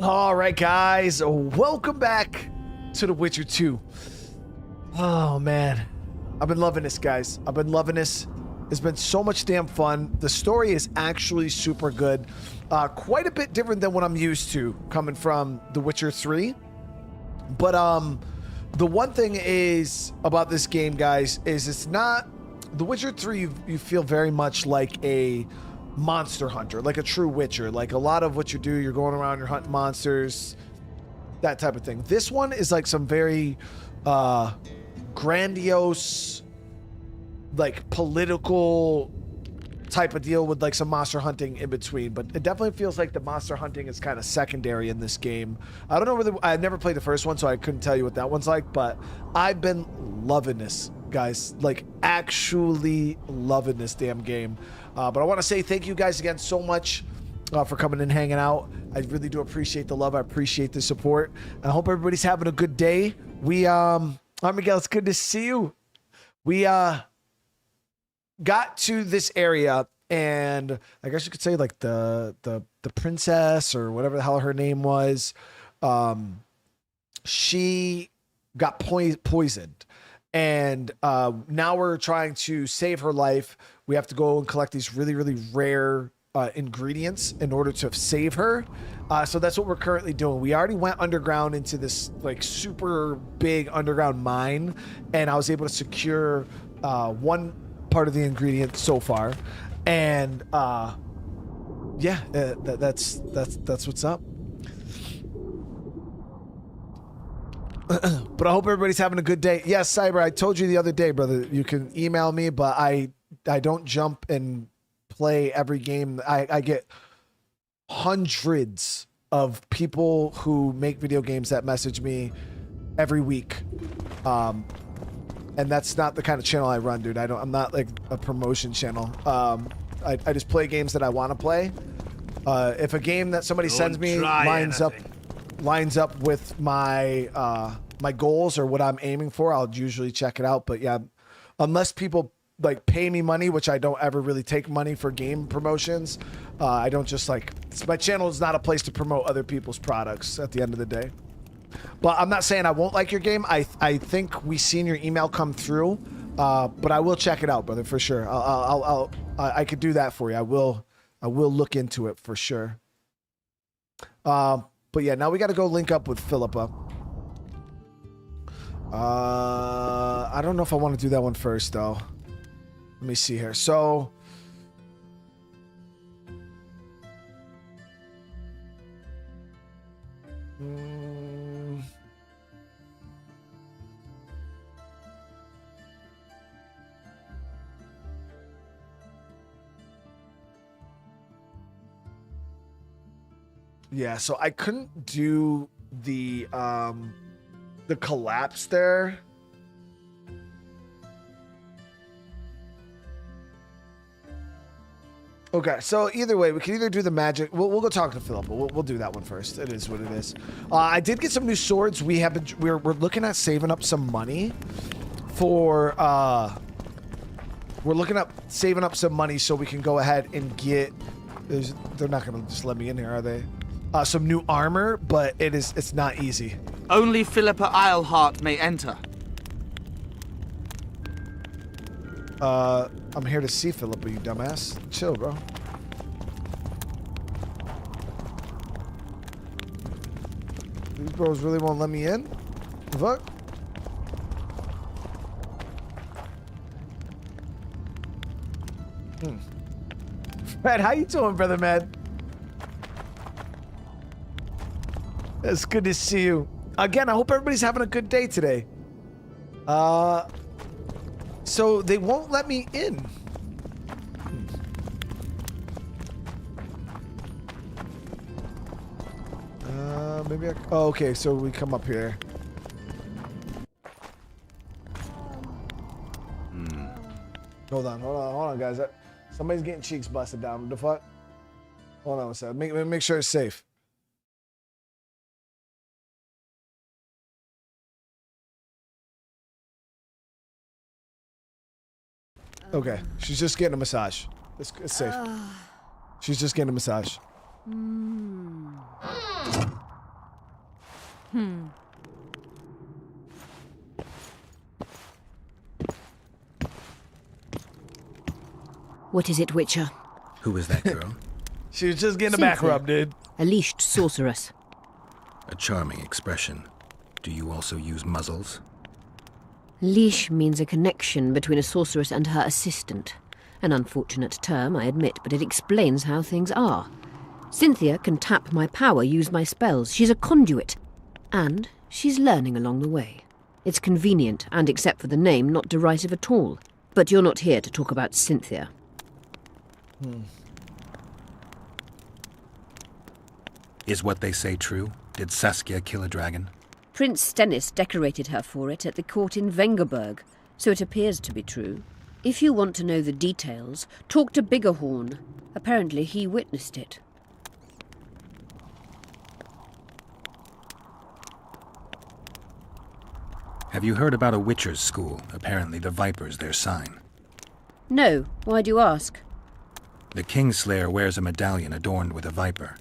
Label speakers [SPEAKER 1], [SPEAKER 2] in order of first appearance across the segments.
[SPEAKER 1] All right, guys, welcome back to The Witcher 2. Oh, man. I've been loving this, guys. I've been loving this. It's been so much damn fun. The story is actually super good. Quite a bit different than what I'm used to coming from The Witcher 3. But the one thing is about this game, guys, is it's not... The Witcher 3, you feel very much like a monster hunter, like a true Witcher. Like a lot of what you do, you're going around, you're hunting monsters, that type of thing. This one is like some very grandiose, like political type of deal with like some monster hunting in between, but it definitely feels like the monster hunting is kind of secondary in this game. I don't know whether I've never played the first one, so I couldn't tell you what that one's like, but I've been loving this, guys, like actually loving this damn game. But I want to say thank you guys again so much for coming and hanging out. I really do appreciate the love. I appreciate the support. I hope everybody's having a good day. Miguel, it's good to see you. We got to this area, and I guess you could say like the princess or whatever the hell her name was, she got poisoned, and now we're trying to save her life. We have to go and collect these really, really rare ingredients in order to save her. So that's what we're currently doing. We already went underground into this like super big underground mine, and I was able to secure one part of the ingredient so far, and yeah, that's what's up. But I hope everybody's having a good day. Yes, Cyber, I told you the other day, brother, you can email me, but I don't jump and play every game. I get hundreds of people who make video games that message me every week. And that's not the kind of channel I run, dude. I'm not like a promotion channel. I just play games that I want to play. If a game that somebody sends me lines up with my my goals or what I'm aiming for, I'll usually check it out. But yeah, unless people like pay me money, which I don't ever really take money for game promotions, I don't just like, my channel is not a place to promote other people's products at the end of the day. But I'm not saying I won't like your game. I think we seen your email come through, but I will check it out, brother, for sure. I could do that for you. I will look into it for sure. But yeah, now we got to go link up with Philippa. I don't know if I want to do that one first though. Let me see here. So yeah, so I couldn't do the collapse there. Okay, so either way, we can either do the magic. We'll go talk to Philippa. We'll do that one first. It is what it is. I did get some new swords. We're looking at saving up some money for we're looking at saving up some money so we can go ahead and get. They're not gonna just let me in here, are they? Some new armor, but it's not easy.
[SPEAKER 2] Only Philippa Eilhart may enter.
[SPEAKER 1] I'm here to see Philippa, you dumbass. Chill, bro. These bros really won't let me in? The fuck? Fred, how you doing, brother, man? It's good to see you. Again, I hope everybody's having a good day today. So they won't let me in. Maybe oh, okay, so we come up here. Hold on, guys. Somebody's getting cheeks busted down. What the fuck? Hold on a second. Make sure it's safe. Okay, she's just getting a massage. It's safe. She's just getting a massage.
[SPEAKER 3] What is it, Witcher?
[SPEAKER 4] Who is that girl?
[SPEAKER 1] She was just getting a back
[SPEAKER 3] Cynthia.
[SPEAKER 1] rub, dude.
[SPEAKER 3] A leashed sorceress.
[SPEAKER 4] A charming expression. Do you also use muzzles?
[SPEAKER 3] Leash means a connection between a sorceress and her assistant. An unfortunate term, I admit, but it explains how things are. Cynthia can tap my power, use my spells. She's a conduit. And she's learning along the way. It's convenient, and except for the name, not derisive at all. But you're not here to talk about Cynthia.
[SPEAKER 4] Is what they say true? Did Saskia kill a dragon?
[SPEAKER 3] Prince Stennis decorated her for it at the court in Vengerberg, so it appears to be true. If you want to know the details, talk to Biggerhorn. Apparently he witnessed it.
[SPEAKER 4] Have you heard about a witcher's school? Apparently the Viper's their sign.
[SPEAKER 3] No, why do you ask?
[SPEAKER 4] The Kingslayer wears a medallion adorned with a viper.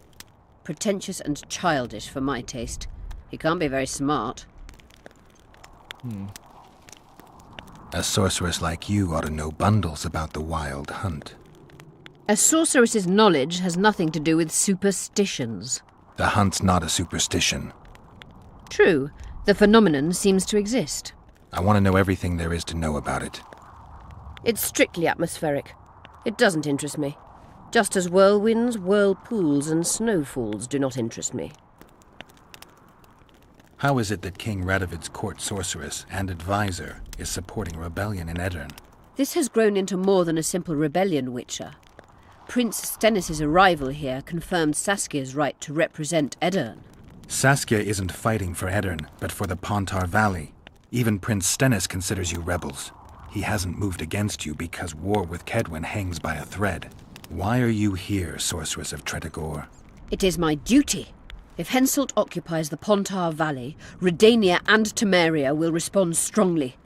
[SPEAKER 3] Pretentious and childish for my taste. He can't be very smart.
[SPEAKER 4] A sorceress like you ought to know bundles about the wild hunt.
[SPEAKER 3] A sorceress's knowledge has nothing to do with superstitions.
[SPEAKER 4] The hunt's not a superstition.
[SPEAKER 3] True, the phenomenon seems to exist.
[SPEAKER 4] I want to know everything there is to know about it.
[SPEAKER 3] It's strictly atmospheric. It doesn't interest me. Just as whirlwinds, whirlpools, and snowfalls do not interest me.
[SPEAKER 4] How is it that King Radovid's court sorceress and advisor is supporting a rebellion in Edirn?
[SPEAKER 3] This has grown into more than a simple rebellion, Witcher. Prince Stennis' arrival here confirmed Saskia's right to represent Edirn.
[SPEAKER 4] Saskia isn't fighting for Edirn, but for the Pontar Valley. Even Prince Stennis considers you rebels. He hasn't moved against you because war with Kedwen hangs by a thread. Why are you here, Sorceress of Tretogor?
[SPEAKER 3] It is my duty. If Henselt occupies the Pontar Valley, Redania and Temeria will respond strongly.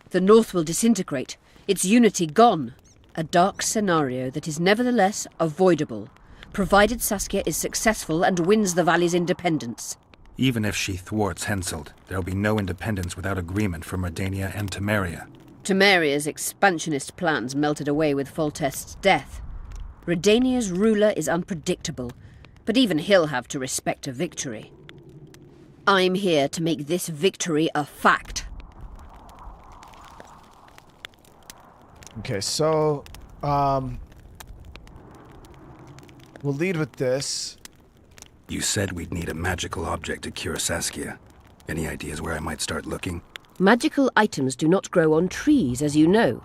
[SPEAKER 3] The North will disintegrate, its unity gone. A dark scenario that is nevertheless avoidable, provided Saskia is successful and wins the Valley's independence.
[SPEAKER 4] Even if she thwarts Henselt, there'll be no independence without agreement from Redania and Temeria.
[SPEAKER 3] Temeria's expansionist plans melted away with Foltest's death. Redania's ruler is unpredictable, but even he'll have to respect a victory. I'm here to make this victory a fact.
[SPEAKER 1] Okay, so, we'll lead with this.
[SPEAKER 4] You said we'd need a magical object to cure Saskia. Any ideas where I might start looking?
[SPEAKER 3] Magical items do not grow on trees, as you know.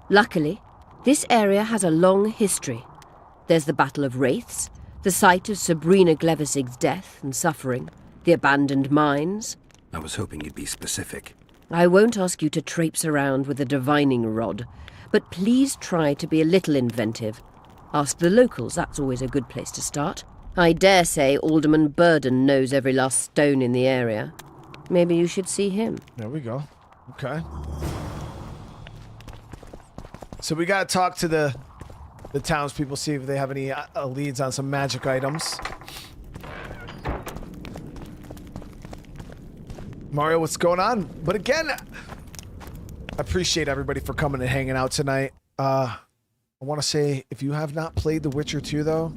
[SPEAKER 3] Luckily, this area has a long history. There's the Battle of Wraiths, the site of Sabrina Glevisig's death and suffering, the abandoned mines.
[SPEAKER 4] I was hoping you'd be specific.
[SPEAKER 3] I won't ask you to traipse around with a divining rod, but please try to be a little inventive. Ask the locals, that's always a good place to start. I dare say Alderman Burden knows every last stone in the area. Maybe you should see him.
[SPEAKER 1] There we go. Okay. So we gotta talk to the townspeople, see if they have any leads on some magic items. Mario, what's going on? But again, I appreciate everybody for coming and hanging out tonight. I want to say, if you have not played The Witcher 2, though,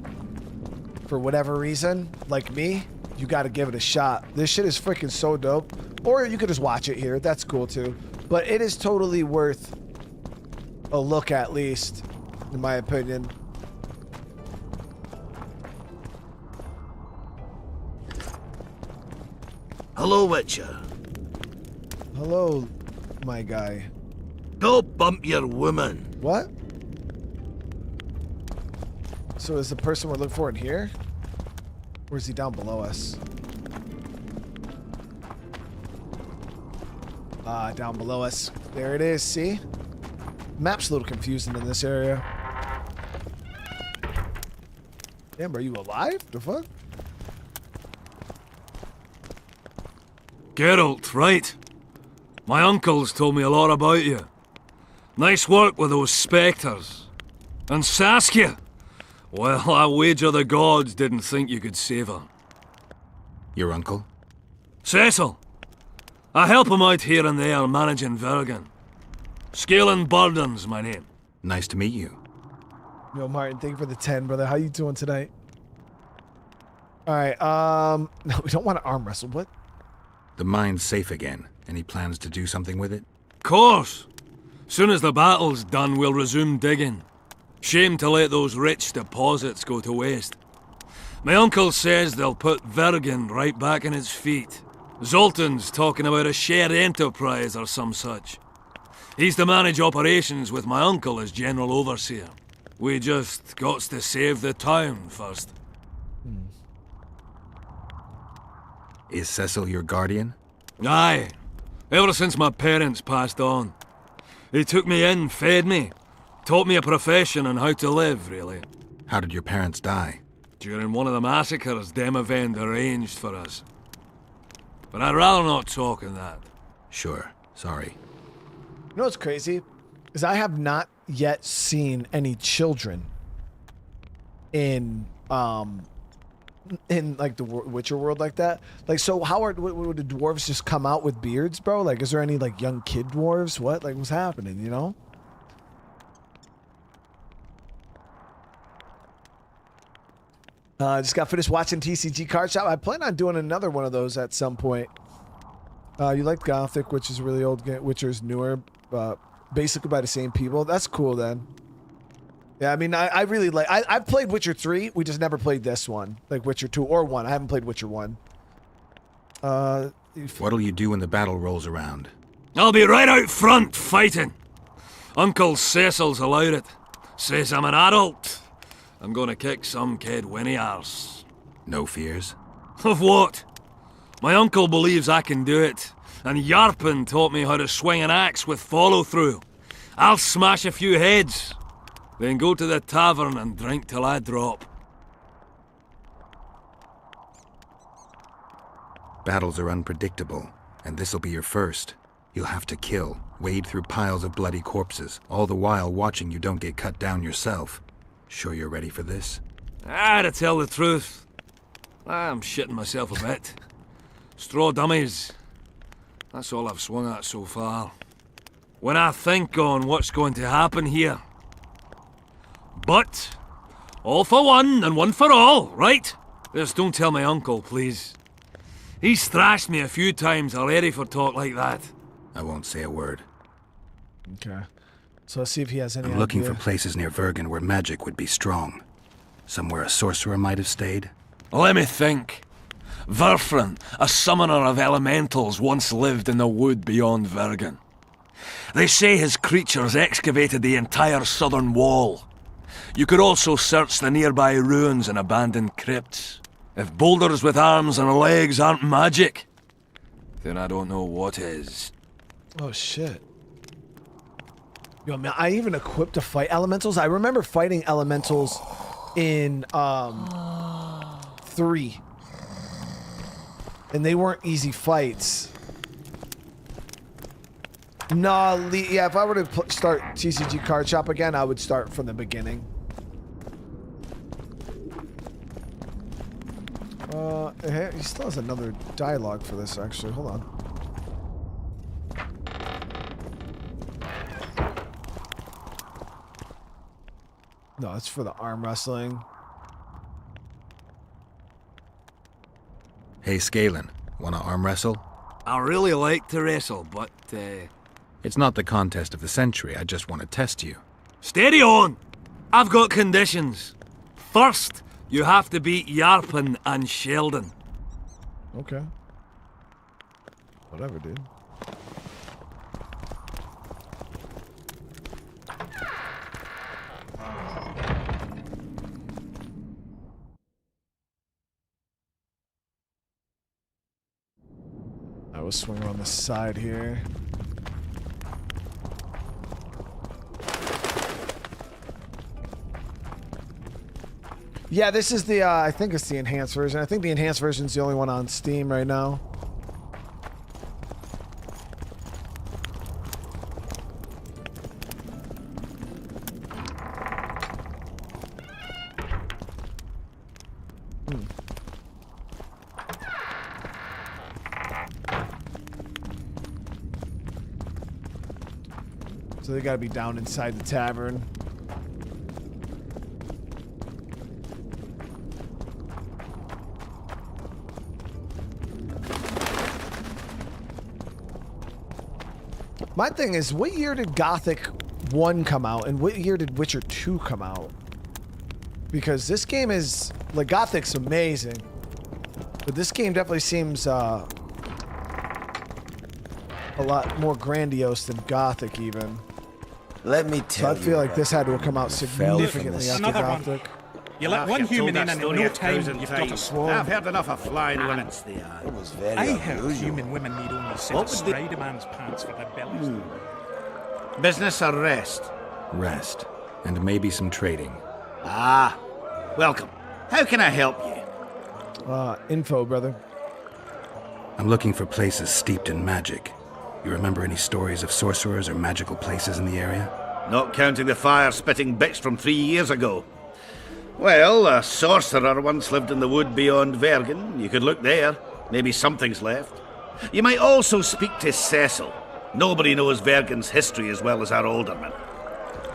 [SPEAKER 1] for whatever reason, like me, you got to give it a shot. This shit is freaking so dope. Or you could just watch it here. That's cool, too. But it is totally worth a look, at least, in my opinion.
[SPEAKER 5] Hello, Witcher.
[SPEAKER 1] Hello, my guy.
[SPEAKER 5] Go bump your woman.
[SPEAKER 1] What? So is the person we're looking for in here? Or is he down below us? Down below us. There it is, see? Map's a little confusing in this area. Damn, are you alive? The fuck?
[SPEAKER 6] Geralt, right? My uncle's told me a lot about you. Nice work with those spectres. And Saskia? Well, I wager the gods didn't think you could save her.
[SPEAKER 4] Your uncle?
[SPEAKER 6] Cecil. I help him out here and there managing Vergen. Scaling Burden's my name.
[SPEAKER 4] Nice to meet you.
[SPEAKER 1] Yo, Martin, thank you for the 10, brother. How you doing tonight? All right. No, we don't want to arm wrestle. What?
[SPEAKER 4] The mine's safe again. Any plans to do something with it?
[SPEAKER 6] Course. Soon as the battle's done, we'll resume digging. Shame to let those rich deposits go to waste. My uncle says they'll put Vergen right back on its feet. Zoltan's talking about a shared enterprise or some such. He's to manage operations with my uncle as general overseer. We just got to save the town first.
[SPEAKER 4] Is Cecil your guardian?
[SPEAKER 6] Aye. Ever since my parents passed on. He took me in, fed me, taught me a profession and how to live, really.
[SPEAKER 4] How did your parents die?
[SPEAKER 6] During one of the massacres Demavend arranged for us. But I'd rather not talk on that.
[SPEAKER 4] Sure. Sorry.
[SPEAKER 1] You know what's crazy? Is I have not yet seen any children in like the Witcher world like that. Like, so how would the dwarves just come out with beards, bro? Like, is there any like young kid dwarves? What? Like, what's happening, you know? I just got finished watching TCG Card Shop. I plan on doing another one of those at some point. You like Gothic, which is a really old game. Witcher's newer, basically by the same people. That's cool then. Yeah, I mean, I really like... I've played Witcher 3. We just never played this one. Like Witcher 2 or 1. I haven't played Witcher 1.
[SPEAKER 4] What'll you do when the battle rolls around?
[SPEAKER 6] I'll be right out front fighting. Uncle Cecil's allowed it. Says I'm an adult. I'm gonna kick some kid when he asks.
[SPEAKER 4] No fears?
[SPEAKER 6] Of what? My uncle believes I can do it, and Yarpen taught me how to swing an axe with follow-through. I'll smash a few heads, then go to the tavern and drink till I drop.
[SPEAKER 4] Battles are unpredictable, and this'll be your first. You'll have to kill, wade through piles of bloody corpses, all the while watching you don't get cut down yourself. Sure you're ready for this?
[SPEAKER 6] To tell the truth, I'm shitting myself a bit. Straw dummies. That's all I've swung at so far. When I think on what's going to happen here. But, all for one and one for all, right? Just don't tell my uncle, please. He's thrashed me a few times already for talk like that.
[SPEAKER 4] I won't say a word.
[SPEAKER 1] Okay. So let's see if he has any
[SPEAKER 4] I'm looking
[SPEAKER 1] idea.
[SPEAKER 4] for places near Vergen where magic would be strong. Somewhere a sorcerer might have stayed.
[SPEAKER 6] Let me think. Verfrin, a summoner of elementals, once lived in the wood beyond Vergen. They say his creatures excavated the entire southern wall. You could also search the nearby ruins and abandoned crypts. If boulders with arms and legs aren't magic, then I don't know what is.
[SPEAKER 1] Oh, shit. Yo, man, I even equipped to fight elementals. I remember fighting elementals in 3. And they weren't easy fights. No, yeah, if I were to start TCG Card Shop again, I would start from the beginning. He still has another dialogue for this, actually. Hold on. No, it's for the arm wrestling.
[SPEAKER 4] Hey, Scalen, wanna arm wrestle?
[SPEAKER 6] I really like to wrestle, but,
[SPEAKER 4] It's not the contest of the century, I just want to test you.
[SPEAKER 6] steady on! I've got conditions. First, you have to beat Yarpen and Sheldon.
[SPEAKER 1] Okay. Whatever, dude. I will swing around the side here. Yeah, this is the, I think it's the enhanced version. I think the enhanced version is the only one on Steam right now. So they gotta be down inside the tavern. My thing is, what year did Gothic 1 come out, and what year did Witcher 2 come out? Because this game is, like, Gothic's amazing, but this game definitely seems a lot more grandiose than Gothic even.
[SPEAKER 7] Let me
[SPEAKER 1] So
[SPEAKER 7] tell
[SPEAKER 1] I
[SPEAKER 7] you.
[SPEAKER 1] feel like this had to have come out
[SPEAKER 7] fell from
[SPEAKER 1] significantly
[SPEAKER 7] the
[SPEAKER 1] after
[SPEAKER 8] Another one.
[SPEAKER 1] Gothic.
[SPEAKER 8] You let one human in and in no time you've got a swarm.
[SPEAKER 5] I've heard enough of flying women.
[SPEAKER 7] It was very
[SPEAKER 8] I heard
[SPEAKER 7] unusual.
[SPEAKER 8] human women need only sit
[SPEAKER 5] What would
[SPEAKER 8] astride a man's pants for their bellies.
[SPEAKER 5] Business or rest?
[SPEAKER 4] Rest. And maybe some trading.
[SPEAKER 5] Ah, welcome. How can I help you?
[SPEAKER 1] Info, brother.
[SPEAKER 4] I'm looking for places steeped in magic. You remember any stories of sorcerers or magical places in the area?
[SPEAKER 5] Not counting the fire-spitting bitch from 3 years ago. Well, a sorcerer once lived in the wood beyond Vergen. You could look there. Maybe something's left. You might also speak to Cecil. Nobody knows Vergen's history as well as our alderman.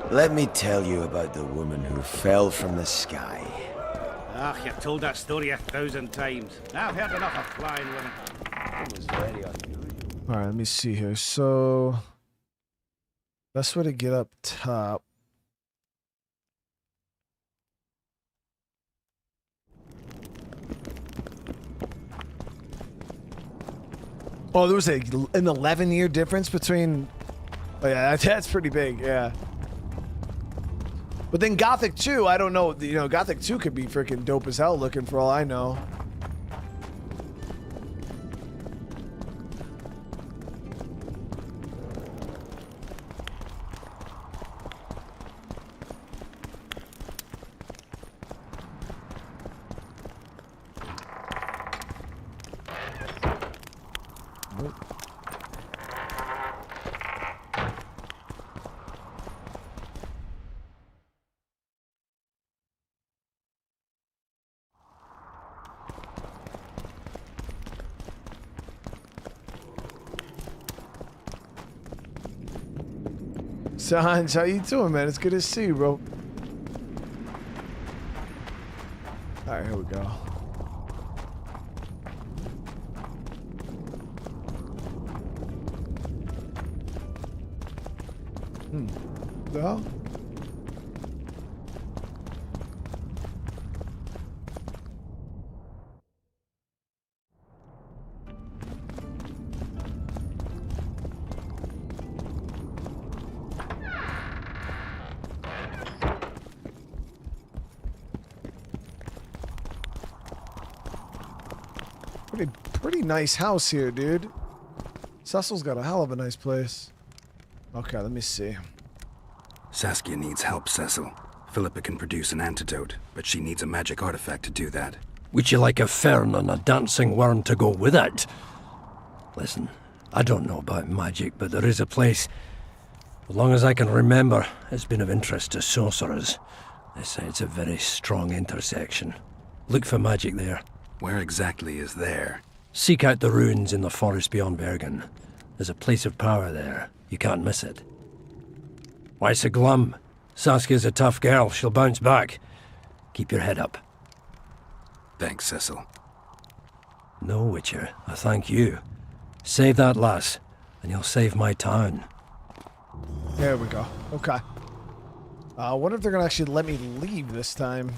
[SPEAKER 7] Let me tell you about the woman who fell from the sky.
[SPEAKER 5] Ah, you've told that story 1,000 times. I've heard enough of flying women.
[SPEAKER 7] It was very unusual.
[SPEAKER 1] All right, let me see here. So, best way to get up top. Oh, there was an 11-year difference between. Oh yeah, that's pretty big. Yeah. But then Gothic 2, I don't know. You know, Gothic 2 could be freaking dope as hell looking for all I know. Sanj, how you doing, man? It's good to see you, bro. Alright, here we go. The hell? Pretty nice house here, dude. Cecil's got a hell of a nice place. Okay, let me see.
[SPEAKER 4] Saskia needs help, Cecil. Philippa can produce an antidote, but she needs a magic artifact to do that.
[SPEAKER 9] Would you like a fern and a dancing worm to go with it? Listen, I don't know about magic, but there is a place, as long as I can remember, it's been of interest to sorcerers. They say it's a very strong intersection. Look for magic there.
[SPEAKER 4] Where exactly is there?
[SPEAKER 9] Seek out the ruins in the forest beyond Bergen. There's a place of power there. You can't miss it. Why so glum? Saskia's a tough girl. She'll bounce back. Keep your head up.
[SPEAKER 4] Thanks, Cecil.
[SPEAKER 9] No, Witcher. I thank you. Save that lass, and you'll save my town.
[SPEAKER 1] There we go. Okay. I wonder if they're gonna actually let me leave this time.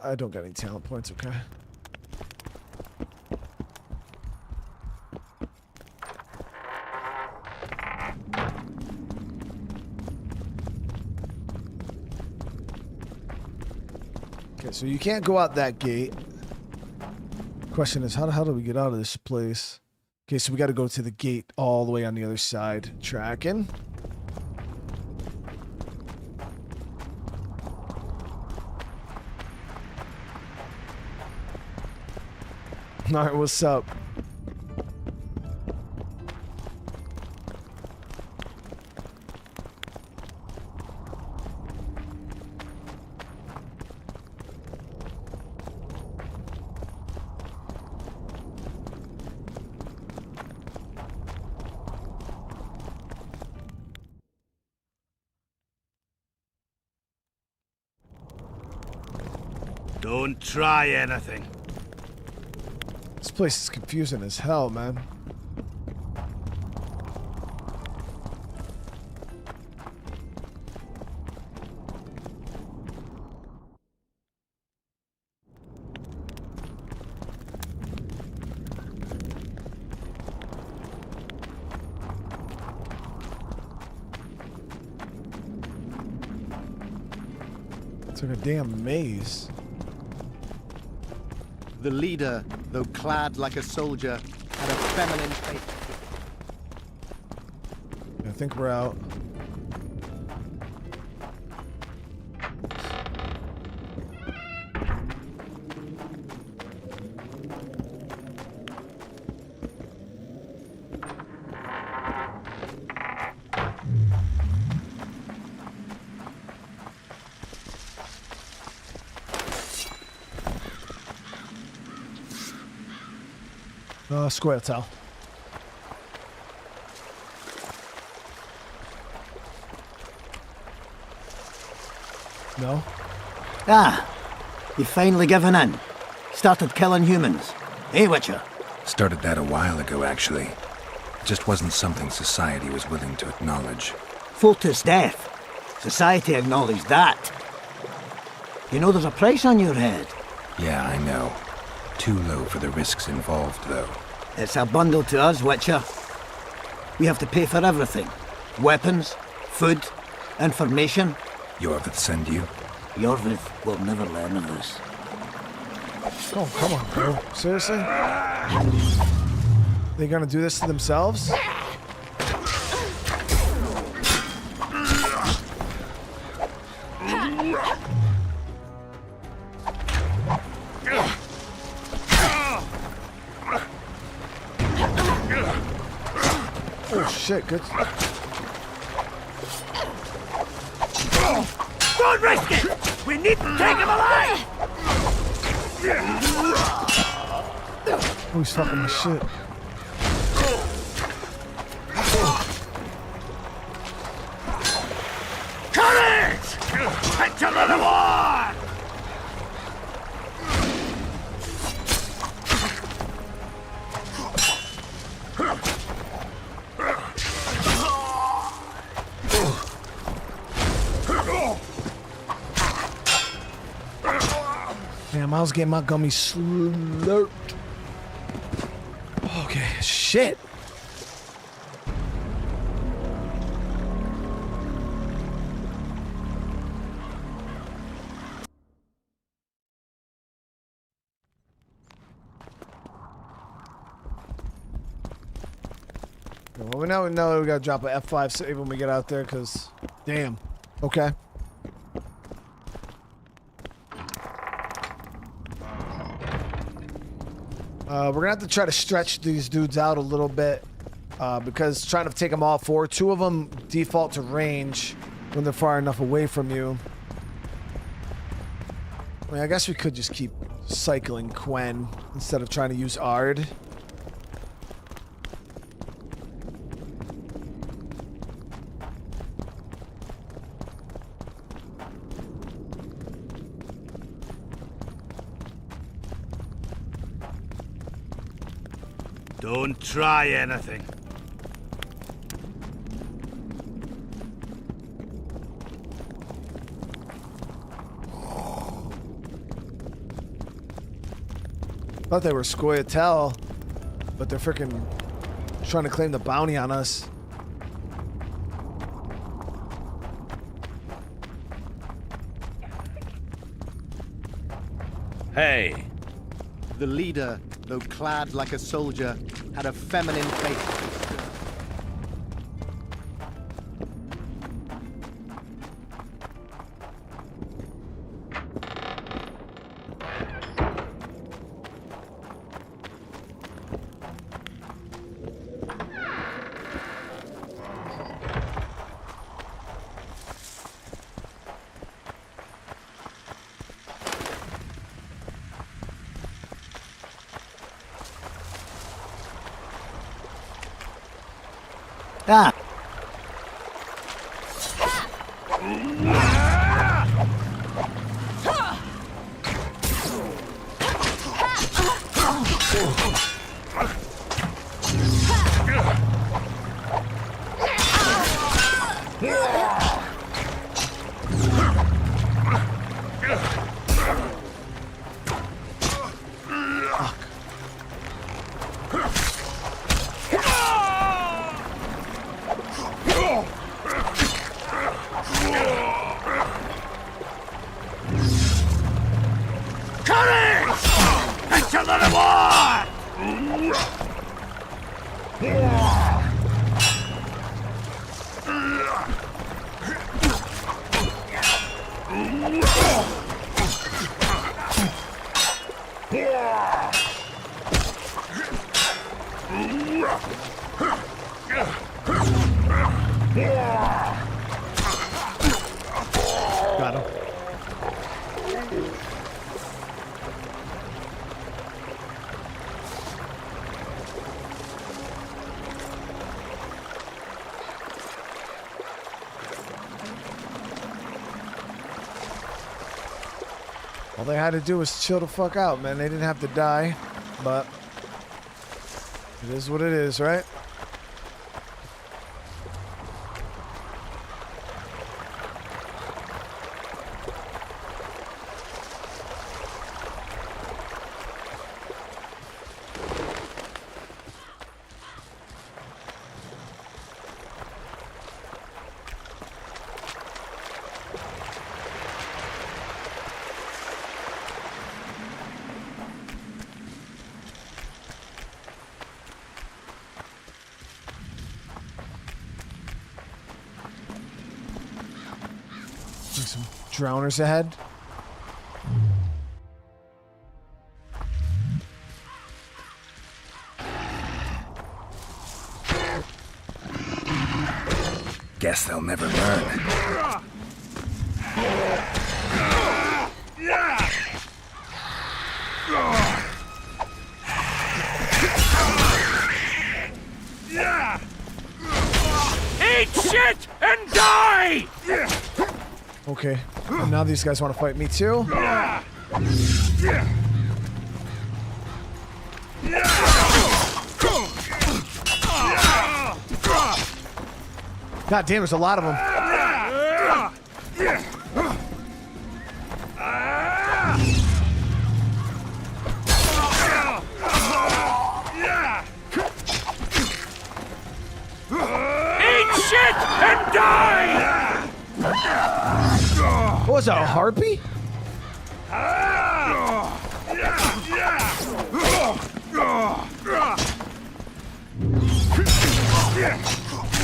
[SPEAKER 1] I don't got any talent points, okay. Okay, so you can't go out that gate. Question is, how do we get out of this place? Okay, so we got to go to the gate all the way on the other side. Tracking. All right, what's up?
[SPEAKER 5] Don't try anything.
[SPEAKER 1] This place is confusing as hell, man. It's like a damn maze.
[SPEAKER 10] The leader, though clad like a soldier, had a feminine face.
[SPEAKER 1] I think we're out. Square towel. No?
[SPEAKER 11] Ah, you've finally given in. Started killing humans. Eh, Witcher?
[SPEAKER 4] Started that a while ago, actually. It just wasn't something society was willing to acknowledge.
[SPEAKER 11] Foltest death. Society acknowledged that. You know there's a price on your head.
[SPEAKER 4] Yeah, I know. Too low for the risks involved, though.
[SPEAKER 11] It's a bundle to us, Witcher. We have to pay for everything. Weapons, food, information.
[SPEAKER 4] Yorvith send you?
[SPEAKER 11] Yorvith will never learn of this.
[SPEAKER 1] Oh, come on, bro. Seriously? They gonna do this to themselves? Oh shit, good.
[SPEAKER 11] Don't risk it! We need to take him alive!
[SPEAKER 1] Oh, he's fucking my shit.
[SPEAKER 11] Courage! Picture of the war!
[SPEAKER 1] Damn, I was getting my gummy slurped. Okay, shit. Well, we know we gotta drop a F5 save when we get out there, cause damn. Okay. We're gonna have to try to stretch these dudes out a little bit, because trying to take them all four, two of them default to range when they're far enough away from you. I mean, I guess we could just keep cycling Quen instead of trying to use Ard.
[SPEAKER 5] Don't try anything.
[SPEAKER 1] Thought they were Scoia'tael, but they're freaking trying to claim the bounty on us.
[SPEAKER 10] Hey. The leader, though clad like a soldier, had a feminine face.
[SPEAKER 6] Courage! Into the reward!
[SPEAKER 1] Got him. All they had to do was chill the fuck out, man. They didn't have to die, but it is what it is, right? Some drowners ahead.
[SPEAKER 4] Guess they'll never learn.
[SPEAKER 6] Eat shit and die!
[SPEAKER 1] Okay, and now these guys want to fight me too. God damn, there's a lot of them.
[SPEAKER 6] Eat shit and die!
[SPEAKER 1] What was that, a harpy?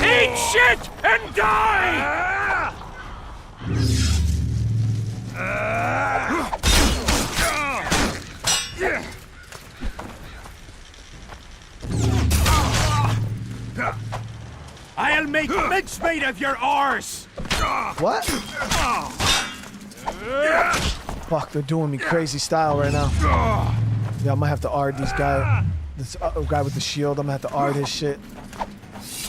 [SPEAKER 6] Eat shit and die! I'll make mincemeat of your arse!
[SPEAKER 1] What? Fuck, they're doing me crazy style right now. Yeah, I'm gonna have to ard these guys. This guy with the shield, I'm gonna have to ard his shit.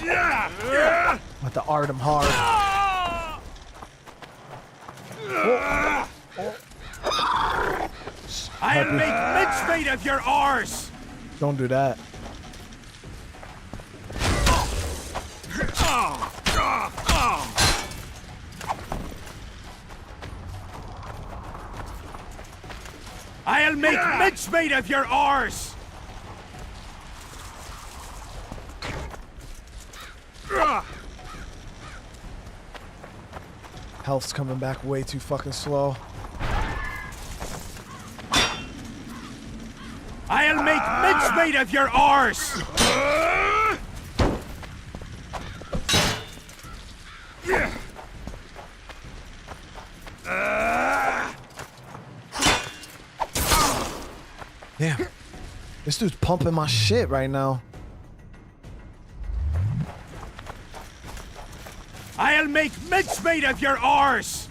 [SPEAKER 1] I'm gonna have to ard him hard.
[SPEAKER 6] I'll make mincemeat of your arse!
[SPEAKER 1] Don't do that.
[SPEAKER 6] I'll make mincemeat of your arse!
[SPEAKER 1] Health's coming back way too fucking slow.
[SPEAKER 6] I'll make mincemeat of your arse!
[SPEAKER 1] Damn. This dude's pumping my shit right now.
[SPEAKER 6] I'll make mincemeat of your arse!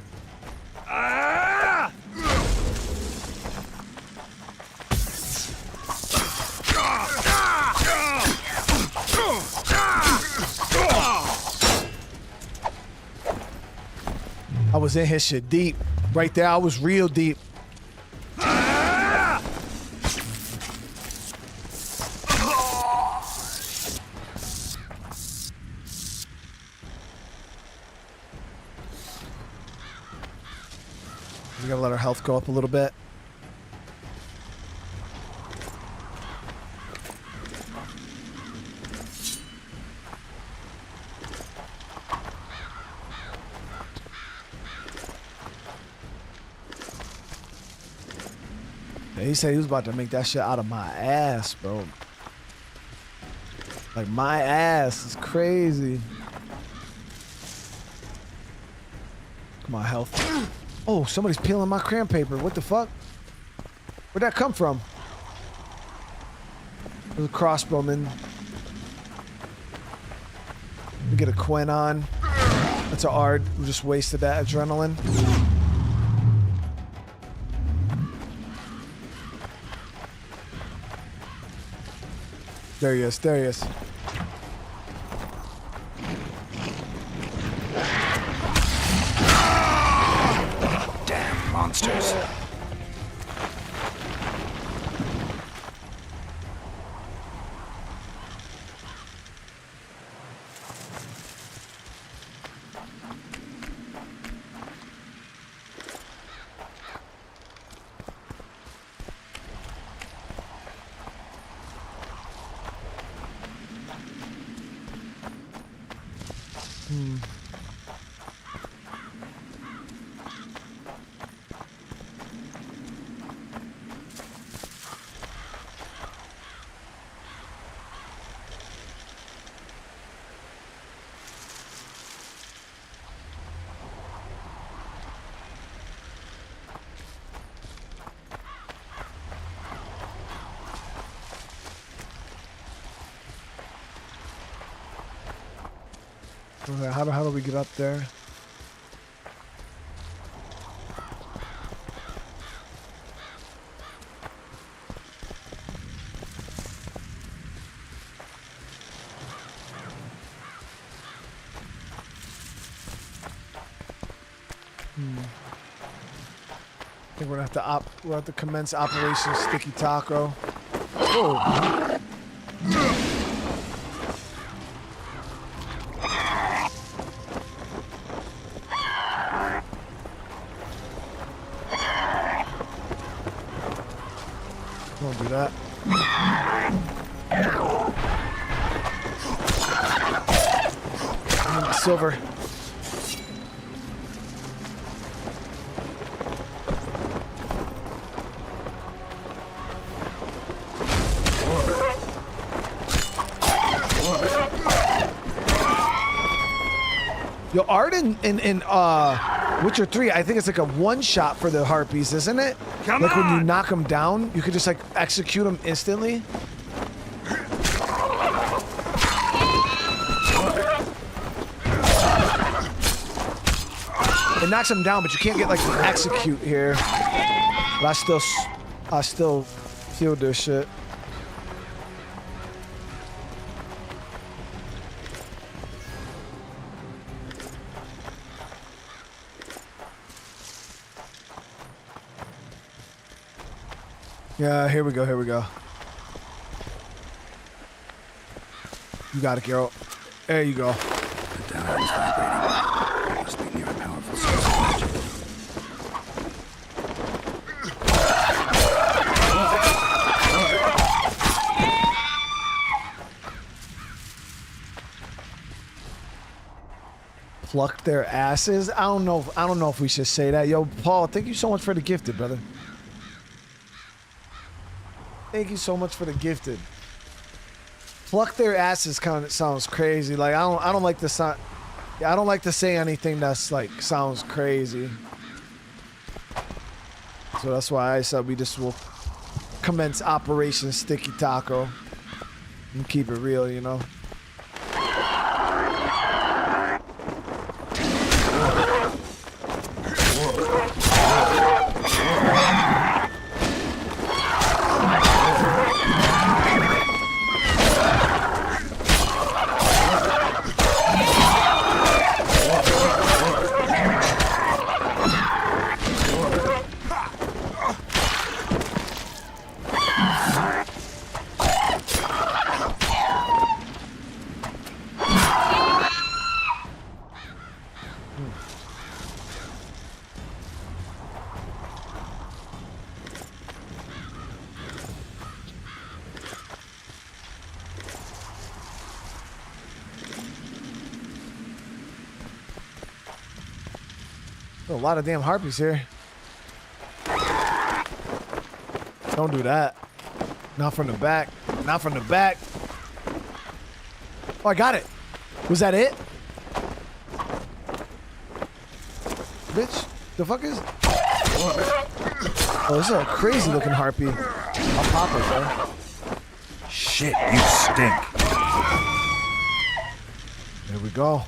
[SPEAKER 1] I was in his shit deep. Right there, I was real deep. We gotta let our health go up a little bit. Yeah, he said he was about to make that shit out of my ass, bro. Like, my ass is crazy. Come on, health. Oh, somebody's peeling my crayon paper. What the fuck? Where'd that come from? There's a crossbowman. We get a Quen on. That's an Ard. We just wasted that adrenaline. There he is. There he is.
[SPEAKER 4] Damn monsters.
[SPEAKER 1] Okay, how do we get up there? I think we're gonna have to commence Operation Sticky Taco. Whoa. Don't do that. Silver. Yo, Art in Witcher 3, I think it's like a one-shot for the harpies, isn't it?
[SPEAKER 6] Come
[SPEAKER 1] like
[SPEAKER 6] on!
[SPEAKER 1] When you knock them down, you could just like execute them instantly. It knocks them down, but you can't get like an execute here. But I still feel this shit. Yeah, here we go, here we go. You got it, Geralt. There you go.
[SPEAKER 4] The dial is vibrating. It must be near a powerful source of magic.
[SPEAKER 1] Pluck their asses? I don't know if we should say that. Yo, Paul, thank you so much for the gifted, brother. Thank you so much for the gifted. Pluck their asses kind of sounds crazy. Like I don't like to sound. Yeah, I don't like to say anything that's like sounds crazy. So that's why I said we just will commence Operation Sticky Taco and keep it real, you know. A lot of damn harpies here. Don't do that. Not from the back. Not from the back. Oh, I got it. Was that it? Bitch, the fuck is... Oh, this is a crazy looking harpy. I'll pop it, bro.
[SPEAKER 4] Shit, you stink.
[SPEAKER 1] There we go.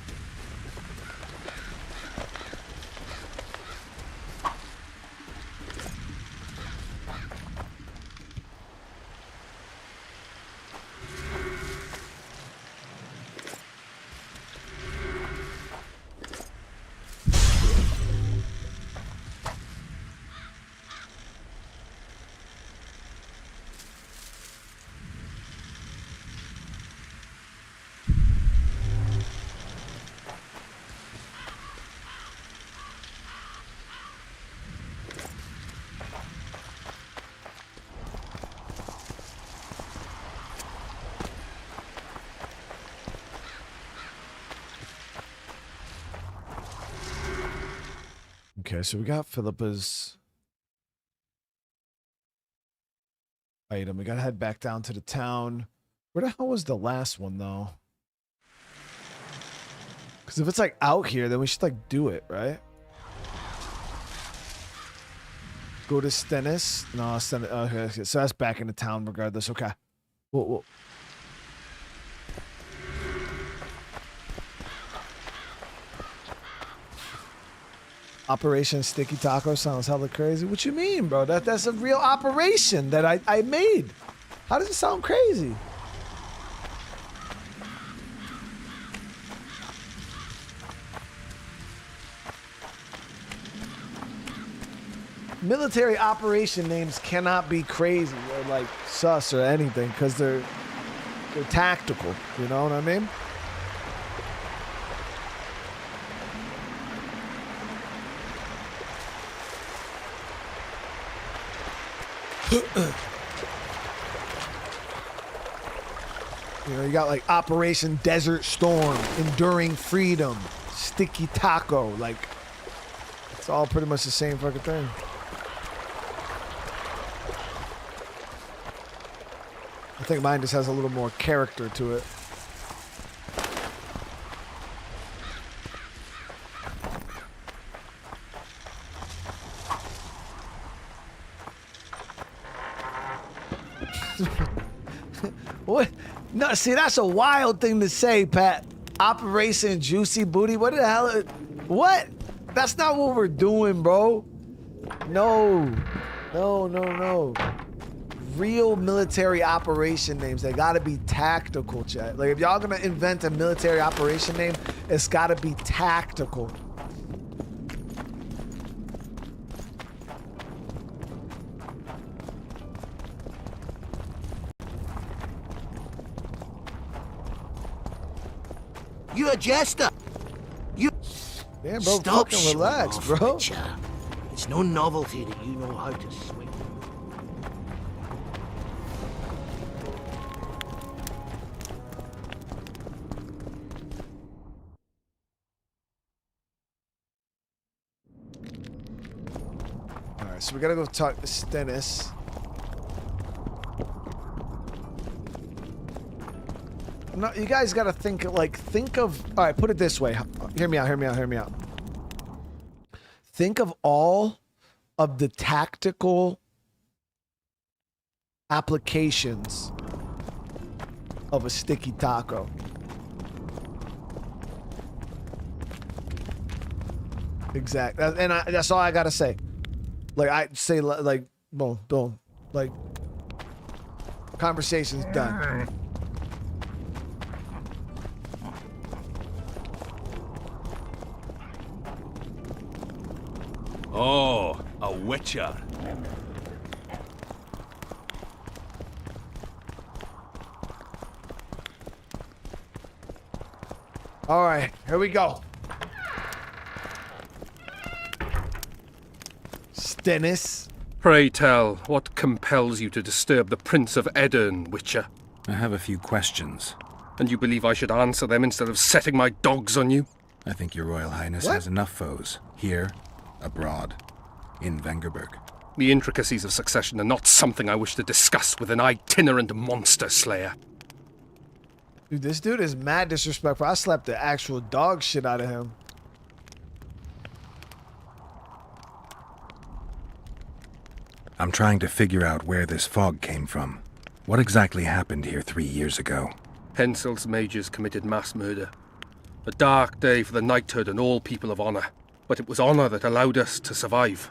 [SPEAKER 1] Okay, so we got Philippa's item. We gotta head back down to the town. Where the hell was the last one, though? Because if it's, like, out here, then we should, like, do it, right? Go to Stennis. No, Stennis. Okay, so that's back in the town regardless. Okay. Whoa. Operation Sticky Taco sounds hella crazy. What you mean, bro? That's a real operation that I made. How does it sound crazy? Military operation names cannot be crazy or like sus or anything because they're tactical. You know what I mean? You know, you got like Operation Desert Storm, Enduring Freedom, Sticky Taco. Like, it's all pretty much the same fucking thing. I think mine just has a little more character to it. What? No, see, that's a wild thing to say, Pat. Operation Juicy Booty. What the hell? What? That's not what we're doing, bro. No. Real military operation names. They gotta be tactical, chat. Like, if y'all gonna invent a military operation name, it's gotta be tactical.
[SPEAKER 11] You a jester? You...
[SPEAKER 1] Damn, bro,
[SPEAKER 11] Stop
[SPEAKER 1] fucking relax,
[SPEAKER 11] off,
[SPEAKER 1] bro.
[SPEAKER 11] Witcher. It's no novelty that you know how to swim.
[SPEAKER 1] Alright, so we gotta go talk to Stennis. No, you guys gotta think of... All right, put it this way. Hear me out. Think of all of the tactical applications of a sticky taco. Exactly. And that's all I gotta say. Like, I say, like, boom. Like, conversation's done.
[SPEAKER 12] Oh, a witcher.
[SPEAKER 1] All right, here we go. Stennis.
[SPEAKER 13] Pray tell, what compels you to disturb the Prince of Edirn, Witcher?
[SPEAKER 4] I have a few questions.
[SPEAKER 13] And you believe I should answer them instead of setting my dogs on you?
[SPEAKER 4] I think your Royal Highness has enough foes. Here, abroad, in Vengerberg.
[SPEAKER 13] The intricacies of succession are not something I wish to discuss with an itinerant monster slayer.
[SPEAKER 1] Dude, this dude is mad disrespectful. I slapped the actual dog shit out of him.
[SPEAKER 4] I'm trying to figure out where this fog came from. What exactly happened here 3 years ago?
[SPEAKER 13] Henselt's mages committed mass murder. A dark day for the knighthood and all people of honor. But it was honor that allowed us to survive.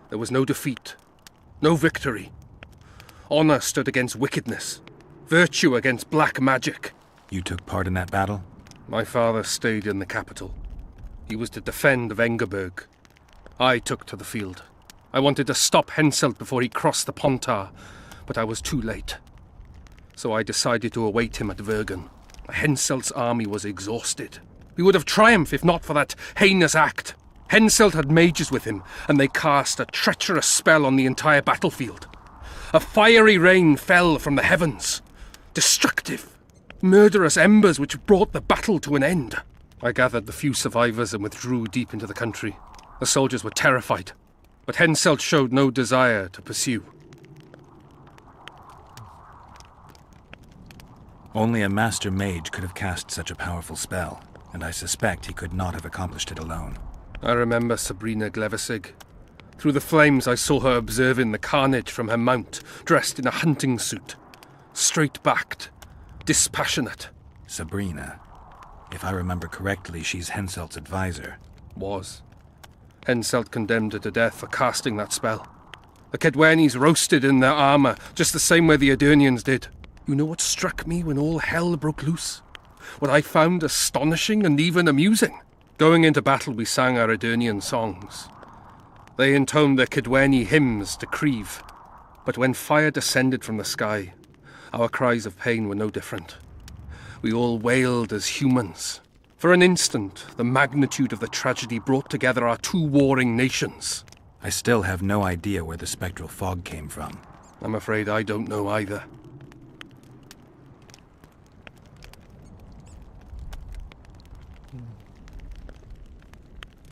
[SPEAKER 13] There was no defeat, no victory. Honor stood against wickedness, virtue against black magic.
[SPEAKER 4] You took part in that battle?
[SPEAKER 13] My father stayed in the capital. He was to defend Vengerberg. I took to the field. I wanted to stop Henselt before he crossed the Pontar, but I was too late. So I decided to await him at Vergen. Henselt's army was exhausted. We would have triumphed if not for that heinous act. Henselt had mages with him, and they cast a treacherous spell on the entire battlefield. A fiery rain fell from the heavens. Destructive, murderous embers which brought the battle to an end. I gathered the few survivors and withdrew deep into the country. The soldiers were terrified, but Henselt showed no desire to pursue.
[SPEAKER 4] Only a master mage could have cast such a powerful spell, and I suspect he could not have accomplished it alone.
[SPEAKER 13] I remember Sabrina Glevesig. Through the flames I saw her observing the carnage from her mount, dressed in a hunting suit. Straight-backed, dispassionate.
[SPEAKER 4] Sabrina. If I remember correctly, she's Henselt's advisor.
[SPEAKER 13] Was. Henselt condemned her to death for casting that spell. The Kedwenis roasted in their armor, just the same way the Edurnians did. You know what struck me when all hell broke loose? What I found astonishing and even amusing? Going into battle, we sang our Edurnian songs. They intoned their Kedweni hymns to Creve. But when fire descended from the sky, our cries of pain were no different. We all wailed as humans. For an instant, the magnitude of the tragedy brought together our two warring nations.
[SPEAKER 4] I still have no idea where the spectral fog came from.
[SPEAKER 13] I'm afraid I don't know either.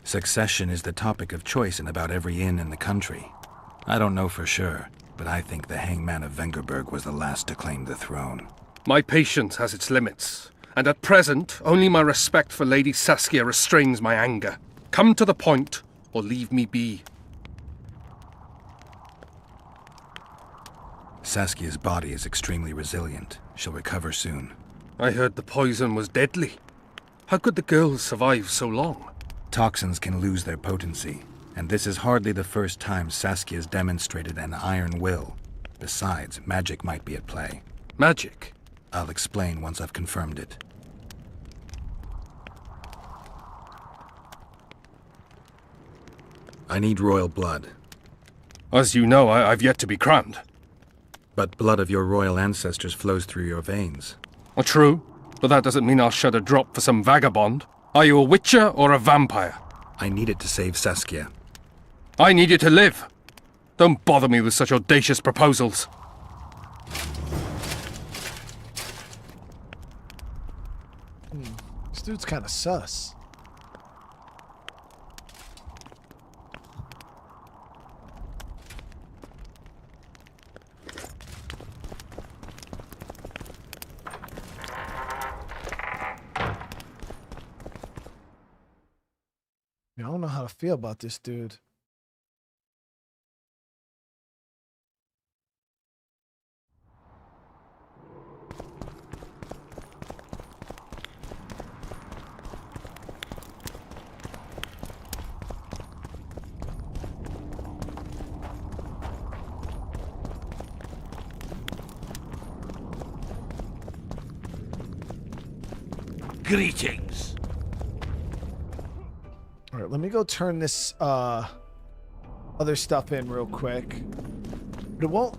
[SPEAKER 4] Succession is the topic of choice in about every inn in the country. I don't know for sure, but I think the hangman of Vengerberg was the last to claim the throne.
[SPEAKER 13] My patience has its limits, and at present, only my respect for Lady Saskia restrains my anger. Come to the point, or leave me be.
[SPEAKER 4] Saskia's body is extremely resilient. She'll recover soon.
[SPEAKER 13] I heard the poison was deadly. How could the girls survive so long?
[SPEAKER 4] Toxins can lose their potency, and this is hardly the first time Saskia's demonstrated an iron will. Besides, magic might be at play.
[SPEAKER 13] Magic?
[SPEAKER 4] I'll explain once I've confirmed it. I need royal blood.
[SPEAKER 13] As you know, I've yet to be crowned.
[SPEAKER 4] But blood of your royal ancestors flows through your veins.
[SPEAKER 13] True, but that doesn't mean I'll shed a drop for some vagabond. Are you a witcher or a vampire?
[SPEAKER 4] I need it to save Saskia.
[SPEAKER 13] I need you to live. Don't bother me with such audacious proposals.
[SPEAKER 1] This dude's kind of sus. I don't know how to feel about this dude.
[SPEAKER 5] Greetings.
[SPEAKER 1] All right, let me go turn this other stuff in real quick. But it won't.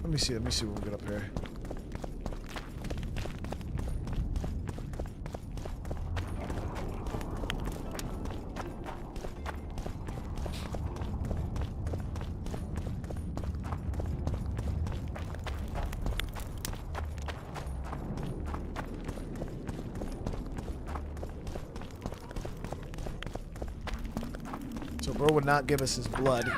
[SPEAKER 1] Let me see. Let me see what we get up here. So bro would not give us his blood.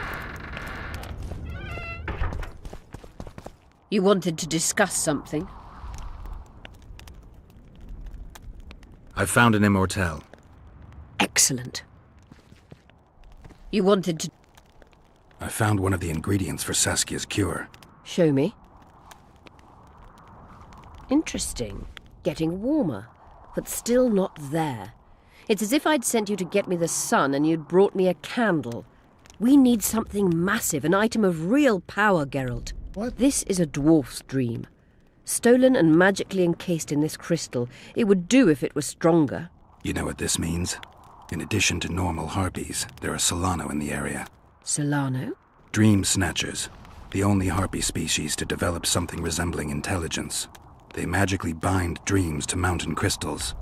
[SPEAKER 3] You wanted to discuss something?
[SPEAKER 4] I've found an immortelle.
[SPEAKER 3] Excellent. You wanted to...
[SPEAKER 4] I found one of the ingredients for Saskia's cure.
[SPEAKER 3] Show me. Interesting. Getting warmer, but still not there. It's as if I'd sent you to get me the sun and you'd brought me a candle. We need something massive, an item of real power, Geralt.
[SPEAKER 1] What?
[SPEAKER 3] This is a dwarf's dream. Stolen and magically encased in this crystal. It would do if it were stronger.
[SPEAKER 4] You know what this means? In addition to normal harpies, there are Solano in the area.
[SPEAKER 3] Solano?
[SPEAKER 4] Dream snatchers. The only harpy species to develop something resembling intelligence. They magically bind dreams to mountain crystals.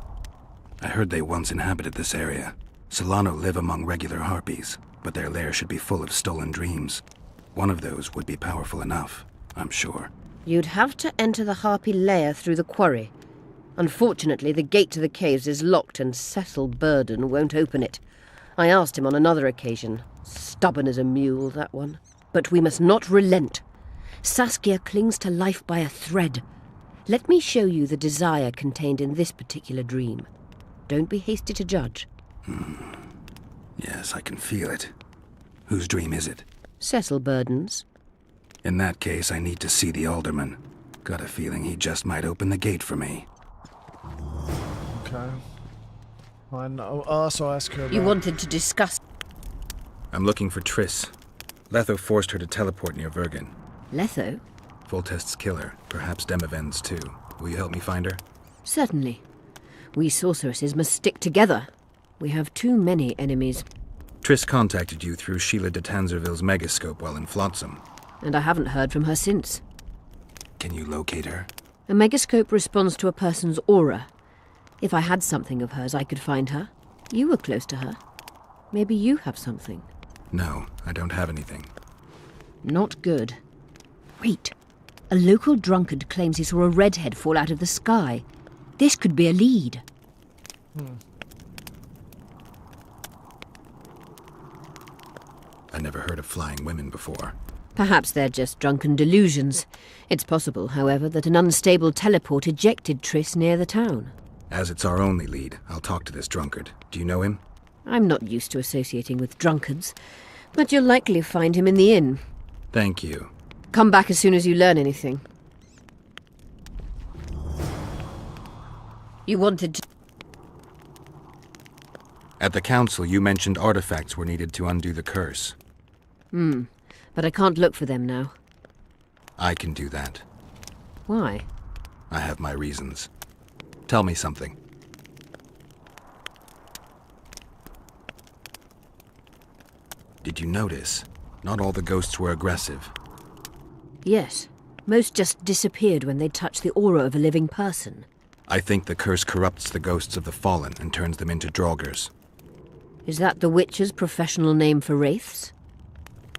[SPEAKER 4] I heard they once inhabited this area. Solano live among regular harpies, but their lair should be full of stolen dreams. One of those would be powerful enough, I'm sure.
[SPEAKER 3] You'd have to enter the harpy lair through the quarry. Unfortunately, the gate to the caves is locked and Cecil Burden won't open it. I asked him on another occasion. Stubborn as a mule, that one. But we must not relent. Saskia clings to life by a thread. Let me show you the desire contained in this particular dream. Don't be hasty to judge.
[SPEAKER 4] Yes, I can feel it. Whose dream is it?
[SPEAKER 3] Cecil Burden's.
[SPEAKER 4] In that case, I need to see the alderman. Got a feeling he just might open the gate for me.
[SPEAKER 1] Okay. I'll also ask her about...
[SPEAKER 3] You wanted to discuss...
[SPEAKER 4] I'm looking for Triss. Letho forced her to teleport near Vergen.
[SPEAKER 3] Letho?
[SPEAKER 4] Foltest's killer, perhaps Demavend's too. Will you help me find her?
[SPEAKER 3] Certainly. We sorceresses must stick together. We have too many enemies.
[SPEAKER 4] Triss contacted you through Sheila de Tanzerville's megascope while in Flotsam.
[SPEAKER 3] And I haven't heard from her since.
[SPEAKER 4] Can you locate her?
[SPEAKER 3] A megascope responds to a person's aura. If I had something of hers, I could find her. You were close to her. Maybe you have something.
[SPEAKER 4] No, I don't have anything.
[SPEAKER 3] Not good. Wait. A local drunkard claims he saw a redhead fall out of the sky. This could be a lead.
[SPEAKER 4] I never heard of flying women before.
[SPEAKER 3] Perhaps they're just drunken delusions. It's possible, however, that an unstable teleport ejected Triss near the town.
[SPEAKER 4] As it's our only lead, I'll talk to this drunkard. Do you know him?
[SPEAKER 3] I'm not used to associating with drunkards, but you'll likely find him in the inn.
[SPEAKER 4] Thank you.
[SPEAKER 3] Come back as soon as you learn anything. You wanted to...
[SPEAKER 4] At the council, you mentioned artifacts were needed to undo the curse.
[SPEAKER 3] But I can't look for them now.
[SPEAKER 4] I can do that.
[SPEAKER 3] Why?
[SPEAKER 4] I have my reasons. Tell me something. Did you notice? Not all the ghosts were aggressive.
[SPEAKER 3] Yes. Most just disappeared when they touched the aura of a living person.
[SPEAKER 4] I think the curse corrupts the ghosts of the fallen and turns them into draugrs.
[SPEAKER 3] Is that the Witcher's professional name for wraiths?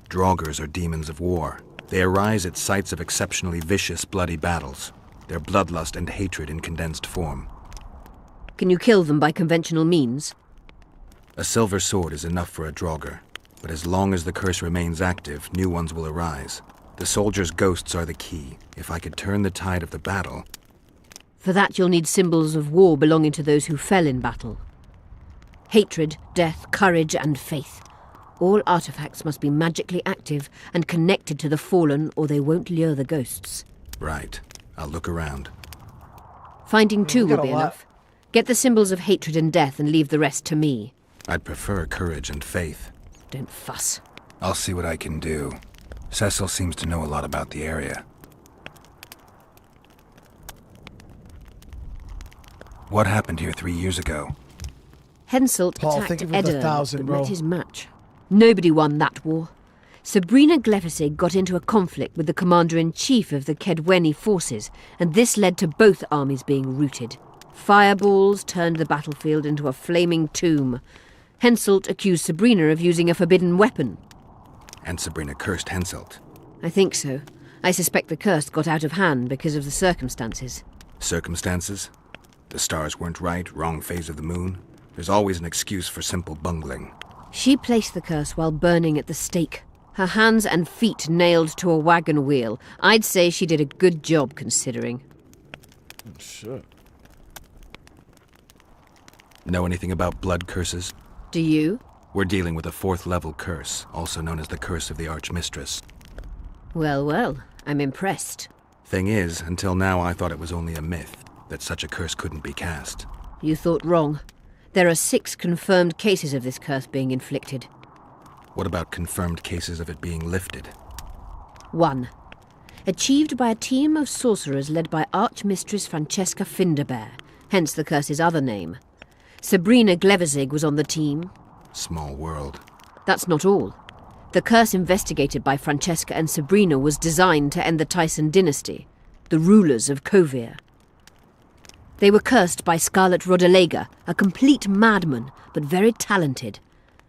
[SPEAKER 4] Draugrs are demons of war. They arise at sites of exceptionally vicious, bloody battles. Their bloodlust and hatred in condensed form.
[SPEAKER 3] Can you kill them by conventional means?
[SPEAKER 4] A silver sword is enough for a draugr, but as long as the curse remains active, new ones will arise. The soldiers' ghosts are the key. If I could turn the tide of the battle...
[SPEAKER 3] For that you'll need symbols of war belonging to those who fell in battle. Hatred, death, courage, and faith. All artifacts must be magically active and connected to the fallen, or they won't lure the ghosts.
[SPEAKER 4] Right. I'll look around.
[SPEAKER 3] Finding two will be enough. Get the symbols of hatred and death and leave the rest to me.
[SPEAKER 4] I'd prefer courage and faith.
[SPEAKER 3] Don't fuss.
[SPEAKER 4] I'll see what I can do. Cecil seems to know a lot about the area. What happened here 3 years ago?
[SPEAKER 3] Henselt
[SPEAKER 1] Paul,
[SPEAKER 3] attacked
[SPEAKER 1] think of it with
[SPEAKER 3] Edirne,
[SPEAKER 1] 1,000,
[SPEAKER 3] but
[SPEAKER 1] bro.
[SPEAKER 3] met his match. Nobody won that war. Sabrina Gleface got into a conflict with the commander-in-chief of the Kedweni forces, and this led to both armies being routed. Fireballs turned the battlefield into a flaming tomb. Henselt accused Sabrina of using a forbidden weapon.
[SPEAKER 4] And Sabrina cursed Henselt.
[SPEAKER 3] I think so. I suspect the curse got out of hand because of the circumstances.
[SPEAKER 4] Circumstances? The stars weren't right, wrong phase of the moon. There's always an excuse for simple bungling.
[SPEAKER 3] She placed the curse while burning at the stake. Her hands and feet nailed to a wagon wheel. I'd say she did a good job, considering.
[SPEAKER 1] Sure.
[SPEAKER 4] Know anything about blood curses?
[SPEAKER 3] Do you?
[SPEAKER 4] We're dealing with a 4th level curse, also known as the Curse of the Archmistress.
[SPEAKER 3] Well, well, I'm impressed.
[SPEAKER 4] Thing is, until now I thought it was only a myth, that such a curse couldn't be cast.
[SPEAKER 3] You thought wrong. There are 6 confirmed cases of this curse being inflicted.
[SPEAKER 4] What about confirmed cases of it being lifted?
[SPEAKER 3] 1. Achieved by a team of sorcerers led by Archmistress Francesca Finderbear, hence the curse's other name. Sabrina Glevezig was on the team.
[SPEAKER 4] Small world.
[SPEAKER 3] That's not all. The curse investigated by Francesca and Sabrina was designed to end the Tyson dynasty, the rulers of Kovir. They were cursed by Scarlet Rodalega, a complete madman, but very talented.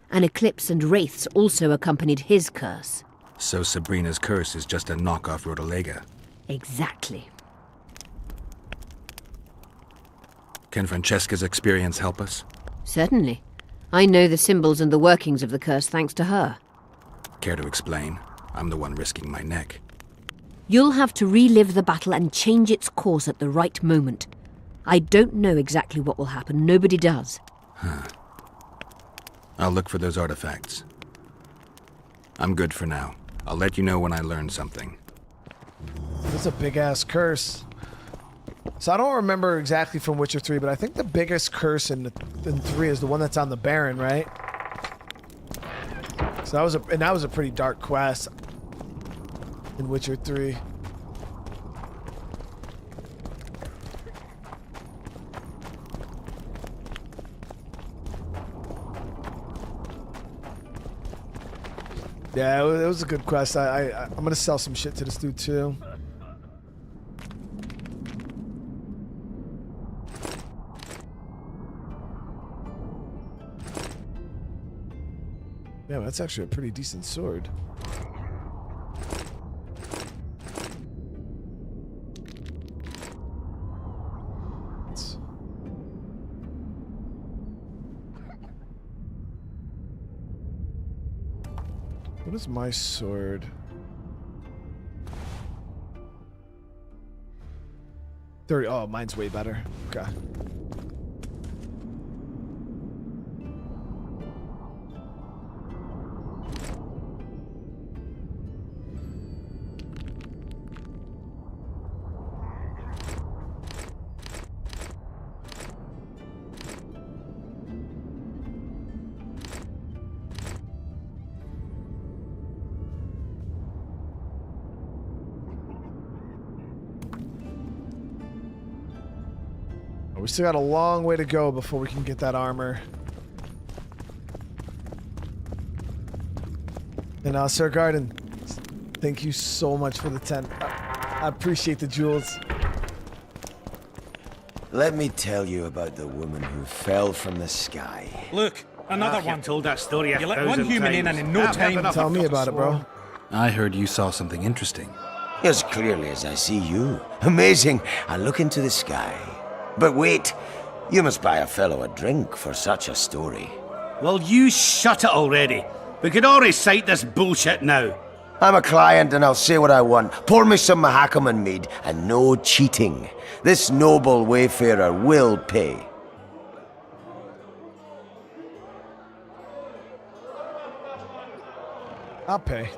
[SPEAKER 3] An eclipse and wraiths also accompanied his curse.
[SPEAKER 4] So Sabrina's curse is just a knockoff Rodalega.
[SPEAKER 3] Exactly.
[SPEAKER 4] Can Francesca's experience help us?
[SPEAKER 3] Certainly. I know the symbols and the workings of the curse thanks to her.
[SPEAKER 4] Care to explain? I'm the one risking my neck.
[SPEAKER 3] You'll have to relive the battle and change its course at the right moment. I don't know exactly what will happen. Nobody does.
[SPEAKER 4] Huh. I'll look for those artifacts. I'm good for now. I'll let you know when I learn something.
[SPEAKER 1] That's a big-ass curse. So I don't remember exactly from Witcher 3, but I think the biggest curse in 3 is the one that's on the Baron, right? So that was a pretty dark quest in Witcher 3. Yeah, it was a good quest. I'm gonna sell some shit to this dude too. Yeah, that's actually a pretty decent sword. What is my sword? Oh, mine's way better. Okay. We still got a long way to go before we can get that armor. And Sir Garden, thank you so much for the 10. I appreciate the jewels.
[SPEAKER 7] Let me tell you about the woman who fell from the sky.
[SPEAKER 8] Look, another one.
[SPEAKER 5] Told that story a
[SPEAKER 8] You let
[SPEAKER 5] thousand
[SPEAKER 8] one human in
[SPEAKER 5] times.
[SPEAKER 8] and in no time...
[SPEAKER 1] Tell me about it, bro.
[SPEAKER 4] I heard you saw something interesting.
[SPEAKER 7] As clearly as I see you. Amazing. I look into the sky. But wait, you must buy a fellow a drink for such a story.
[SPEAKER 5] Well, you shut it already. We could all recite this bullshit now.
[SPEAKER 7] I'm a client and I'll say what I want. Pour me some Mahakaman mead and no cheating. This noble wayfarer will pay.
[SPEAKER 1] I'll pay.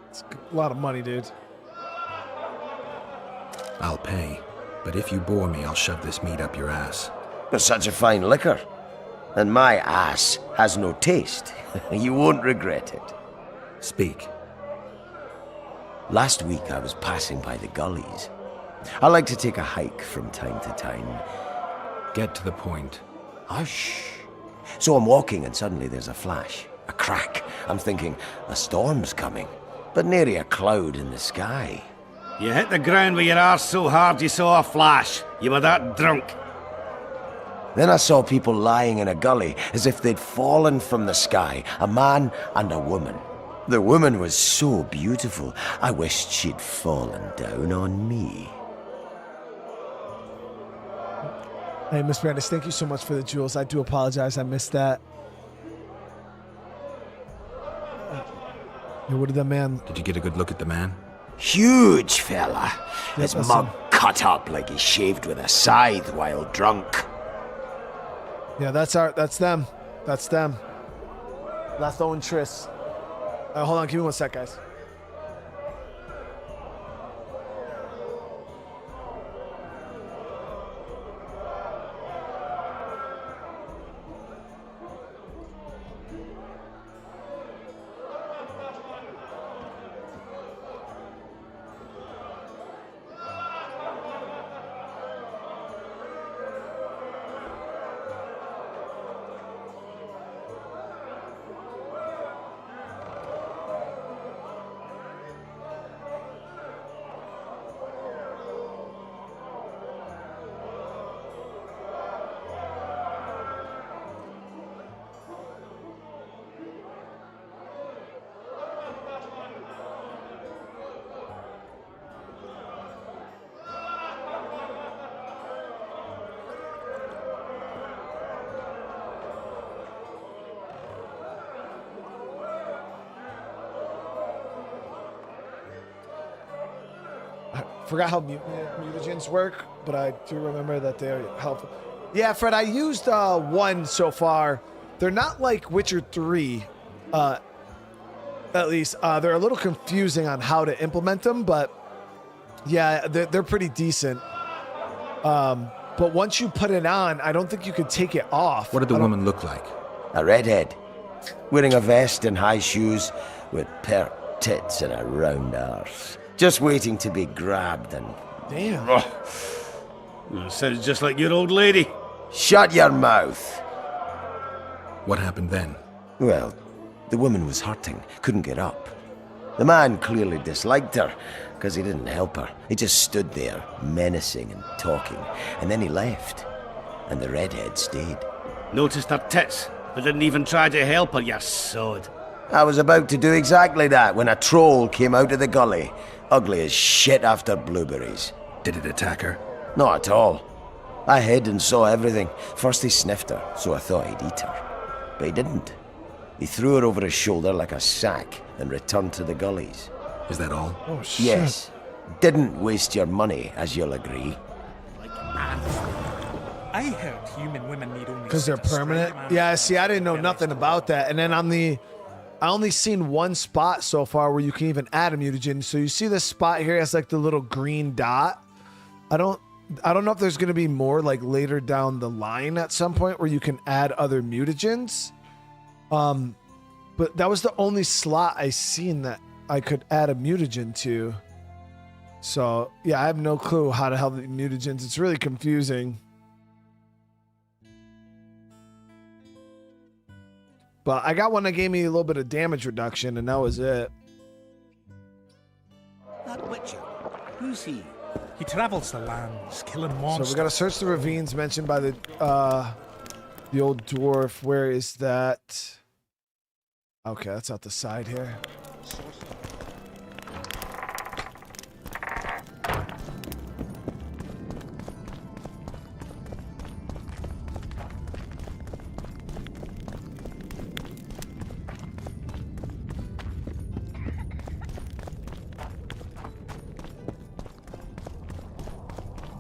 [SPEAKER 1] It's a lot of money, dude.
[SPEAKER 4] I'll pay. But if you bore me, I'll shove this meat up your ass.
[SPEAKER 7] But such a fine liquor. And my ass has no taste. You won't regret it.
[SPEAKER 4] Speak.
[SPEAKER 7] Last week I was passing by the gullies. I like to take a hike from time to time.
[SPEAKER 4] Get to the point.
[SPEAKER 7] Hush. So I'm walking and suddenly there's a flash. A crack. I'm thinking, a storm's coming. But nary a cloud in the sky.
[SPEAKER 5] You hit the ground with your arse so hard you saw a flash. You were that drunk.
[SPEAKER 7] Then I saw people lying in a gully as if they'd fallen from the sky. A man and a woman. The woman was so beautiful, I wished she'd fallen down on me.
[SPEAKER 1] Hey, Miss Brandis, thank you so much for the jewels. I do apologize, I missed that. Yeah, what did that man...
[SPEAKER 4] Did you get a good look at the man?
[SPEAKER 7] Huge fella. His
[SPEAKER 1] that's
[SPEAKER 7] mug
[SPEAKER 1] him.
[SPEAKER 7] cut up like he shaved with a scythe while drunk.
[SPEAKER 1] Yeah, that's them. That's them. Latho and Triss. Hold on, give me 1 sec, guys. Forgot how mutagens work, but I do remember that they're helpful. Yeah, Fred, I used one so far. They're not like Witcher 3, at least. They're a little confusing on how to implement them, but yeah, they're pretty decent. But once you put it on, I don't think you could take it off.
[SPEAKER 4] What did the woman look like?
[SPEAKER 7] A redhead, wearing a vest and high shoes with pert tits and a round arse. Just waiting to be grabbed and...
[SPEAKER 1] Damn.
[SPEAKER 5] Sounds just like your old lady.
[SPEAKER 7] Shut your mouth.
[SPEAKER 4] What happened then?
[SPEAKER 7] Well, the woman was hurting, couldn't get up. The man clearly disliked her, because he didn't help her. He just stood there, menacing and talking, and then he left. And the redhead stayed.
[SPEAKER 5] Noticed her tits, but didn't even try to help her, you sod.
[SPEAKER 7] I was about to do exactly that when a troll came out of the gully. Ugly as shit after blueberries.
[SPEAKER 4] Did it attack her?
[SPEAKER 7] Not at all. I hid and saw everything. First he sniffed her, so I thought he'd eat her. But he didn't. He threw her over his shoulder like a sack and returned to the gullies.
[SPEAKER 4] Is that all?
[SPEAKER 1] Oh, shit.
[SPEAKER 7] Yes. Didn't waste your money, as you'll agree.
[SPEAKER 8] I heard human women need only...
[SPEAKER 1] Because they're permanent? Yeah, see, I didn't know nothing about that. And then I only seen one spot so far where you can even add a mutagen. So you see this spot here has like the little green dot. I don't know if there's going to be more like later down the line at some point where you can add other mutagens. But that was the only slot I seen that I could add a mutagen to. So yeah, I have no clue how to help the mutagens. It's really confusing. But I got one that gave me a little bit of damage reduction, and that was it.
[SPEAKER 12] That Witcher, who's he?
[SPEAKER 8] He travels the lands, killing monsters.
[SPEAKER 1] So we gotta search the ravines mentioned by the old dwarf. Where is that? Okay, that's out the side here.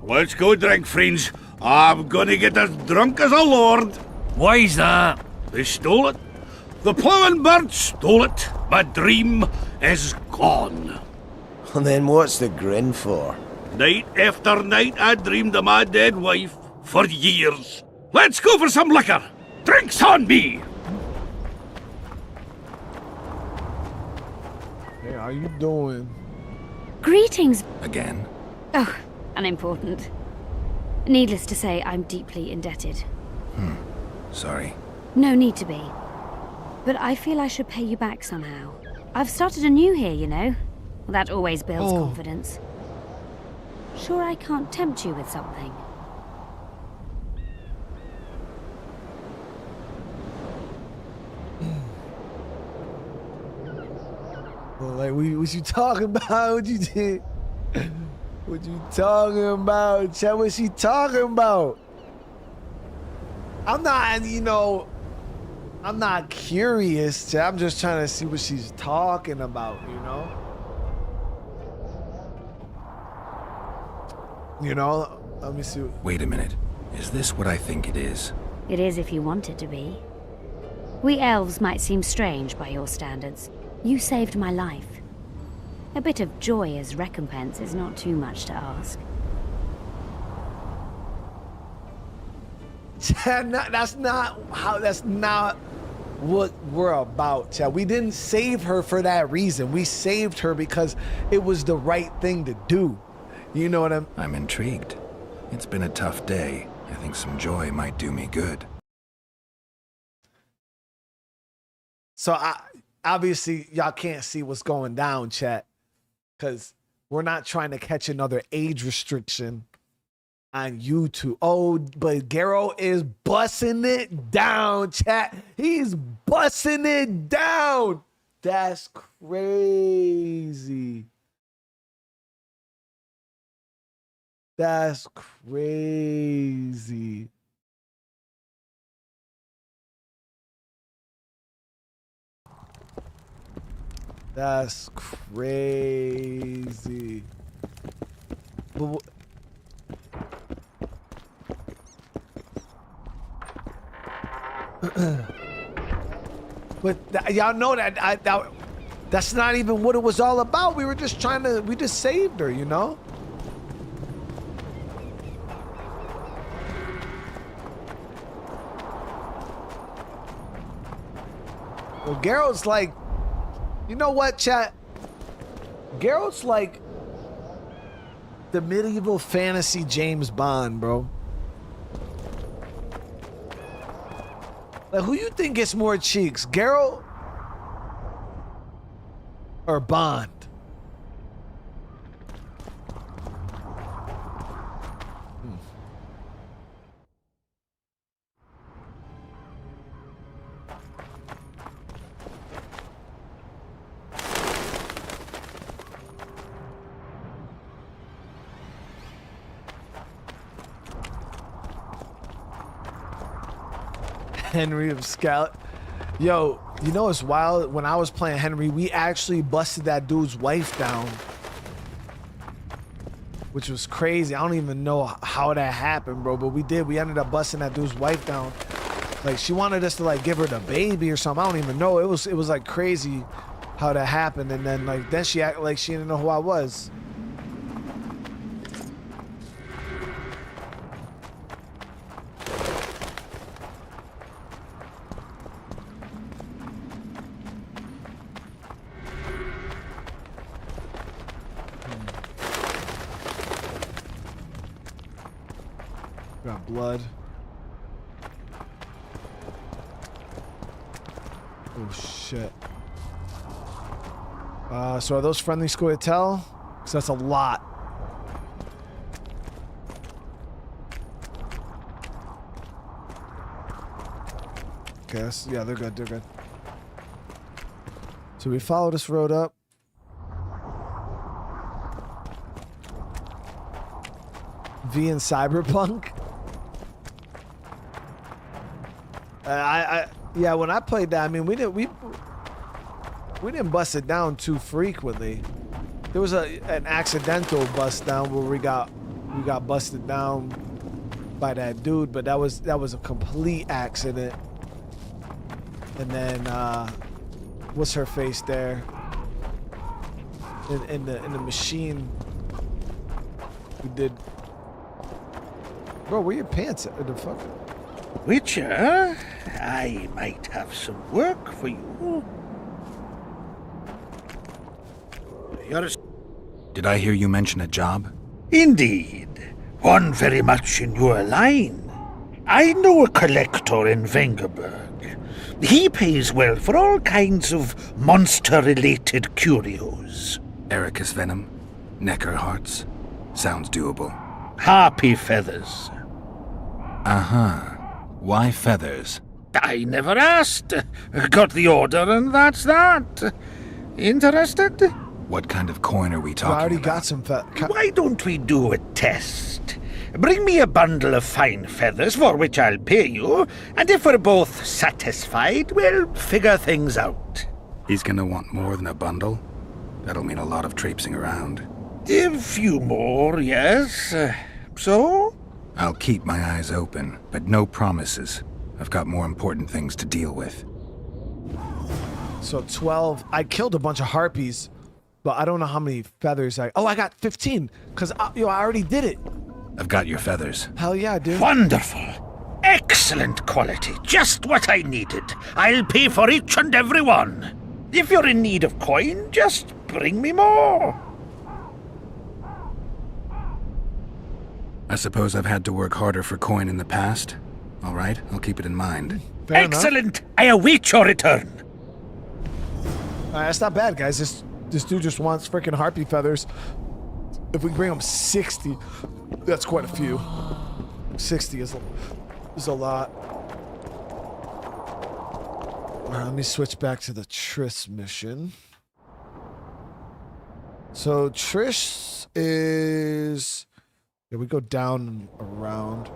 [SPEAKER 5] Let's go drink, friends. I'm gonna get as drunk as a lord.
[SPEAKER 6] Why's that?
[SPEAKER 5] They stole it. The ploughing bird stole it. My dream is gone.
[SPEAKER 7] And then what's the grin for?
[SPEAKER 5] Night after night I dreamed of my dead wife for years. Let's go for some liquor. Drinks on me.
[SPEAKER 1] Hey, how you doing?
[SPEAKER 3] Greetings.
[SPEAKER 4] Again?
[SPEAKER 3] Oh, unimportant. Needless to say, I'm deeply indebted.
[SPEAKER 4] Sorry.
[SPEAKER 3] No need to be. But I feel I should pay you back somehow. I've started anew here, you know. That always builds confidence. Sure I can't tempt you with something?
[SPEAKER 1] Well, like, what you talking about? What you did? What you talking about? Chat, what's she talking about? I'm not, you know, I'm not curious. I'm just trying to see what she's talking about, you know? You know, let me see.
[SPEAKER 4] Wait a minute. Is this what I think it is?
[SPEAKER 14] It is if you want it to be. We elves might seem strange by your standards. You saved my life. A bit of joy as recompense is not too much to ask.
[SPEAKER 1] That's not what we're about, Chad. We didn't save her for that reason. We saved her because it was the right thing to do. You know what
[SPEAKER 4] I'm intrigued. It's been a tough day. I think some joy might do me good.
[SPEAKER 1] So obviously y'all can't see what's going down, chat, because we're not trying to catch another age restriction on YouTube. Oh, but Geralt is busting it down, chat. He's busting it down. That's crazy. That's crazy. That's crazy. But y'all know that that's not even what it was all about. We were just we just saved her, you know? Well, Geralt's like, you know what, chat? Geralt's like the medieval fantasy James Bond, bro. Like, who you think gets more cheeks, Geralt or Bond? Henry of Scout. Yo, you know it's wild? When I was playing Henry, we actually busted that dude's wife down. Which was crazy. I don't even know how that happened, bro, but we did. We ended up busting that dude's wife down. Like, she wanted us to, like, give her the baby or something. I don't even know. It was like crazy how that happened. And then, like, then she acted like she didn't know who I was. Got blood. Oh shit. So are those friendly scoia'tael? Because that's a lot. Okay, yeah, they're good, they're good. So we follow this road up. V in Cyberpunk? Yeah, when I played that, I mean, we didn't bust it down too frequently. There was an accidental bust down where we got busted down by that dude, but that was a complete accident. And then what's her face there? In the machine, we did. Bro, where your pants at? The fuck?
[SPEAKER 12] Witcher, I might have some work for you.
[SPEAKER 4] Did I hear you mention a job?
[SPEAKER 12] Indeed. One very much in your line. I know a collector in Vengerberg. He pays well for all kinds of monster-related curios.
[SPEAKER 4] Ericus venom? Necker hearts? Sounds doable.
[SPEAKER 12] Harpy feathers.
[SPEAKER 4] Uh-huh. Why feathers?
[SPEAKER 12] I never asked. Got the order and that's that. Interested?
[SPEAKER 4] What kind of coin are we talking about?
[SPEAKER 1] I already got some
[SPEAKER 12] Why don't we do a test? bring me a bundle of fine feathers for which I'll pay you, and if we're both satisfied, we'll figure things out.
[SPEAKER 4] He's gonna want more than a bundle? That'll mean a lot of traipsing around.
[SPEAKER 12] A few more, yes. So?
[SPEAKER 4] I'll keep my eyes open, but no promises. I've got more important things to deal with.
[SPEAKER 1] So 12. I killed a bunch of harpies, but I don't know how many feathers I... Oh, I got 15, because I already did it.
[SPEAKER 4] I've got your feathers.
[SPEAKER 1] Hell yeah, dude.
[SPEAKER 12] Wonderful. Excellent quality. Just what I needed. I'll pay for each and every one. If you're in need of coin, just bring me more.
[SPEAKER 4] I suppose I've had to work harder for coin in the past. All right, I'll keep it in mind.
[SPEAKER 1] Fair
[SPEAKER 12] Excellent. I await your return.
[SPEAKER 1] That's not bad, guys. This dude just wants freaking harpy feathers. If we bring him 60, that's quite a few. 60 is a lot. All right, let me switch back to the Triss mission. So Triss is... Yeah, we go down and around.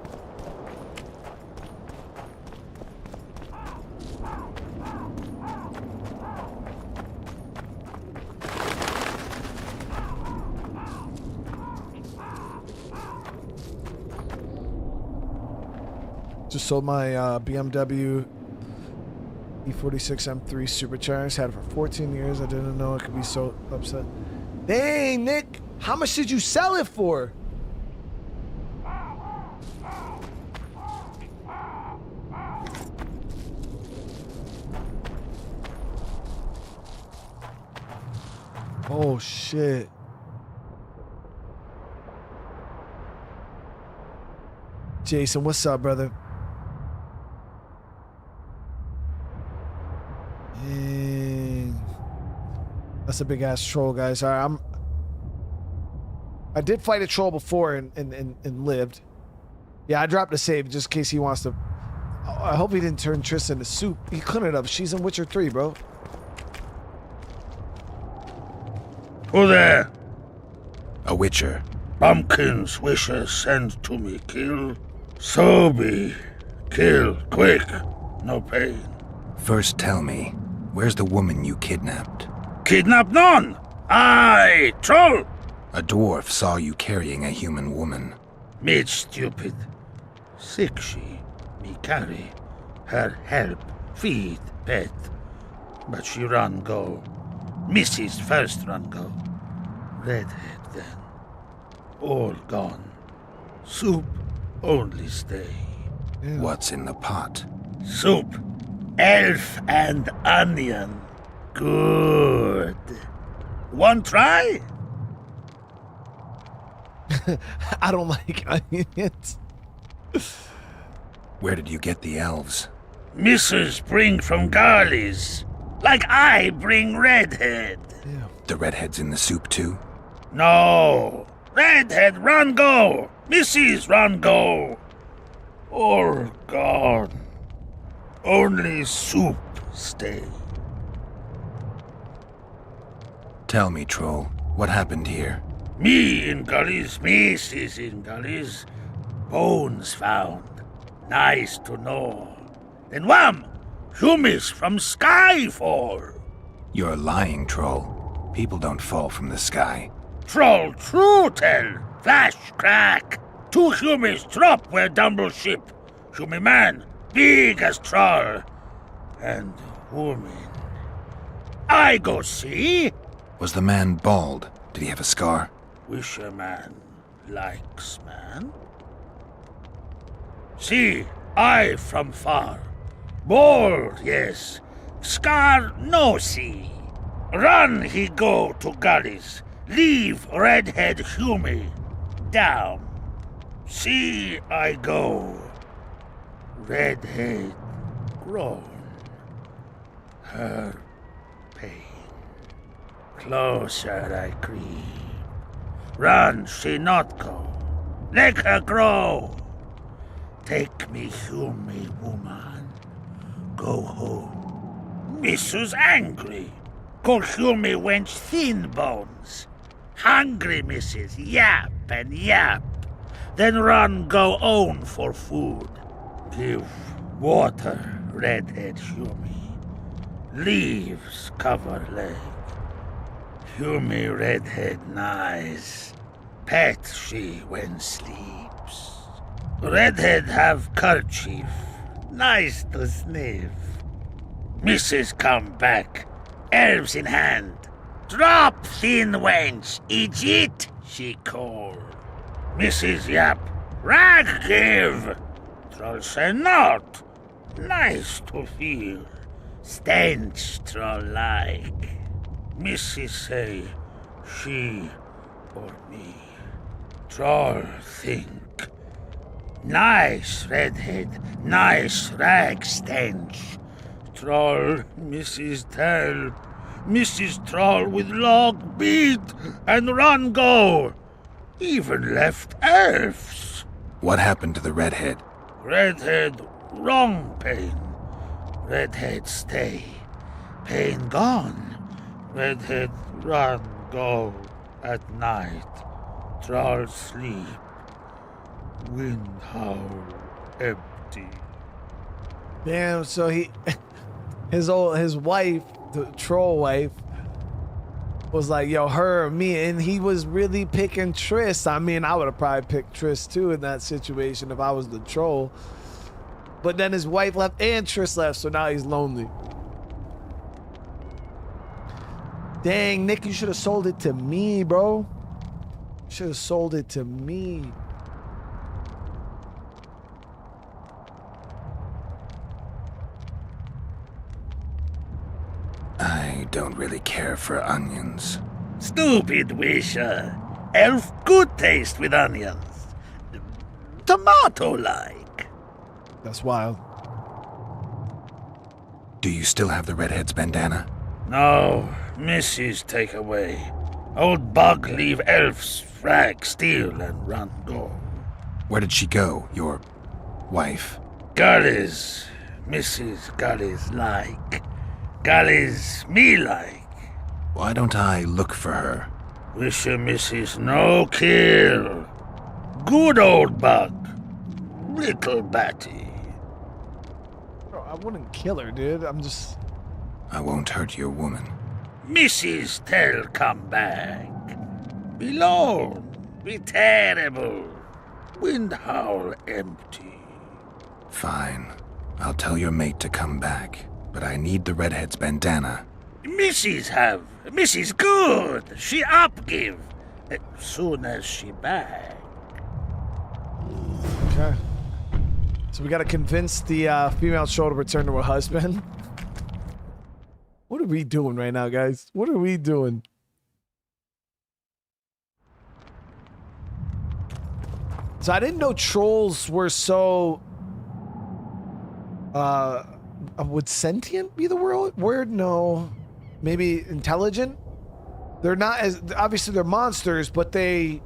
[SPEAKER 1] Just sold my BMW E46 M3 supercharged. Had it for 14 years. I didn't know it could be so upset. Dang, Nick. How much did you sell it for? Oh, shit. Jason, what's up, brother? That's a big ass troll, guys. All right, I did fight a troll before and lived. Yeah, I dropped a save just in case he wants to. I hope he didn't turn Triss into soup. He couldn't have. She's in Witcher 3, bro.
[SPEAKER 12] Who there?
[SPEAKER 4] A witcher.
[SPEAKER 12] Bumpkin's wishes send to me kill. So be. Kill, quick. No pain.
[SPEAKER 4] First tell me, where's the woman you kidnapped?
[SPEAKER 12] Kidnap none! Aye, troll!
[SPEAKER 4] A dwarf saw you carrying a human woman.
[SPEAKER 12] Made stupid. Sick she, me carry. Her help, feed, pet. But she run go. Mrs. first run go. Redhead then. All gone. Soup only stay.
[SPEAKER 4] What's in the pot?
[SPEAKER 12] Soup. Elf and onion. Good. One try?
[SPEAKER 1] I don't like onions.
[SPEAKER 4] Where did you get the elves?
[SPEAKER 12] Mrs. bring from Garley's. Like I bring Redhead.
[SPEAKER 1] Yeah.
[SPEAKER 4] The redhead's in the soup too?
[SPEAKER 12] No. Redhead run go. Mrs. run go. All gone. Only soup stay.
[SPEAKER 4] Tell me, troll, what happened here?
[SPEAKER 12] Me in gullies, Mrs. in gullies. Bones found. Nice to know. Then wham! Humis from sky fall.
[SPEAKER 4] You're lying, troll. People don't fall from the sky.
[SPEAKER 12] Troll true tell. Flash crack. 2 humis drop where dumble ship. Humi man, big as troll. And woman. I go see.
[SPEAKER 4] Was the man bald? Did he have a scar?
[SPEAKER 12] Wish a man likes man. See, I from far. Bald, yes. Scar no see. Run he go to gullies. Leave redhead Humi. Down. See I go. Redhead grown. Her pain. Closer I creep. Run she not go. Let her grow. Take me Humi woman. Go home. Mrs. angry. Call Humi wench thin bones. Hungry Mrs. Yap and yap. then run go own for food. Give water, redhead hew me. Leaves cover leg. Hew me redhead nice. Pet she when sleeps. Redhead have kerchief, nice to sniff. Mrs. come back, elves in hand. Drop, thin wench, Egypt, she call. Mrs. Yap, rag give. Troll say not, nice to feel. Stench troll like. Mrs. say, she or me. Troll think. Nice redhead, nice rag stench. Troll, Mrs. tell. Mrs. Troll with log beat and run go. Even left elves.
[SPEAKER 4] What happened to the redhead?
[SPEAKER 12] Redhead, wrong pain. Redhead stay. Pain gone. Redhead run go at night. Troll sleep. Wind howl empty.
[SPEAKER 1] Damn, so his wife, the troll wife, was like, yo, her or me, and he was really picking Triss. I mean, I would have probably picked Triss too in that situation if I was the troll. But then his wife left and Triss left, so now he's lonely. Dang, Nick, you should have sold it to me, bro. Should have sold it to me.
[SPEAKER 4] I don't really care for onions.
[SPEAKER 12] Stupid wisher. Elf good taste with onions. Tomato-like.
[SPEAKER 1] That's wild.
[SPEAKER 4] Do you still have the redhead's bandana?
[SPEAKER 12] No, Mrs. take away. Old bug leave elf's frag steal and run go.
[SPEAKER 4] Where did she go, your wife?
[SPEAKER 12] Gullies. Mrs. Gullies like. Gullies me like.
[SPEAKER 4] Why don't I look for her?
[SPEAKER 12] Wish your Mrs. no kill. Good old bug. Little batty.
[SPEAKER 1] Bro, I wouldn't kill her, dude. I'm just...
[SPEAKER 4] I won't hurt your woman.
[SPEAKER 12] Mrs. tell come back. Be lone. Be terrible. Wind howl empty.
[SPEAKER 4] Fine. I'll tell your mate to come back. But I need the redhead's bandana.
[SPEAKER 12] Mrs. have. Mrs. good. She up give. Soon as she back.
[SPEAKER 1] Okay. So we gotta convince the female troll to return to her husband. What are we doing right now, guys? What are we doing? So I didn't know trolls were so... would sentient be the word? No. Maybe intelligent? They're not as... Obviously, they're monsters, but they're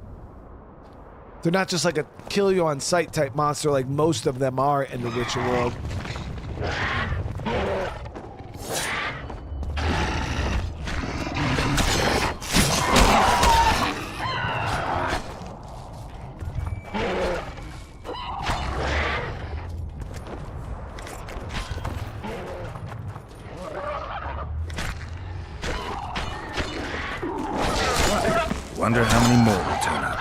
[SPEAKER 1] not just like a kill you on sight type monster like most of them are in the Witcher world.
[SPEAKER 4] Wonder how many more will turn up.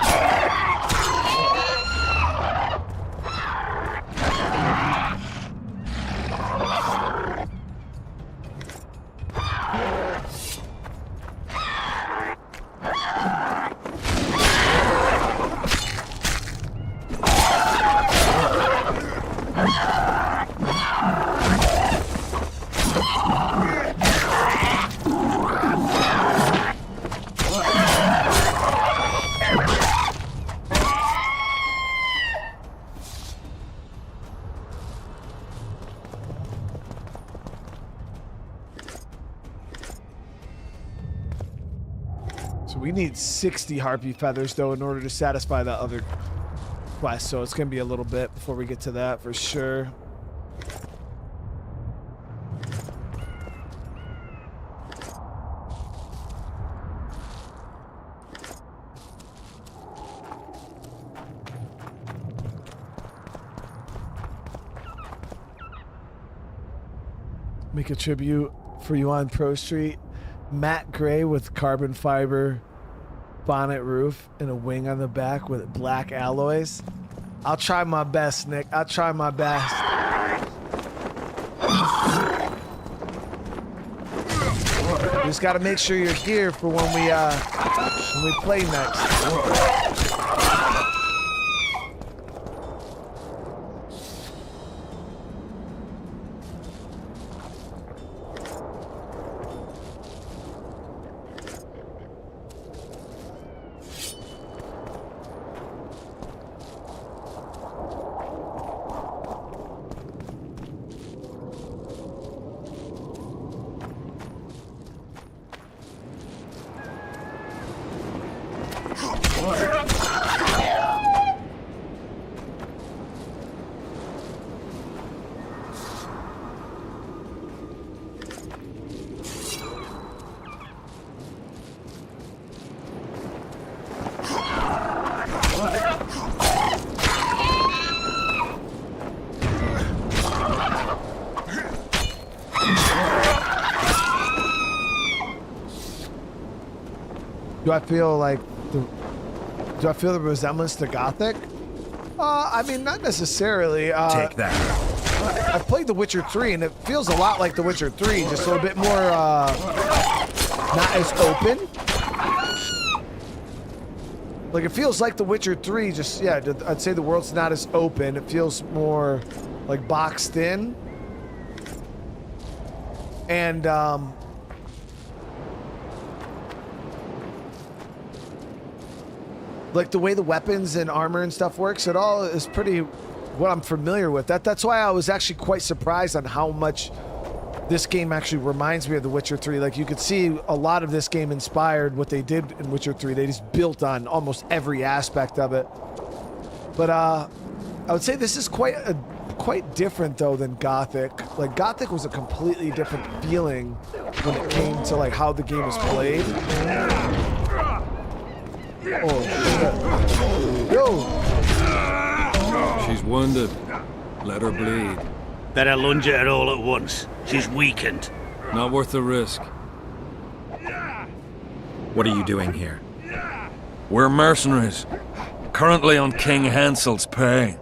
[SPEAKER 4] We need 60 harpy feathers, though, in order to satisfy that other quest, so it's going to be a little bit before we get to that, for sure.
[SPEAKER 1] Make a tribute for you on Pro Street. Matte gray with carbon fiber bonnet roof and a wing on the back with black alloys. I'll try my best, Nick. I'll try my best. You just gotta make sure you're geared for when we play next. Do I feel the resemblance to Gothic? I mean, not necessarily.
[SPEAKER 4] Take that.
[SPEAKER 1] I've played The Witcher 3, and it feels a lot like The Witcher 3, just a little bit more, not as open. Like, it feels like The Witcher 3, just, yeah, I'd say the world's not as open. It feels more, like, boxed in. And, like the way the weapons and armor and stuff works, it all is pretty what I'm familiar with. That's why I was actually quite surprised on how much this game actually reminds me of The Witcher 3. Like, you could see a lot of this game inspired what they did in Witcher 3. They just built on almost every aspect of it. But I would say this is quite different though than Gothic. Like, Gothic was a completely different feeling when it came to like how the game was played. Oh, yo!
[SPEAKER 6] She's wounded. Let her bleed.
[SPEAKER 5] Better lunge at her all at once. She's weakened.
[SPEAKER 6] Not worth the risk.
[SPEAKER 4] What are you doing here?
[SPEAKER 6] We're mercenaries. Currently on King Hansel's pay.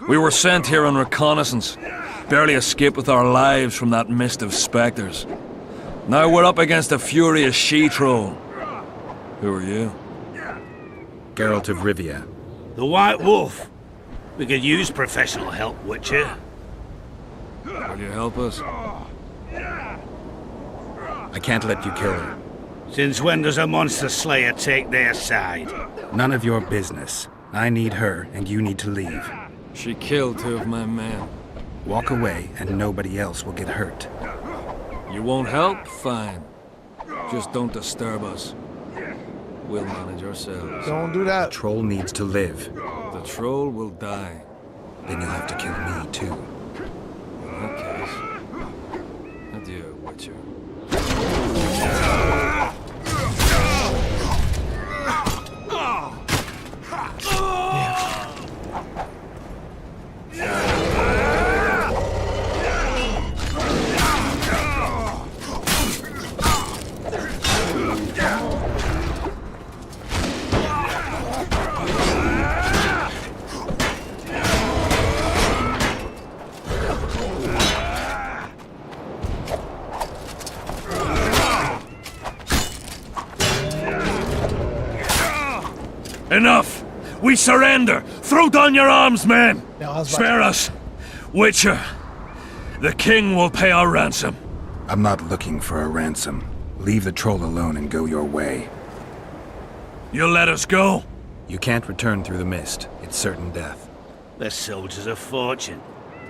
[SPEAKER 6] We were sent here on reconnaissance. Barely escaped with our lives from that mist of specters. Now we're up against a furious she-troll. Who are you?
[SPEAKER 4] Geralt of Rivia.
[SPEAKER 5] The White Wolf. We could use professional help, Witcher.
[SPEAKER 6] Will you help us?
[SPEAKER 4] I can't let you kill her.
[SPEAKER 5] Since when does a monster slayer take their side?
[SPEAKER 4] None of your business. I need her, and you need to leave.
[SPEAKER 6] She killed 2 of my men.
[SPEAKER 4] Walk away, and nobody else will get hurt.
[SPEAKER 6] You won't help? Fine. Just don't disturb us. We'll manage ourselves.
[SPEAKER 1] Don't do that.
[SPEAKER 4] The troll needs to live.
[SPEAKER 6] The troll will die.
[SPEAKER 4] Then you'll have to kill me, too.
[SPEAKER 6] In that case, adieu, Witcher. Enough! We surrender! Throw down your arms, men! Spare us! Witcher, the king will pay our ransom.
[SPEAKER 4] I'm not looking for a ransom. Leave the troll alone and go your way.
[SPEAKER 6] You'll let us go?
[SPEAKER 4] You can't return through the mist. It's certain death.
[SPEAKER 5] We're soldiers of fortune.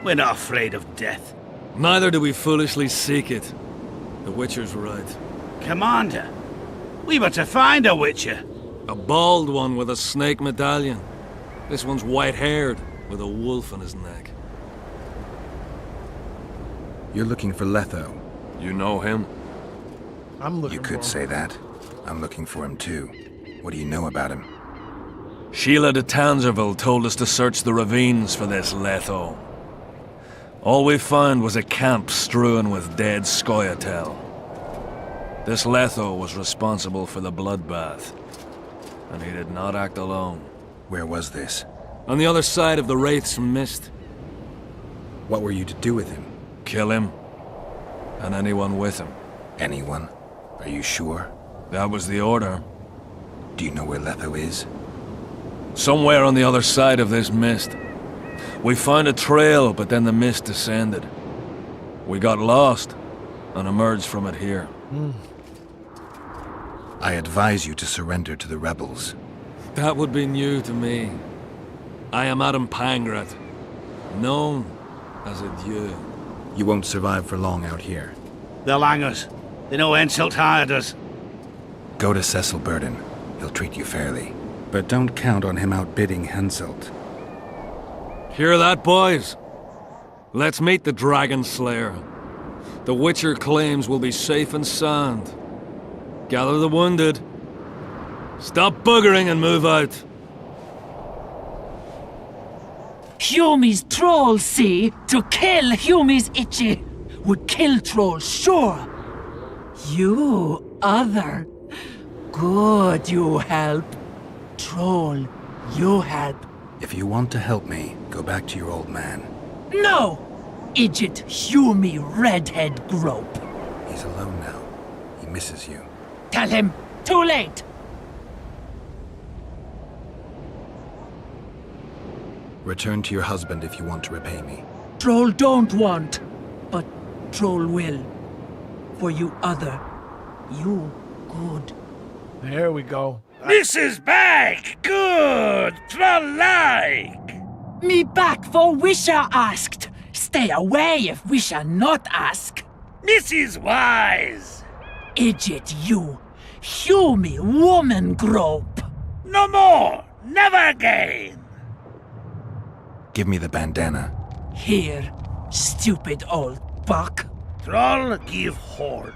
[SPEAKER 5] We're not afraid of death.
[SPEAKER 6] Neither do we foolishly seek it. The Witcher's right.
[SPEAKER 5] Commander, we were to find a Witcher.
[SPEAKER 6] A bald one with a snake medallion. This one's white-haired, with a wolf on his neck.
[SPEAKER 4] You're looking for Letho.
[SPEAKER 6] You know him?
[SPEAKER 1] I'm looking
[SPEAKER 4] You could say that. I'm looking for him too. What do you know about him?
[SPEAKER 6] Sheila de Tanzerville told us to search the ravines for this Letho. All we found was a camp strewn with dead Scoia'tael. This Letho was responsible for the bloodbath, and he did not act alone.
[SPEAKER 4] Where was this?
[SPEAKER 6] On the other side of the Wraith's Mist.
[SPEAKER 4] What were you to do with him?
[SPEAKER 6] Kill him, and anyone with him.
[SPEAKER 4] Anyone? Are you sure?
[SPEAKER 6] That was the order.
[SPEAKER 4] Do you know where Letho is?
[SPEAKER 6] Somewhere on the other side of this mist. We found a trail, but then the mist descended. We got lost, and emerged from it here.
[SPEAKER 4] I advise you to surrender to the rebels.
[SPEAKER 6] That would be new to me. I am Adam Pangrat, known as a Dieu.
[SPEAKER 4] You won't survive for long out here.
[SPEAKER 5] They'll hang us. They know Henselt hired us.
[SPEAKER 4] Go to Cecil Burden. He'll treat you fairly. But don't count on him outbidding Henselt.
[SPEAKER 6] Hear that, boys? Let's meet the Dragon Slayer. The Witcher claims we'll be safe and sound. Gather the wounded. Stop buggering and move out.
[SPEAKER 15] Humi's troll, see? To kill Humi's itchy. Would kill trolls, sure. You, other. Good, you help. Troll, you help.
[SPEAKER 4] If you want to help me, go back to your old man.
[SPEAKER 15] No! Idjit Humi redhead grope.
[SPEAKER 4] He's alone now. He misses you.
[SPEAKER 15] Tell him, too late!
[SPEAKER 4] Return to your husband if you want to repay me.
[SPEAKER 15] Troll don't want, but Troll will. For you other, you good.
[SPEAKER 1] There we go.
[SPEAKER 12] Mrs. Back! Good! Troll-like!
[SPEAKER 15] Me back for Wisha asked. Stay away if Wisha not ask.
[SPEAKER 12] Mrs. Wise!
[SPEAKER 15] Idjit you. Humi woman grope.
[SPEAKER 12] No more! Never again!
[SPEAKER 4] Give me the bandana.
[SPEAKER 15] Here, stupid old buck.
[SPEAKER 12] Troll give horn.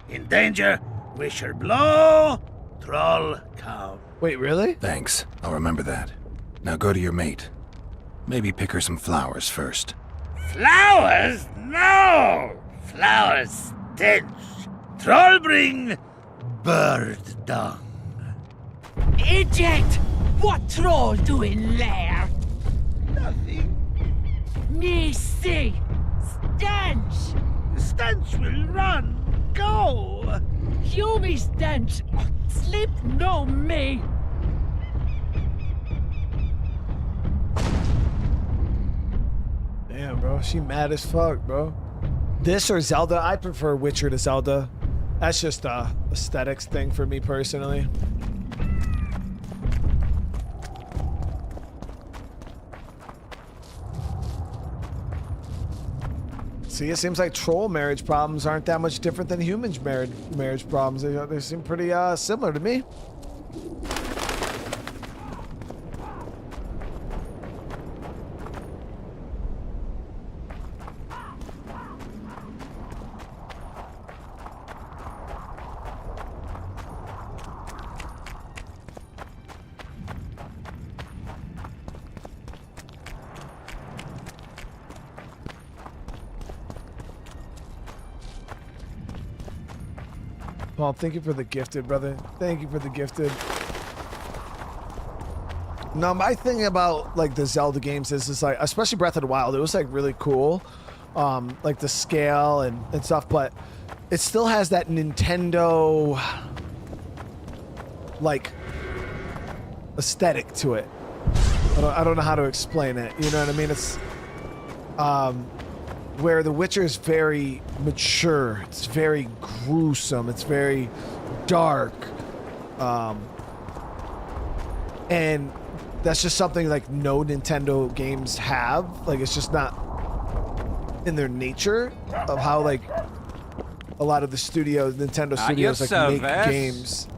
[SPEAKER 12] In danger, Wisher blow, Troll come.
[SPEAKER 1] Wait, really?
[SPEAKER 4] Thanks. I'll remember that. Now go to your mate. Maybe pick her some flowers first.
[SPEAKER 12] Flowers? No! Flowers stench. Troll bring bird dung.
[SPEAKER 15] Idjit! What troll doing there?
[SPEAKER 12] Nothing.
[SPEAKER 15] Me see. Stench!
[SPEAKER 12] Stench will run. Go!
[SPEAKER 15] Humi stench. Sleep no me.
[SPEAKER 1] Damn, bro. She mad as fuck, bro. This or Zelda? I prefer Witcher to Zelda. That's just a aesthetics thing for me personally. See, it seems like troll marriage problems aren't that much different than human marriage problems. They seem pretty similar to me. Paul, thank you for the gifted, brother. Thank you for the gifted. No, my thing about like the Zelda games is like, especially Breath of the Wild, it was like really cool, like the scale and stuff, but it still has that Nintendo like aesthetic to it. I don't know how to explain it. You know what I mean? It's where The Witcher is very mature, it's very gruesome, it's very dark, and that's just something like no Nintendo games have. Like, it's just not in their nature of how like a lot of the studios, Nintendo studios, like make games.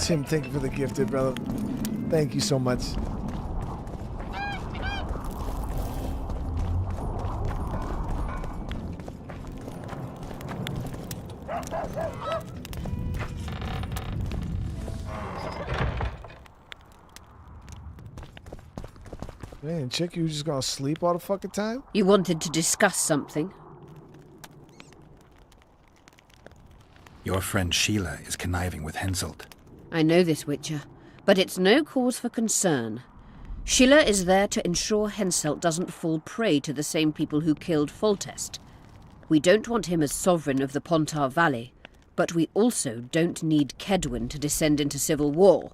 [SPEAKER 1] Tim, thank you for the gifted, brother. Thank you so much. Man, chick, you just gonna sleep all the fucking time?
[SPEAKER 3] You wanted to discuss something?
[SPEAKER 4] Your friend Sheila is conniving with Henselt.
[SPEAKER 3] I know this, Witcher, but it's no cause for concern. Sheila is there to ensure Henselt doesn't fall prey to the same people who killed Foltest. We don't want him as sovereign of the Pontar Valley, but we also don't need Kedwin to descend into civil war.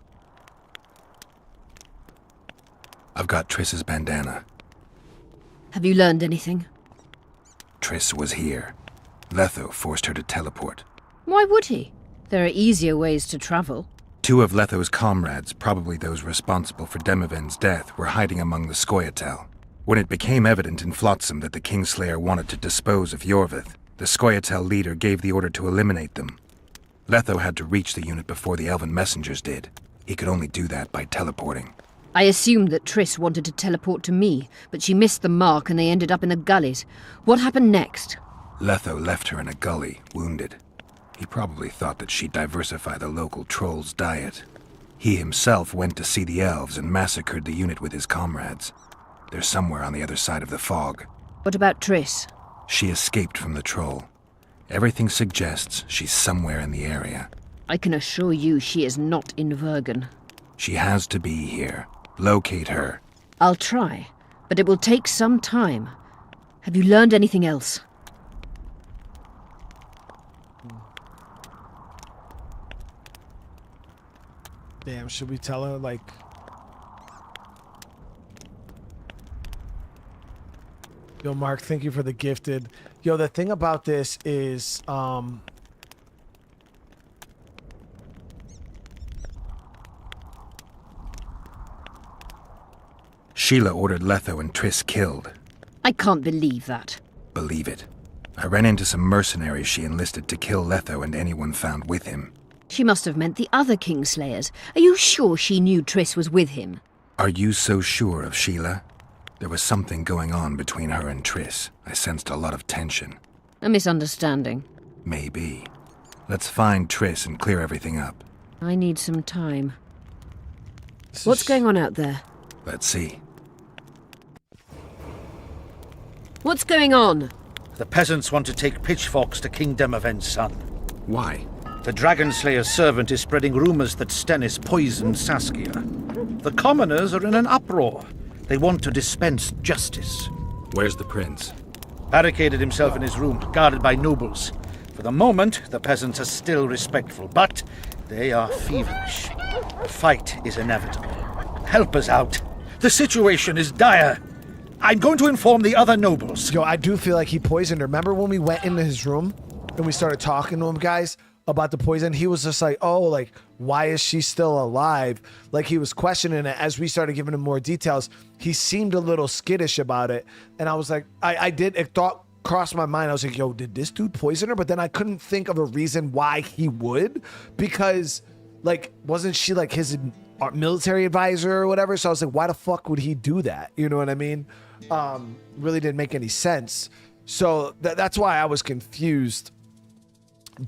[SPEAKER 4] I've got Triss's bandana.
[SPEAKER 3] Have you learned anything?
[SPEAKER 4] Triss was here. Letho forced her to teleport.
[SPEAKER 3] Why would he? There are easier ways to travel.
[SPEAKER 4] 2 of Letho's comrades, probably those responsible for Demoven's death, were hiding among the Scoia'tael. When it became evident in Flotsam that the Kingslayer wanted to dispose of Yorvith, the Scoia'tael leader gave the order to eliminate them. Letho had to reach the unit before the Elven messengers did. He could only do that by teleporting.
[SPEAKER 3] I assumed that Triss wanted to teleport to me, but she missed the mark and they ended up in the gullies. What happened next?
[SPEAKER 4] Letho left her in a gully, wounded. He probably thought that she'd diversify the local trolls' diet. He himself went to see the elves and massacred the unit with his comrades. They're somewhere on the other side of the fog.
[SPEAKER 3] What about Triss?
[SPEAKER 4] She escaped from the troll. Everything suggests she's somewhere in the area.
[SPEAKER 3] I can assure you she is not in Vergen.
[SPEAKER 4] She has to be here. Locate her.
[SPEAKER 3] I'll try, but it will take some time. Have you learned anything else?
[SPEAKER 1] Damn, should we tell her, like... Yo, Mark, thank you for the gifted. Yo, the thing about this is,
[SPEAKER 4] Sheila ordered Letho and Triss killed.
[SPEAKER 3] I can't believe that.
[SPEAKER 4] Believe it. I ran into some mercenaries she enlisted to kill Letho and anyone found with him.
[SPEAKER 3] She must have meant the other Kingslayers. Are you sure she knew Triss was with him?
[SPEAKER 4] Are you so sure of Sheila? There was something going on between her and Triss. I sensed a lot of tension.
[SPEAKER 3] A misunderstanding.
[SPEAKER 4] Maybe. Let's find Triss and clear everything up.
[SPEAKER 3] I need some time. What's going on out there?
[SPEAKER 4] Let's see.
[SPEAKER 3] What's going on?
[SPEAKER 12] The peasants want to take pitchforks to King Demoven's son.
[SPEAKER 4] Why?
[SPEAKER 12] The Dragonslayer's servant is spreading rumors that Stennis poisoned Saskia. The commoners are in an uproar. They want to dispense justice.
[SPEAKER 4] Where's the prince?
[SPEAKER 12] Barricaded himself in his room, guarded by nobles. For the moment, the peasants are still respectful, but they are feverish. A fight is inevitable. Help us out. The situation is dire. I'm going to inform the other nobles.
[SPEAKER 1] Yo, I do feel like he poisoned her. Remember when we went into his room and we started talking to him, guys, about the poison? He was just like, oh, like, why is she still alive? Like, he was questioning it. As we started giving him more details, he seemed a little skittish about it. And I was like, it thought crossed my mind. I was like, yo, did this dude poison her? But then I couldn't think of a reason why he would, because, like, wasn't she like his military advisor or whatever? So I was like, why the fuck would he do that? You know what I mean? Really didn't make any sense. So that's why I was confused.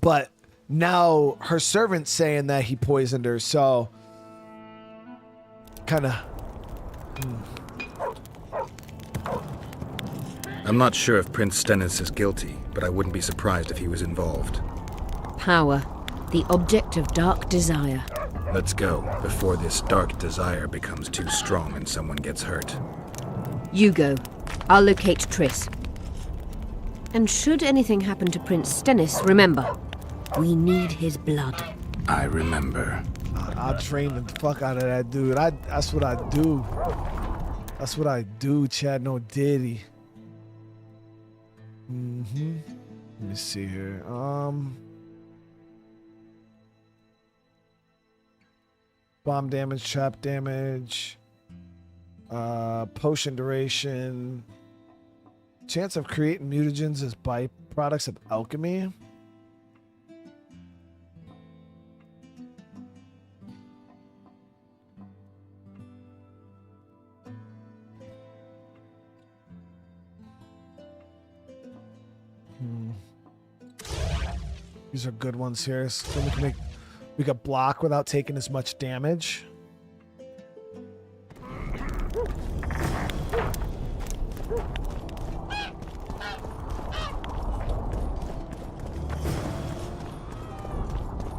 [SPEAKER 1] But now her servant's saying that he poisoned her, so kind of...
[SPEAKER 4] I'm not sure if Prince Stennis is guilty, but I wouldn't be surprised if he was involved.
[SPEAKER 3] Power, the object of dark desire.
[SPEAKER 4] Let's go, before this dark desire becomes too strong and someone gets hurt.
[SPEAKER 3] You go. I'll locate Triss. And should anything happen to Prince Stennis, remember, we need his blood.
[SPEAKER 4] I remember.
[SPEAKER 1] I'll train the fuck out of that dude. That's what I do. That's what I do, Chad. No diddy. Let me see here. Bomb damage, trap damage, potion duration, chance of creating mutagens as byproducts of alchemy. These are good ones here. So we can block without taking as much damage.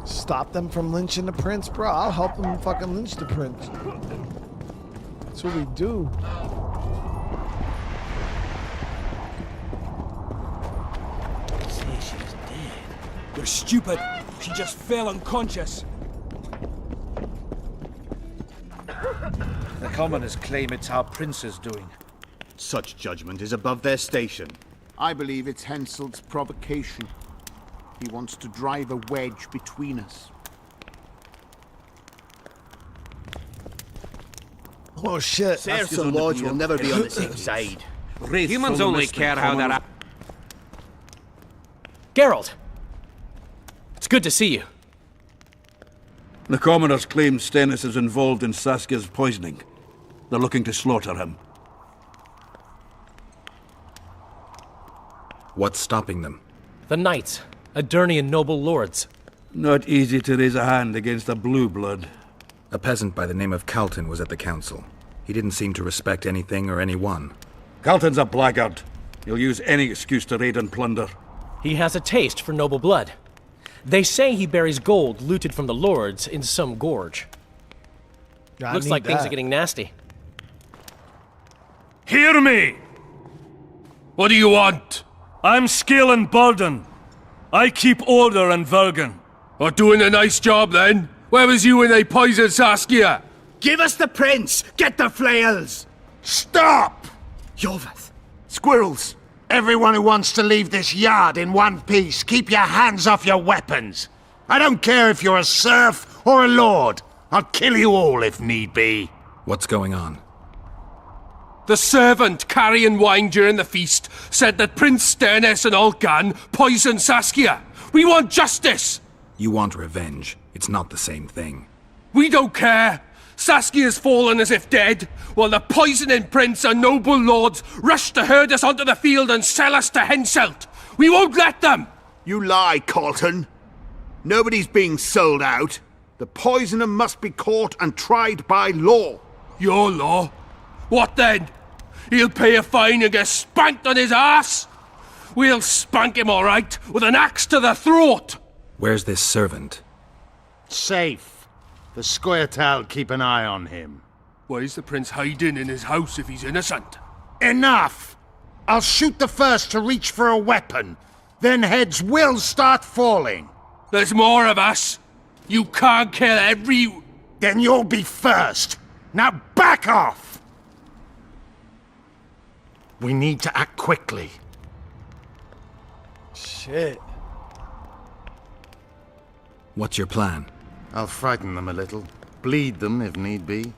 [SPEAKER 1] Stop them from lynching the prince, bro. I'll help them fucking lynch the prince. That's what we do.
[SPEAKER 8] Say she's dead. You're stupid. She just fell unconscious.
[SPEAKER 16] The commoners claim it's our prince's doing.
[SPEAKER 10] Such judgment is above their station.
[SPEAKER 17] I believe it's Henselt's provocation. He wants to drive a wedge between us.
[SPEAKER 1] Oh shit.
[SPEAKER 10] Serfs and lords will never be on the same side.
[SPEAKER 18] Humans only care how they're...
[SPEAKER 19] Geralt! It's good to see you.
[SPEAKER 20] The commoners claim Stennis is involved in Saskia's poisoning. They're looking to slaughter him.
[SPEAKER 4] What's stopping them?
[SPEAKER 19] The knights. Adernian noble lords.
[SPEAKER 20] Not easy to raise a hand against a blue blood.
[SPEAKER 4] A peasant by the name of Calton was at the council. He didn't seem to respect anything or anyone.
[SPEAKER 20] Calton's a blackguard. He'll use any excuse to raid and plunder.
[SPEAKER 19] He has a taste for noble blood. They say he buries gold looted from the lords in some gorge. Looks like things are getting nasty.
[SPEAKER 6] Hear me! What do you want? I'm Skill and Burden. I keep order in Vergen.
[SPEAKER 13] Or doing a nice job then? Where was you when they poisoned Saskia?
[SPEAKER 10] Give us the prince! Get the flails!
[SPEAKER 17] Stop!
[SPEAKER 10] Yorvath!
[SPEAKER 17] Squirrels! Everyone who wants to leave this yard in one piece, keep your hands off your weapons. I don't care if you're a serf or a lord. I'll kill you all if need be.
[SPEAKER 4] What's going on?
[SPEAKER 13] The servant carrying wine during the feast said that Prince Stennis and Olcan poisoned Saskia. We want justice!
[SPEAKER 4] You want revenge. It's not the same thing.
[SPEAKER 13] We don't care. Saskia's fallen as if dead, while the poisoning prince and noble lords rush to herd us onto the field and sell us to Henselt. We won't let them!
[SPEAKER 17] You lie, Calton. Nobody's being sold out. The poisoner must be caught and tried by law.
[SPEAKER 13] Your law? What then? He'll pay a fine and get spanked on his ass? We'll spank him all right, with an axe to the throat!
[SPEAKER 4] Where's this servant?
[SPEAKER 17] Safe. The Scoia'tael keep an eye on him.
[SPEAKER 13] Why is the prince hiding in his house if he's innocent?
[SPEAKER 17] Enough! I'll shoot the first to reach for a weapon. Then heads will start falling.
[SPEAKER 13] There's more of us. You can't kill every...
[SPEAKER 17] Then you'll be first. Now back off! We need to act quickly.
[SPEAKER 1] Shit.
[SPEAKER 4] What's your plan?
[SPEAKER 10] I'll frighten them a little. Bleed them if need be.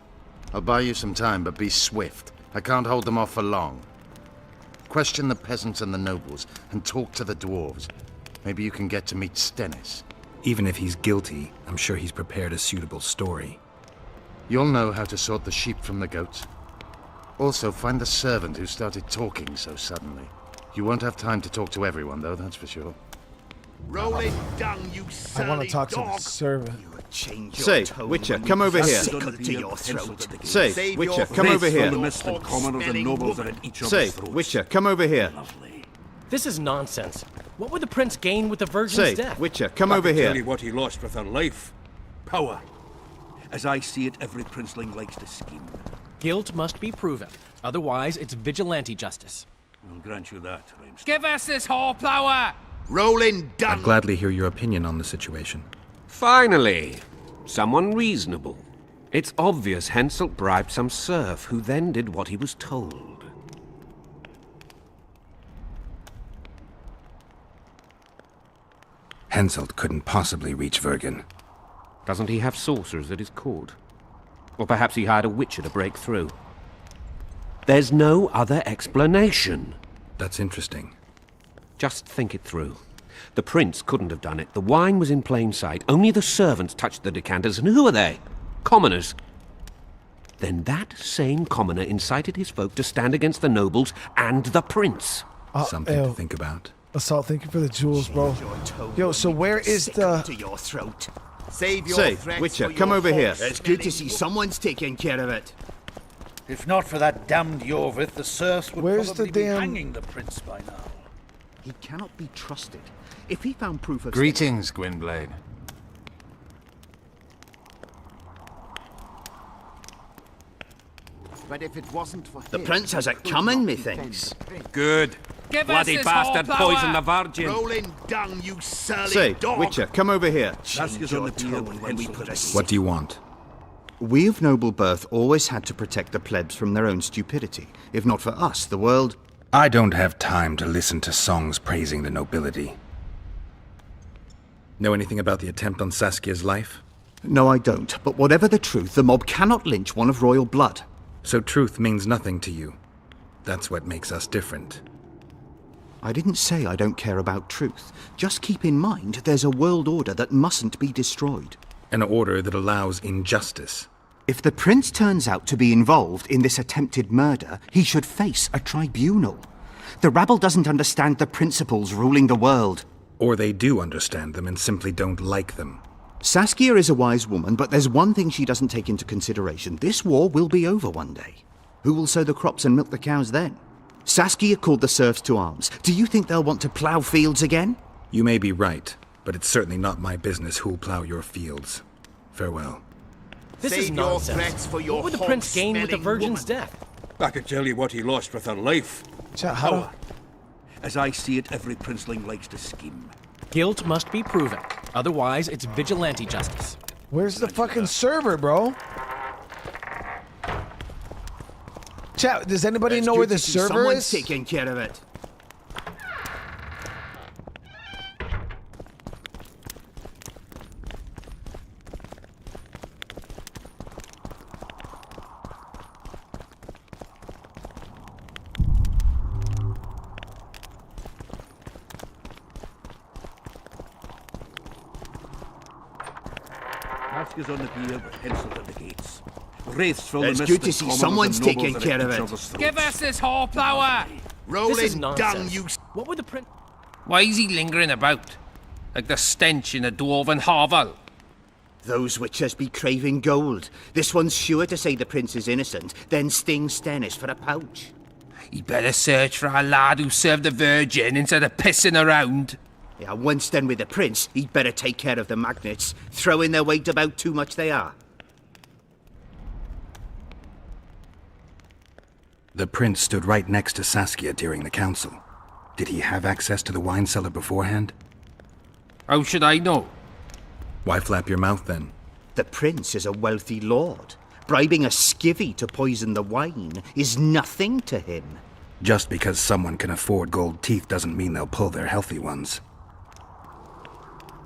[SPEAKER 10] I'll buy you some time, but be swift. I can't hold them off for long. Question the peasants and the nobles, and talk to the dwarves. Maybe you can get to meet Stennis.
[SPEAKER 4] Even if he's guilty, I'm sure he's prepared a suitable story.
[SPEAKER 10] You'll know how to sort the sheep from the goats. Also, find the servant who started talking so suddenly. You won't have time to talk to everyone, though, that's for sure.
[SPEAKER 17] Roll it down, you
[SPEAKER 1] I want to talk to the servant.
[SPEAKER 10] Say, Witcher, come over here. Say, Witcher, come over here. Say, Witcher, come over here.
[SPEAKER 19] This is nonsense. What would the prince gain with the virgin's death?
[SPEAKER 10] Witcher, come over here.
[SPEAKER 20] Tell you what he lost with her life. Power. As I see it, every princeling likes to scheme.
[SPEAKER 19] Guilt must be proven. Otherwise, it's vigilante justice.
[SPEAKER 20] I'll grant you that, Raimster.
[SPEAKER 18] Give us this horsepower!
[SPEAKER 17] Rolling done.
[SPEAKER 4] I'd gladly hear your opinion on the situation.
[SPEAKER 18] Finally, someone reasonable. It's obvious Henselt bribed some serf who then did what he was told.
[SPEAKER 4] Henselt couldn't possibly reach Vergen.
[SPEAKER 18] Doesn't he have sorcerers at his court? Or perhaps he hired a witcher to break through. There's no other explanation.
[SPEAKER 4] That's interesting.
[SPEAKER 18] Just think it through. The prince couldn't have done it. The wine was in plain sight. Only the servants touched the decanters, and who are they? Commoners. Then that same commoner incited his folk to stand against the nobles and the prince.
[SPEAKER 4] Something to think about.
[SPEAKER 1] Assault, thank you for the jewels, bro. Yo, so where is the...
[SPEAKER 21] To your throat. Save your
[SPEAKER 22] Say,
[SPEAKER 21] threats
[SPEAKER 22] Witcher,
[SPEAKER 21] for
[SPEAKER 22] come
[SPEAKER 21] your
[SPEAKER 22] over here.
[SPEAKER 21] It's good to see someone's taking care of it.
[SPEAKER 16] If not for that damned Yorvith, the serfs would
[SPEAKER 1] Where's
[SPEAKER 16] probably
[SPEAKER 1] the
[SPEAKER 16] be
[SPEAKER 1] damn-
[SPEAKER 16] hanging the prince by now.
[SPEAKER 21] He cannot be trusted. If he found proof of...
[SPEAKER 10] Greetings, Gwynblade.
[SPEAKER 21] But if it wasn't for
[SPEAKER 22] The prince has it coming, methinks.
[SPEAKER 18] Good.
[SPEAKER 21] Give
[SPEAKER 18] Bloody bastard poisoned the Virgin.
[SPEAKER 21] Rolling dung, you surly
[SPEAKER 22] Say,
[SPEAKER 21] dog!
[SPEAKER 22] Witcher, come over here.
[SPEAKER 21] Change your tone when we put a
[SPEAKER 4] What do you want?
[SPEAKER 22] We of noble birth always had to protect the plebs from their own stupidity. If not for us, the world...
[SPEAKER 4] I don't have time to listen to songs praising the nobility. Know anything about the attempt on Saskia's life?
[SPEAKER 22] No, I don't. But whatever the truth, the mob cannot lynch one of royal blood.
[SPEAKER 4] So truth means nothing to you. That's what makes us different.
[SPEAKER 22] I didn't say I don't care about truth. Just keep in mind there's a world order that mustn't be destroyed.
[SPEAKER 4] An order that allows injustice.
[SPEAKER 22] If the prince turns out to be involved in this attempted murder, he should face a tribunal. The rabble doesn't understand the principles ruling the world.
[SPEAKER 4] Or they do understand them and simply don't like them.
[SPEAKER 22] Saskia is a wise woman, but there's one thing she doesn't take into consideration. This war will be over one day. Who will sow the crops and milk the cows then? Saskia called the serfs to arms. Do you think they'll want to plough fields again?
[SPEAKER 4] You may be right, but it's certainly not my business who'll plough your fields. Farewell.
[SPEAKER 19] This is
[SPEAKER 21] Save your
[SPEAKER 19] nonsense.
[SPEAKER 21] threats for your
[SPEAKER 19] What would the prince gain with the
[SPEAKER 21] hog-smelling
[SPEAKER 19] virgin's
[SPEAKER 21] woman.
[SPEAKER 19] death?
[SPEAKER 20] I can tell you what he lost with her life.
[SPEAKER 1] How do-
[SPEAKER 20] Power. As I see it, every princeling likes to scheme.
[SPEAKER 19] Guilt must be proven. Otherwise, it's vigilante justice.
[SPEAKER 1] Where's the fucking server, bro? Chat, does anybody
[SPEAKER 21] It's
[SPEAKER 1] know
[SPEAKER 21] good
[SPEAKER 1] where the
[SPEAKER 21] to see
[SPEAKER 1] server
[SPEAKER 21] someone's
[SPEAKER 1] is?
[SPEAKER 21] taking care of it.
[SPEAKER 20] Saskia's on the pier, but Henselt at the gates. Wraiths fill the
[SPEAKER 21] It's
[SPEAKER 20] mist
[SPEAKER 21] good to
[SPEAKER 20] and
[SPEAKER 21] see commoners someone's
[SPEAKER 20] and nobles
[SPEAKER 21] taking
[SPEAKER 20] are at
[SPEAKER 21] care of
[SPEAKER 20] each
[SPEAKER 21] it.
[SPEAKER 20] other's throats.
[SPEAKER 23] Give us this horsepower!
[SPEAKER 19] This is
[SPEAKER 21] Rolling
[SPEAKER 19] nonsense.
[SPEAKER 21] dung, you...
[SPEAKER 19] What would the prince...
[SPEAKER 23] Why is he lingering about? Like the stench in a dwarven hovel?
[SPEAKER 21] Those witchers be craving gold. This one's sure to say the prince is innocent, then sting Stennis for a pouch.
[SPEAKER 23] He better search for a lad who served the Virgin instead of pissing around.
[SPEAKER 21] Yeah, once done with the prince, he'd better take care of the magnets, throwing their weight about too much they are.
[SPEAKER 4] The prince stood right next to Saskia during the council. Did he have access to the wine cellar beforehand?
[SPEAKER 23] How should I know?
[SPEAKER 4] Why flap your mouth then?
[SPEAKER 21] The prince is a wealthy lord. Bribing a skivvy to poison the wine is nothing to him.
[SPEAKER 4] Just because someone can afford gold teeth doesn't mean they'll pull their healthy ones.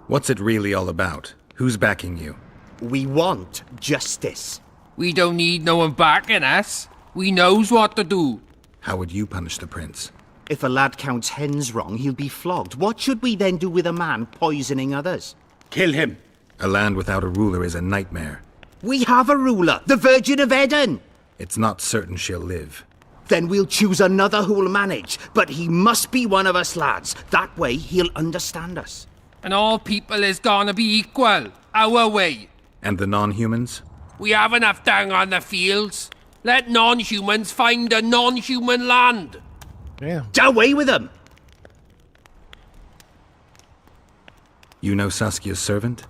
[SPEAKER 4] What's it really all about? Who's backing you?
[SPEAKER 21] We want justice.
[SPEAKER 23] We don't need no one backing us. We knows what to do.
[SPEAKER 4] How would you punish the prince?
[SPEAKER 21] If a lad counts hens wrong, he'll be flogged. What should we then do with a man poisoning others?
[SPEAKER 20] Kill him.
[SPEAKER 4] A land without a ruler is a nightmare.
[SPEAKER 21] We have a ruler, the Virgin of Eden.
[SPEAKER 4] It's not certain she'll live.
[SPEAKER 21] Then we'll choose another who'll manage. But he must be one of us lads. That way he'll understand us.
[SPEAKER 23] And all people is gonna be equal. Our way.
[SPEAKER 4] And the non-humans?
[SPEAKER 23] We have enough down on the fields. Let non-humans find a non-human land.
[SPEAKER 1] Yeah.
[SPEAKER 21] Away with them.
[SPEAKER 4] You know Saskia's servant?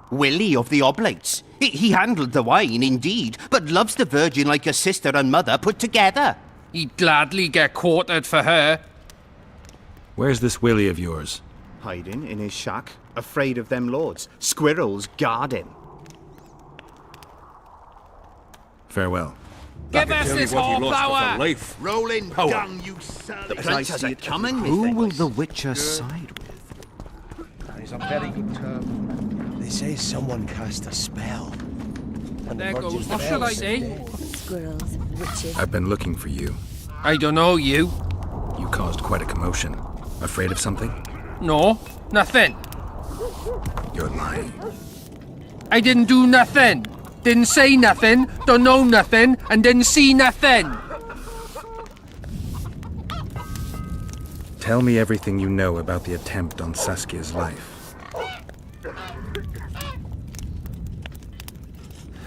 [SPEAKER 21] Willie of the Oblates. He handled the wine, indeed, but loves the Virgin like a sister and mother put together.
[SPEAKER 23] He'd gladly get quartered for her.
[SPEAKER 4] Where's this Willie of yours?
[SPEAKER 21] Hiding in his shack, afraid of them lords. Squirrels guard him.
[SPEAKER 4] Farewell.
[SPEAKER 23] Give us this horsepower!
[SPEAKER 20] Life.
[SPEAKER 21] Rolling
[SPEAKER 20] Power.
[SPEAKER 21] dung, you son. The
[SPEAKER 20] As
[SPEAKER 21] prince
[SPEAKER 20] I
[SPEAKER 21] has
[SPEAKER 20] see
[SPEAKER 21] it
[SPEAKER 20] it,
[SPEAKER 21] coming,
[SPEAKER 22] Who will
[SPEAKER 21] methinks.
[SPEAKER 22] the Witcher side with?
[SPEAKER 16] He's on very good terms.
[SPEAKER 7] They say someone cast a spell. And
[SPEAKER 23] There
[SPEAKER 7] the
[SPEAKER 23] goes.
[SPEAKER 7] Virgin's
[SPEAKER 23] What should I
[SPEAKER 7] bells
[SPEAKER 23] say?
[SPEAKER 14] Squirrels, witches.
[SPEAKER 4] I've been looking for you.
[SPEAKER 23] I don't know you.
[SPEAKER 4] You caused quite a commotion. Afraid of something?
[SPEAKER 23] No, nothing.
[SPEAKER 4] You're lying.
[SPEAKER 23] I didn't do nothing. Didn't say nothing, don't know nothing, and didn't see nothing.
[SPEAKER 4] Tell me everything you know about the attempt on Saskia's life.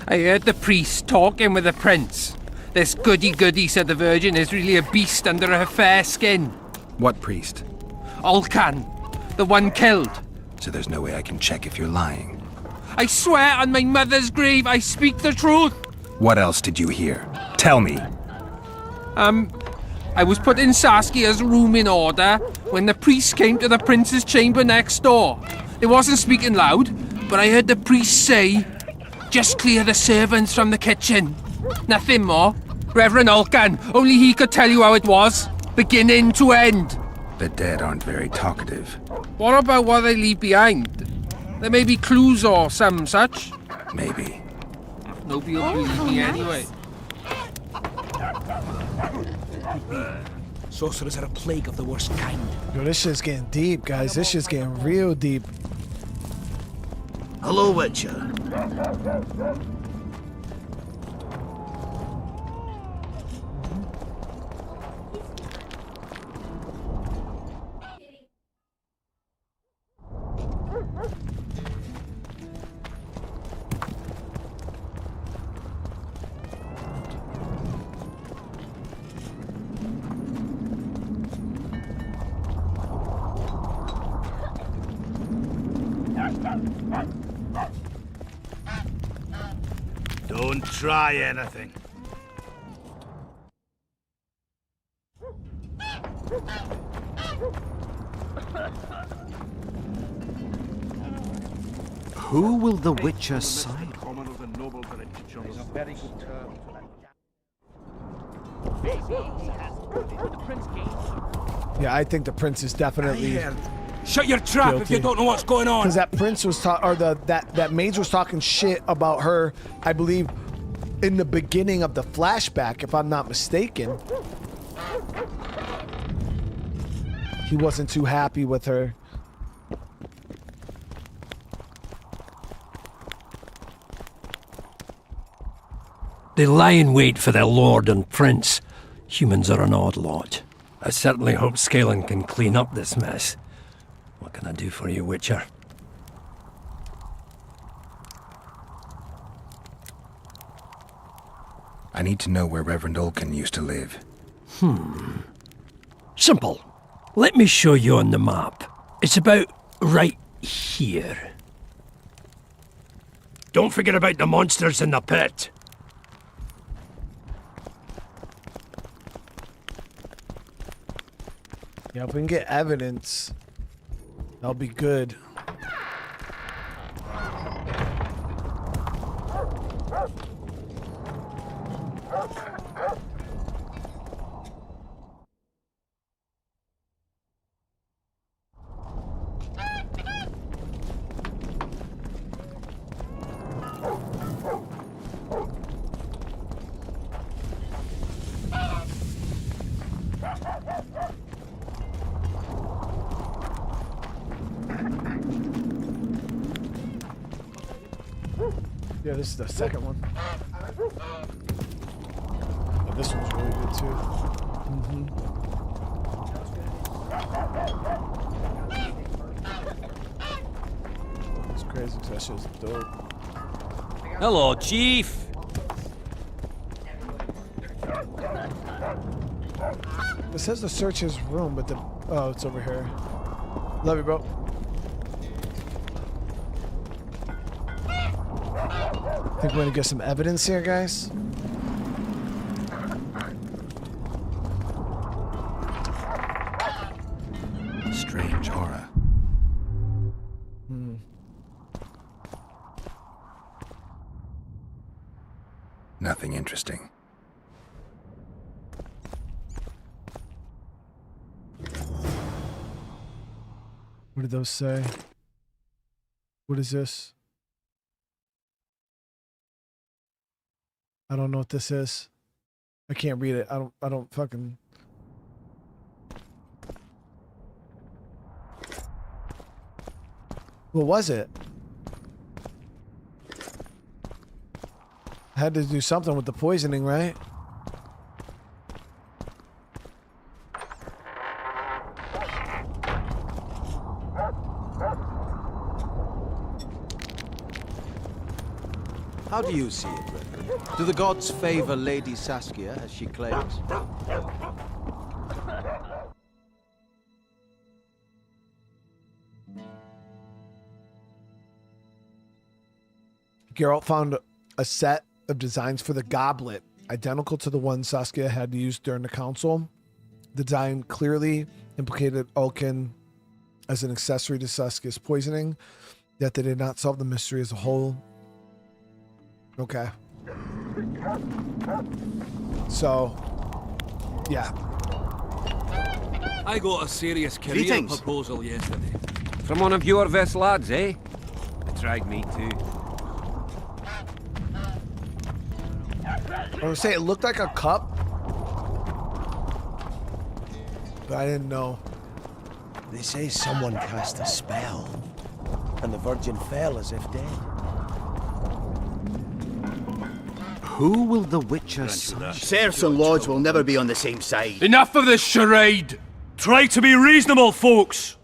[SPEAKER 23] I heard the priest talking with the prince. This goody-goody said the Virgin is really a beast under her fair skin.
[SPEAKER 4] What priest?
[SPEAKER 23] Olcan, the one killed.
[SPEAKER 4] So there's no way I can check if you're lying.
[SPEAKER 23] I swear on my mother's grave I speak the truth.
[SPEAKER 4] What else did you hear? Tell me.
[SPEAKER 23] I was putting Saskia's room in order when the priest came to the prince's chamber next door. They wasn't speaking loud, but I heard the priest say, "Just clear the servants from the kitchen." Nothing more. Reverend Olcan, only he could tell you how it was, beginning to end.
[SPEAKER 4] The dead aren't very talkative.
[SPEAKER 23] What about what they leave behind? There may be clues or some such.
[SPEAKER 4] Maybe.
[SPEAKER 23] Nobody will believe me anyway.
[SPEAKER 8] Sorcerers are a plague of the worst kind.
[SPEAKER 1] Yo, this shit's getting deep, guys. This shit's getting real deep.
[SPEAKER 5] Hello, Witcher. Don't try anything.
[SPEAKER 22] Who will the Witcher side?
[SPEAKER 1] Yeah, I think the prince is definitely.
[SPEAKER 8] Shut your trap if you don't know what's going on.
[SPEAKER 1] Because that prince was that mage was talking shit about her, I believe, in the beginning of the flashback, if I'm not mistaken. He wasn't too happy with her.
[SPEAKER 2] They lie in wait for their lord and prince. Humans are an odd lot. I certainly hope Scalen can clean up this mess. What can I do for you, Witcher?
[SPEAKER 4] I need to know where Reverend Olcan used to live.
[SPEAKER 2] Simple. Let me show you on the map. It's about right here. Don't forget about the monsters in the pit.
[SPEAKER 1] Yeah, if we can get evidence, that'll be good. Yeah, this is the second one. Oh, this one's really good too. It's crazy because that shit's dope.
[SPEAKER 19] Hello, Chief.
[SPEAKER 1] It says to search his room, but oh, it's over here. Love you, bro. Think we're gonna get some evidence here, guys?
[SPEAKER 4] Strange aura. Nothing interesting.
[SPEAKER 1] What did those say? What is this? I don't know what this is. I can't read it. I don't fucking. What was it? I had to do something with the poisoning, right?
[SPEAKER 9] How do you see it, Reverend? Do the gods favor Lady Saskia, as she claims?
[SPEAKER 1] Geralt found a set of designs for the goblet, identical to the one Saskia had used during the council. The design clearly implicated Ulkin as an accessory to Saskia's poisoning, yet they did not solve the mystery as a whole. Okay. So, yeah.
[SPEAKER 6] I got a serious career
[SPEAKER 18] Greetings.
[SPEAKER 6] proposal yesterday.
[SPEAKER 18] From one of your best lads, eh? They tried me too.
[SPEAKER 1] I would say it looked like a cup, but I didn't know.
[SPEAKER 7] They say someone cast a spell, and the Virgin fell as if dead.
[SPEAKER 22] Who will the Witcher's son?
[SPEAKER 21] Serfs and lords will never be on the same side.
[SPEAKER 6] Enough of this charade! Try to be reasonable, folks!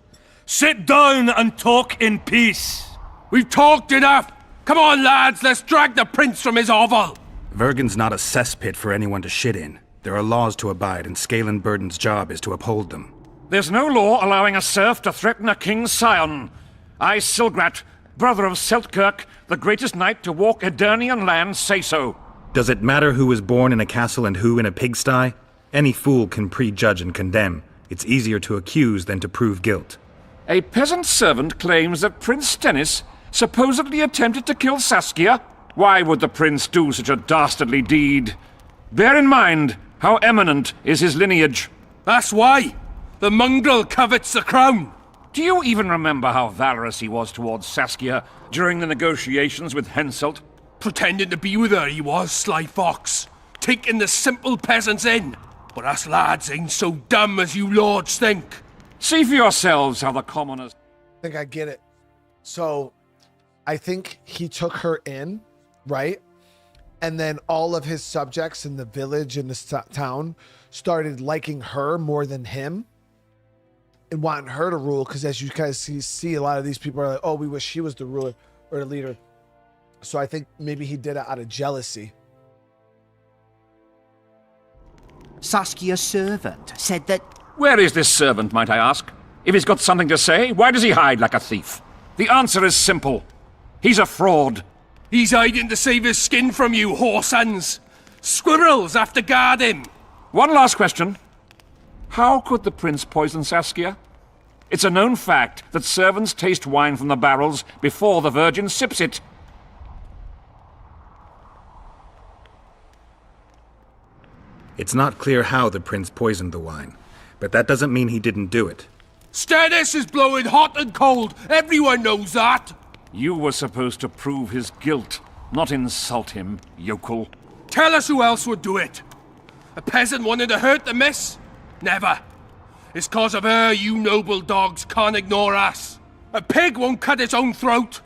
[SPEAKER 6] Sit down and talk in peace! We've talked enough! Come on, lads, let's drag the prince from his hovel!
[SPEAKER 4] Vergen's not a cesspit for anyone to shit in. There are laws to abide, and Scalen Burden's job is to uphold them.
[SPEAKER 11] There's no law allowing a serf to threaten a king's scion. I, Silgrat, brother of Seltkirk, the greatest knight to walk Edirnian land, say so.
[SPEAKER 4] Does it matter who was born in a castle and who in a pigsty? Any fool can prejudge and condemn. It's easier to accuse than to prove guilt.
[SPEAKER 11] A peasant servant claims that Prince Stennis supposedly attempted to kill Saskia. Why would the prince do such a dastardly deed? Bear in mind how eminent is his lineage.
[SPEAKER 6] That's why! The mongrel covets the crown!
[SPEAKER 11] Do you even remember how valorous he was towards Saskia during the negotiations with Henselt?
[SPEAKER 6] Pretending to be with her he was, sly fox. Taking the simple peasants in. But us lads ain't so dumb as you lords think.
[SPEAKER 11] See for yourselves how the commoners...
[SPEAKER 1] I think I get it. So, I think he took her in, right? And then all of his subjects in the village in this town started liking her more than him and wanting her to rule. Because as you guys see, a lot of these people are like, oh, we wish she was the ruler or the leader. So I think maybe he did it out of jealousy.
[SPEAKER 21] Saskia's servant said that...
[SPEAKER 11] Where is this servant, might I ask? If he's got something to say, why does he hide like a thief? The answer is simple. He's a fraud.
[SPEAKER 6] He's hiding to save his skin from you, whoresons. Squirrels have to guard him.
[SPEAKER 11] One last question. How could the prince poison Saskia? It's a known fact that servants taste wine from the barrels before the Virgin sips it.
[SPEAKER 4] It's not clear how the prince poisoned the wine, but that doesn't mean he didn't do it.
[SPEAKER 6] Stennis is blowing hot and cold. Everyone knows that.
[SPEAKER 11] You were supposed to prove his guilt, not insult him, yokel.
[SPEAKER 6] Tell us who else would do it. A peasant wanted to hurt the miss? Never. It's cause of her you noble dogs can't ignore us. A pig won't cut its own throat.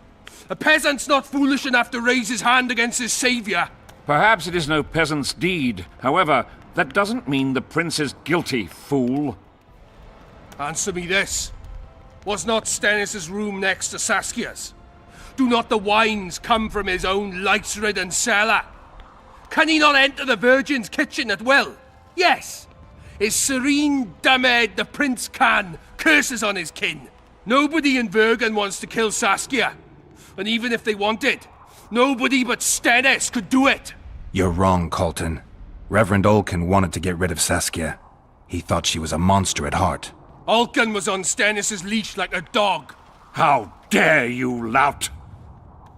[SPEAKER 6] A peasant's not foolish enough to raise his hand against his savior.
[SPEAKER 11] Perhaps it is no peasant's deed. However, that doesn't mean the prince is guilty, fool.
[SPEAKER 6] Answer me this. Was not Stennis' room next to Saskia's? Do not the wines come from his own lice-ridden cellar? Can he not enter the Virgin's kitchen at will? Yes. His serene dumbhead the prince can, curses on his kin. Nobody in Vergen wants to kill Saskia. And even if they wanted, nobody but Stennis could do it.
[SPEAKER 4] You're wrong, Colton. Reverend Ulkin wanted to get rid of Saskia. He thought she was a monster at heart.
[SPEAKER 6] Ulkin was on Stennis' leash like a dog.
[SPEAKER 11] How dare you, lout!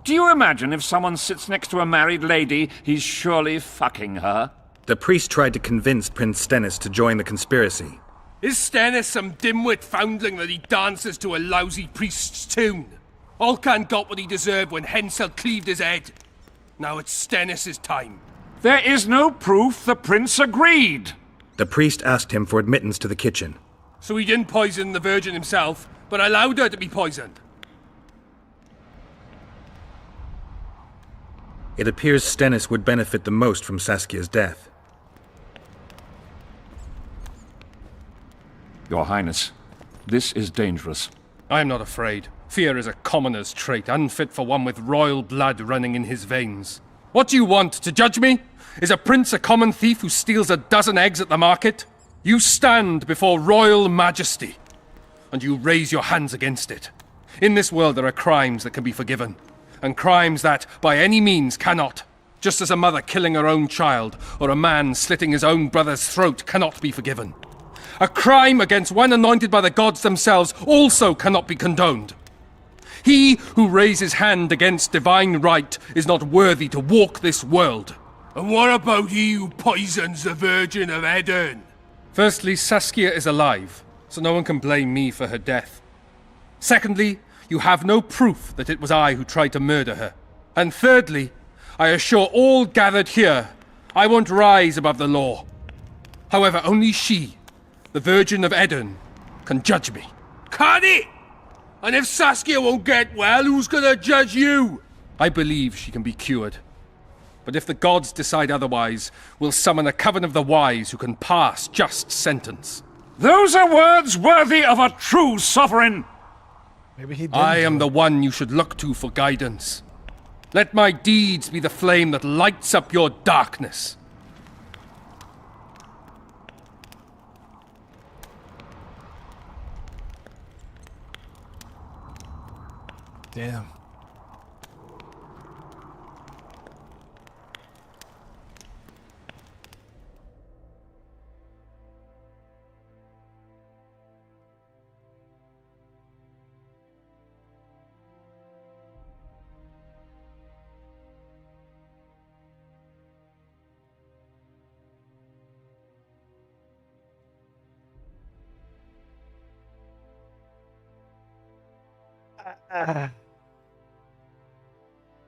[SPEAKER 11] Do you imagine if someone sits next to a married lady, he's surely fucking her?
[SPEAKER 4] The priest tried to convince Prince Stennis to join the conspiracy.
[SPEAKER 6] Is Stennis some dimwit foundling that he dances to a lousy priest's tune? Ulcan got what he deserved when Henselt cleaved his head. Now it's Stennis' time.
[SPEAKER 11] There is no proof the prince agreed.
[SPEAKER 4] The priest asked him for admittance to the kitchen.
[SPEAKER 6] So he didn't poison the Virgin himself, but allowed her to be poisoned.
[SPEAKER 4] It appears Stennis would benefit the most from Saskia's death.
[SPEAKER 11] Your Highness, this is dangerous.
[SPEAKER 13] I am not afraid. Fear is a commoner's trait, unfit for one with royal blood running in his veins. What do you want, to judge me? Is a prince a common thief who steals a dozen eggs at the market? You stand before royal majesty, and you raise your hands against it. In this world there are crimes that can be forgiven, and crimes that, by any means, cannot. Just as a mother killing her own child, or a man slitting his own brother's throat cannot be forgiven. A crime against one anointed by the gods themselves also cannot be condoned. He who raises hand against divine right is not worthy to walk this world.
[SPEAKER 23] And what about he who poisons the Virgin of Edern?
[SPEAKER 13] Firstly, Saskia is alive, so no one can blame me for her death. Secondly, you have no proof that it was I who tried to murder her. And thirdly, I assure all gathered here, I won't rise above the law. However, only she, the Virgin of Edern, can judge me.
[SPEAKER 23] Can it? And if Saskia won't get well, who's gonna judge you?
[SPEAKER 13] I believe she can be cured. But if the gods decide otherwise, we'll summon a coven of the wise who can pass just sentence.
[SPEAKER 11] Those are words worthy of a true sovereign.
[SPEAKER 1] Maybe he did.
[SPEAKER 13] I am the one you should look to for guidance. Let my deeds be the flame that lights up your darkness.
[SPEAKER 1] Damn.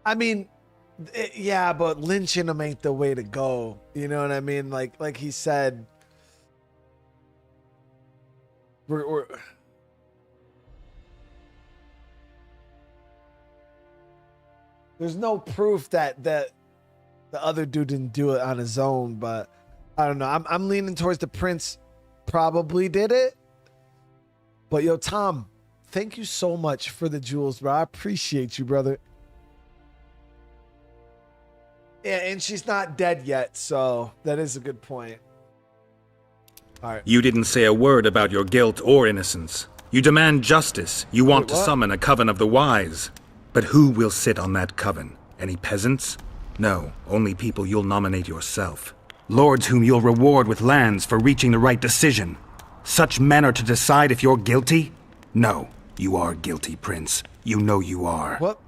[SPEAKER 1] I mean, yeah, but lynching him ain't the way to go. You know what I mean? Like he said, we're there's no proof that the other dude didn't do it on his own, but I don't know. I'm leaning towards the prince probably did it. But yo, Tom, thank you so much for the jewels, bro. I appreciate you, brother. Yeah, and she's not dead yet, so that is a good point. All right.
[SPEAKER 4] You didn't say a word about your guilt or innocence. You demand justice. You want to
[SPEAKER 1] what?
[SPEAKER 4] summon a coven of the wise. But who will sit on that coven? Any peasants? No, only people you'll nominate yourself. Lords whom you'll reward with lands for reaching the right decision. Such men are to decide if you're guilty? No, you are guilty, Prince. You know you are.
[SPEAKER 1] What?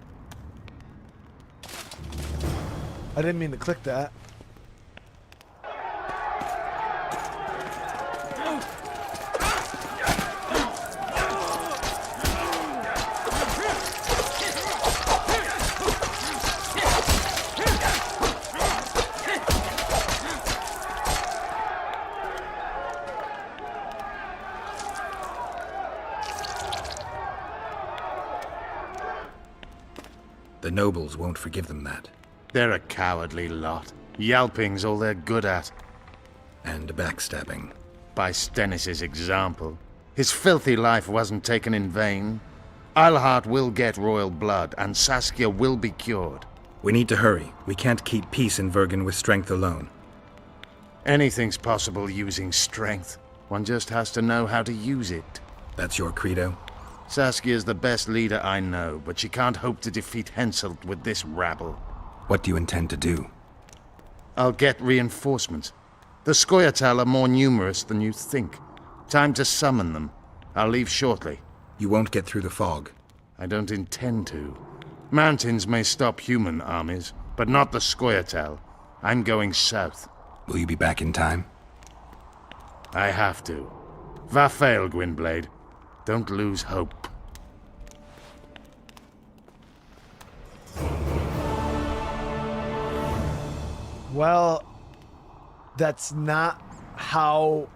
[SPEAKER 1] I didn't mean to click that.
[SPEAKER 4] The nobles won't forgive them that.
[SPEAKER 10] They're a cowardly lot. Yelping's all they're good at.
[SPEAKER 4] And backstabbing.
[SPEAKER 10] By Stennis's example. His filthy life wasn't taken in vain. Eilhart will get royal blood, and Saskia will be cured.
[SPEAKER 4] We need to hurry. We can't keep peace in Vergen with strength alone.
[SPEAKER 10] Anything's possible using strength. One just has to know how to use it.
[SPEAKER 4] That's your credo?
[SPEAKER 10] Saskia's the best leader I know, but she can't hope to defeat Henselt with this rabble.
[SPEAKER 4] What do you intend to do?
[SPEAKER 10] I'll get reinforcements. The Scoia'tael are more numerous than you think. Time to summon them. I'll leave shortly.
[SPEAKER 4] You won't get through the fog.
[SPEAKER 10] I don't intend to. Mountains may stop human armies, but not the Scoia'tael. I'm going south.
[SPEAKER 4] Will you be back in time?
[SPEAKER 10] I have to. Vafail, Gwynblade. Don't lose hope.
[SPEAKER 1] Well, that's not how...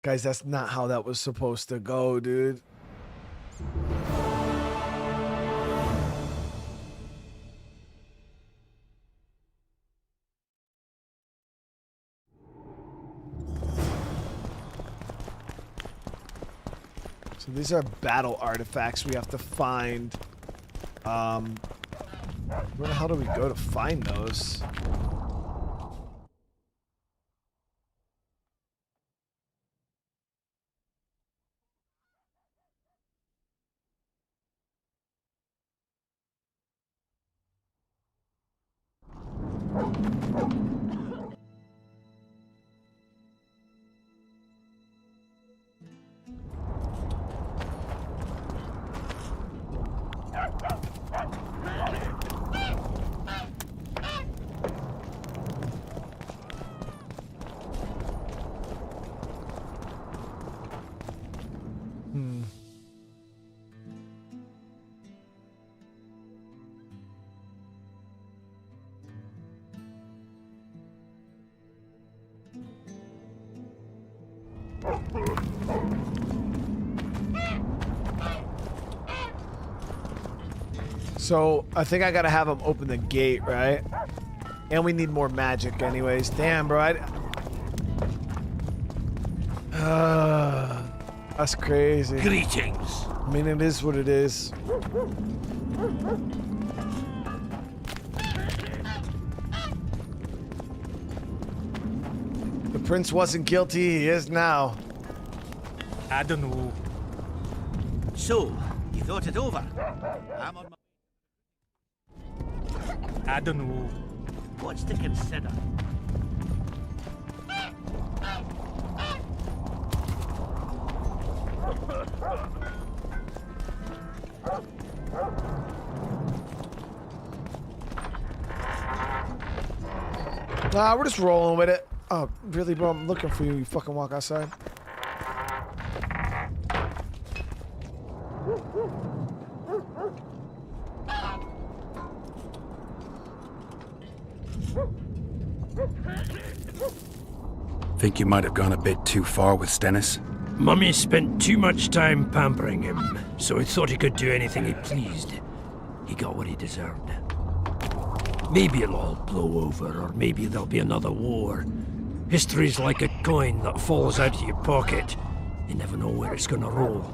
[SPEAKER 1] Guys, that's not how that was supposed to go, dude. So So these are battle artifacts we have to find. Where the hell do we go to find those? So, I think I gotta have him open the gate, right? And we need more magic anyways. Damn, bro. That's crazy.
[SPEAKER 2] Greetings.
[SPEAKER 1] I mean, it is what it is. The prince wasn't guilty, he is now.
[SPEAKER 16] I don't know.
[SPEAKER 5] So, you thought it over? I'm on my...
[SPEAKER 16] I don't know.
[SPEAKER 5] What's to consider?
[SPEAKER 1] Nah, we're just rolling with it. Oh, really, bro? I'm looking for you. You fucking walk outside.
[SPEAKER 4] Think you might have gone a bit too far with Stennis?
[SPEAKER 2] Mummy spent too much time pampering him, so he thought he could do anything he pleased. He got what he deserved. Maybe it'll all blow over, or maybe there'll be another war. History's like a coin that falls out of your pocket. You never know where it's gonna roll.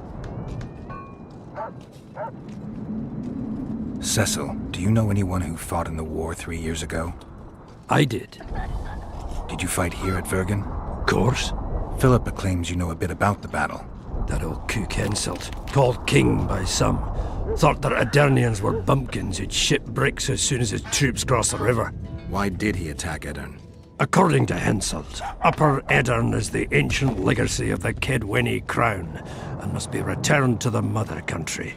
[SPEAKER 4] Cecil, do you know anyone who fought in the war 3 years ago?
[SPEAKER 2] I did.
[SPEAKER 4] Did you fight here at Vergen?
[SPEAKER 2] Of course.
[SPEAKER 4] Philippa claims you know a bit about the battle.
[SPEAKER 2] That old kook Henselt, called king by some, thought that Aedirnians were bumpkins who'd ship bricks as soon as his troops crossed the river.
[SPEAKER 4] Why did he attack Aedirn?
[SPEAKER 2] According to Henselt, Upper Aedirn is the ancient legacy of the Kedwenny crown and must be returned to the mother country.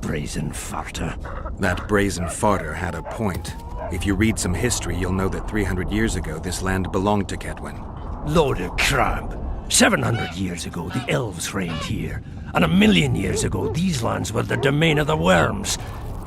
[SPEAKER 2] Brazen farter.
[SPEAKER 4] That brazen farter had a point. If you read some history, you'll know that 300 years ago this land belonged to Kedwen.
[SPEAKER 2] Load of crap. 700 years ago, the elves reigned here. And 1,000,000 years ago, these lands were the domain of the worms.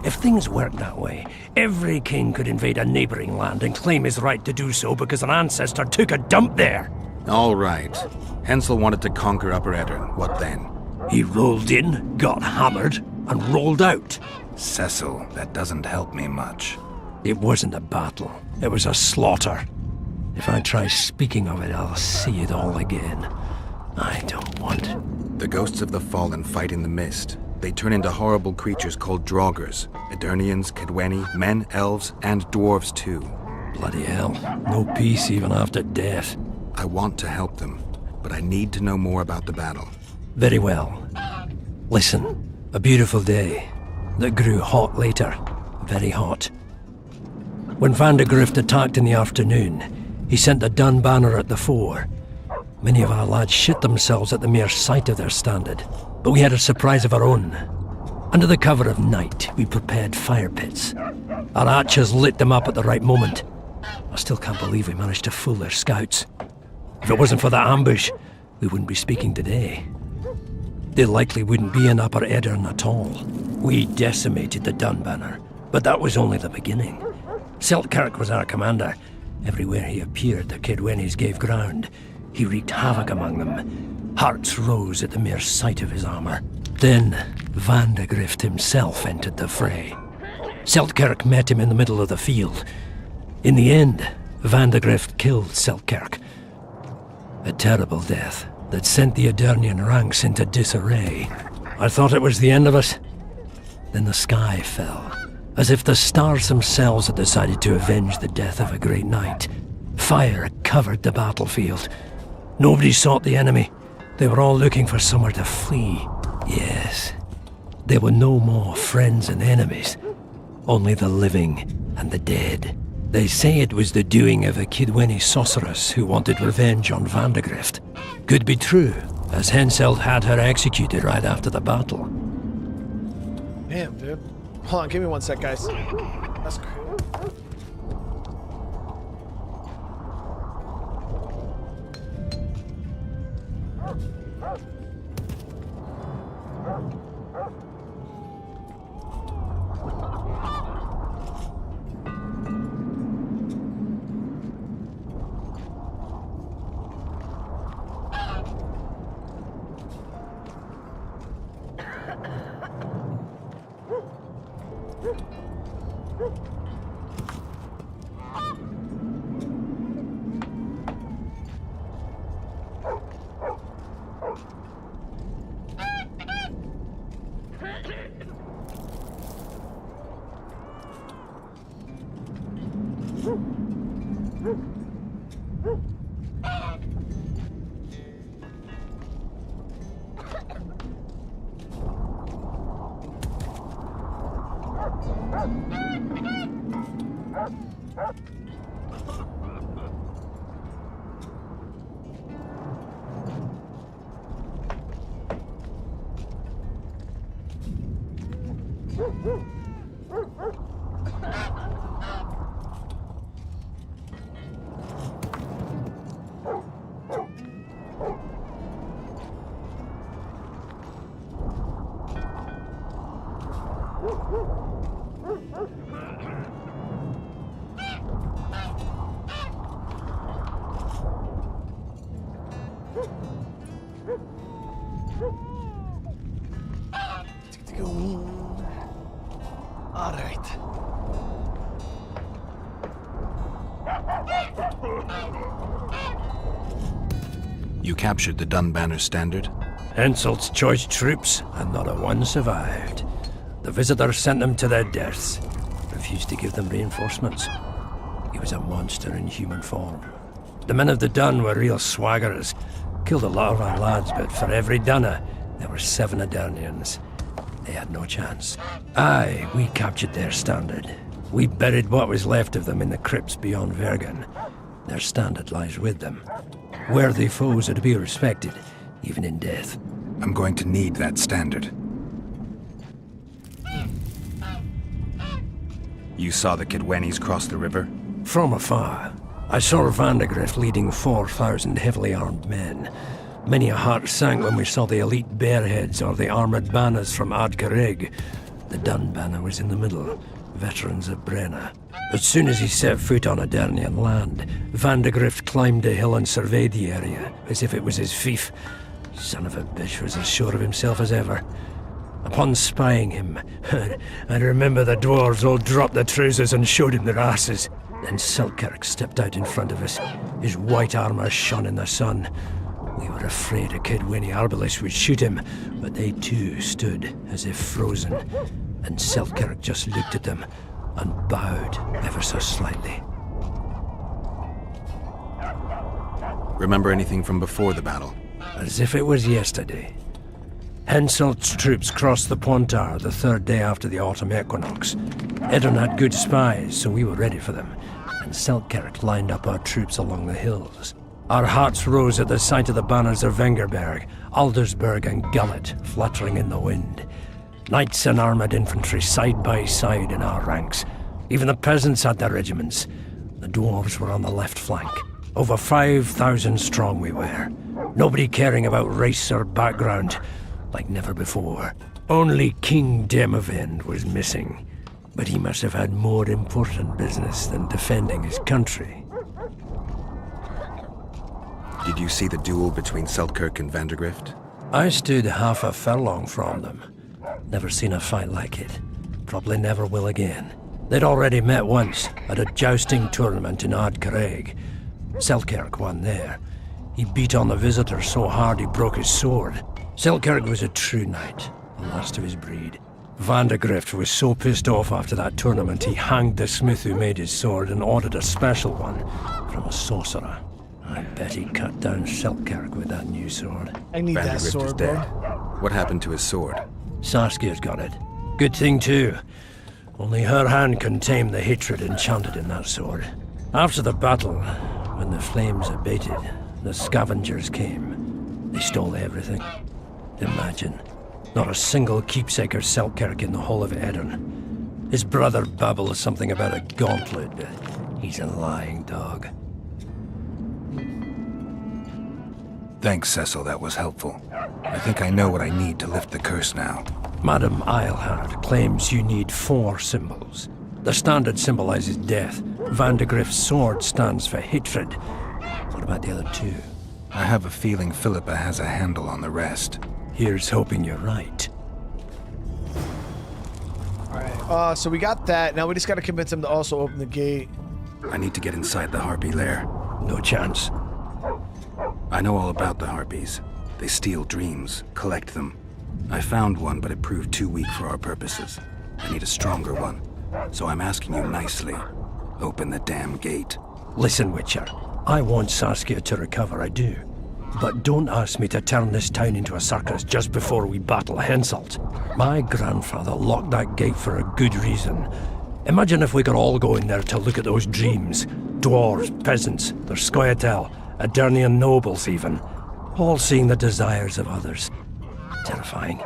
[SPEAKER 2] If things worked that way, every king could invade a neighboring land and claim his right to do so because an ancestor took a dump there.
[SPEAKER 4] All right. Hensel wanted to conquer Upper Aedirn. What then?
[SPEAKER 2] He rolled in, got hammered, and rolled out.
[SPEAKER 4] Cecil, that doesn't help me much.
[SPEAKER 2] It wasn't a battle. It was a slaughter. If I try speaking of it, I'll see it all again. I don't want.
[SPEAKER 4] The ghosts of the fallen fight in the mist. They turn into horrible creatures called Draugrs. Aedirnians, Kedwenny, men, elves, and dwarves too.
[SPEAKER 2] Bloody hell. No peace even after death.
[SPEAKER 4] I want to help them, but I need to know more about the battle.
[SPEAKER 2] Very well. Listen, a beautiful day that grew hot later. Very hot. When Van de Grift attacked in the afternoon, he sent a dun banner at the fore. Many of our lads shit themselves at the mere sight of their standard, but we had a surprise of our own. Under the cover of night, we prepared fire pits. Our archers lit them up at the right moment. I still can't believe we managed to fool their scouts. If it wasn't for that ambush, we wouldn't be speaking today. They likely wouldn't be in Upper Aedirn at all. We decimated the dun banner, but that was only the beginning. Seltkirk was our commander. Everywhere he appeared, the Kedwennies gave ground. He wreaked havoc among them. Hearts rose at the mere sight of his armor. Then, Van de Grift himself entered the fray. Seltkirk met him in the middle of the field. In the end, Van de Grift killed Seltkirk. A terrible death, that sent the Aedirnian ranks into disarray. I thought it was the end of us. Then the sky fell, as if the stars themselves had decided to avenge the death of a great knight. Fire covered the battlefield. Nobody sought the enemy. They were all looking for somewhere to flee. Yes, there were no more friends and enemies, only the living and the dead. They say it was the doing of a Kidweni sorceress who wanted revenge on Vandegrift. Could be true, as Henselt had her executed right after the battle.
[SPEAKER 1] Damn, dude. Hold on, give me one sec, guys. That's crazy.
[SPEAKER 4] You captured the Dunbanner standard?
[SPEAKER 2] Henselt's choice troops, and not a one survived. The visitor sent them to their deaths, refused to give them reinforcements. He was a monster in human form. The men of the Dun were real swaggerers. Killed a lot of our lads, but for every Dunner, there were 7 Aedirnians. They had no chance. Aye, we captured their standard. We buried what was left of them in the crypts beyond Vergen. Their standard lies with them. Worthy foes are to be respected, even in death.
[SPEAKER 4] I'm going to need that standard. You saw the Kidwenis cross the river?
[SPEAKER 2] From afar. I saw Vandegrift leading 4,000 heavily armed men. Many a heart sank when we saw the elite bearheads or the armored banners from Ardcarrig. The Dun banner was in the middle, veterans of Brenna. As soon as he set foot on Aedirnian land, Vandegrift climbed a hill and surveyed the area, as if it was his fief. Son of a bitch was as sure of himself as ever. Upon spying him, I remember the dwarves all dropped their trousers and showed him their asses. Then Selkirk stepped out in front of us. His white armor shone in the sun. We were afraid a Kidweni arbalist would shoot him, but they too stood as if frozen. And Selkirk just looked at them and bowed ever so slightly.
[SPEAKER 4] Remember anything from before the battle?
[SPEAKER 2] As if it was yesterday. Henselt's troops crossed the Pontar the 3rd day after the autumn equinox. Edirn had good spies, so we were ready for them, and Selkirk lined up our troops along the hills. Our hearts rose at the sight of the banners of Vengerberg, Aldersberg and Gullet fluttering in the wind. Knights and armoured infantry side by side in our ranks. Even the peasants had their regiments. The dwarves were on the left flank. Over 5,000 strong we were. Nobody caring about race or background, like never before. Only King Demavend was missing, but he must have had more important business than defending his country.
[SPEAKER 4] Did you see the duel between Selkirk and Vandegrift?
[SPEAKER 2] I stood half a furlong from them. Never seen a fight like it. Probably never will again. They'd already met once, at a jousting tournament in Ardcarrig. Selkirk won there. He beat on the visitor so hard he broke his sword. Selkirk was a true knight, the last of his breed. Vandegrift was so pissed off after that tournament he hanged the smith who made his sword and ordered a special one from a sorcerer. I bet he cut down Selkirk with that new sword.
[SPEAKER 1] I need that
[SPEAKER 4] Vandegrift
[SPEAKER 1] sword,
[SPEAKER 4] is
[SPEAKER 1] bro.
[SPEAKER 4] dead. What happened to his sword?
[SPEAKER 2] Saskia's got it. Good thing too. Only her hand can tame the hatred enchanted in that sword. After the battle, when the flames abated, the scavengers came. They stole everything. Imagine. Not a single keepsake or Selkirk in the whole of Edirn. His brother babbles something about a gauntlet, but he's a lying dog.
[SPEAKER 4] Thanks, Cecil, that was helpful. I think I know what I need to lift the curse now.
[SPEAKER 2] Madame Eilhard claims you need 4 symbols. The standard symbolizes death. Vandegrift's sword stands for hatred. What about the other 2?
[SPEAKER 4] I have a feeling Philippa has a handle on the rest.
[SPEAKER 2] Here's hoping you're right.
[SPEAKER 1] Alright, so we got that. Now we just gotta convince him to also open the gate.
[SPEAKER 4] I need to get inside the Harpy lair.
[SPEAKER 2] No chance.
[SPEAKER 4] I know all about the Harpies. They steal dreams, collect them. I found one, but it proved too weak for our purposes. I need a stronger one. So I'm asking you nicely, open the damn gate.
[SPEAKER 2] Listen, Witcher. I want Saskia to recover, I do. But don't ask me to turn this town into a circus just before we battle Henselt. My grandfather locked that gate for a good reason. Imagine if we could all go in there to look at those dreams. Dwarves, peasants, their scoia'tael, Adernian nobles even. All seeing the desires of others. Terrifying.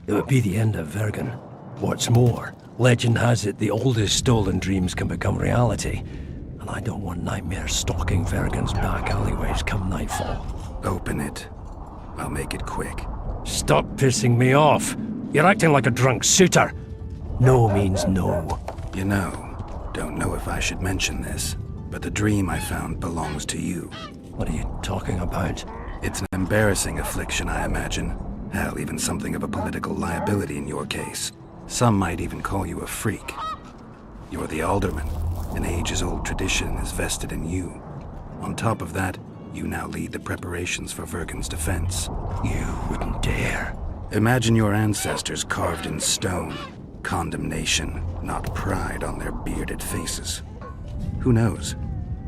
[SPEAKER 2] It would be the end of Vergen. What's more, legend has it the oldest stolen dreams can become reality. And I don't want nightmares stalking Vergen's back alleyways come nightfall.
[SPEAKER 4] Open it. I'll make it quick.
[SPEAKER 2] Stop pissing me off. You're acting like a drunk suitor. No means no.
[SPEAKER 4] You know, don't know if I should mention this, but the dream I found belongs to you.
[SPEAKER 2] What are you talking about?
[SPEAKER 4] It's an embarrassing affliction, I imagine. Hell, even something of a political liability in your case. Some might even call you a freak. You're the alderman. An ages-old tradition is vested in you. On top of that, you now lead the preparations for Vergen's defense.
[SPEAKER 2] You wouldn't dare.
[SPEAKER 4] Imagine your ancestors carved in stone. Condemnation, not pride on their bearded faces. Who knows?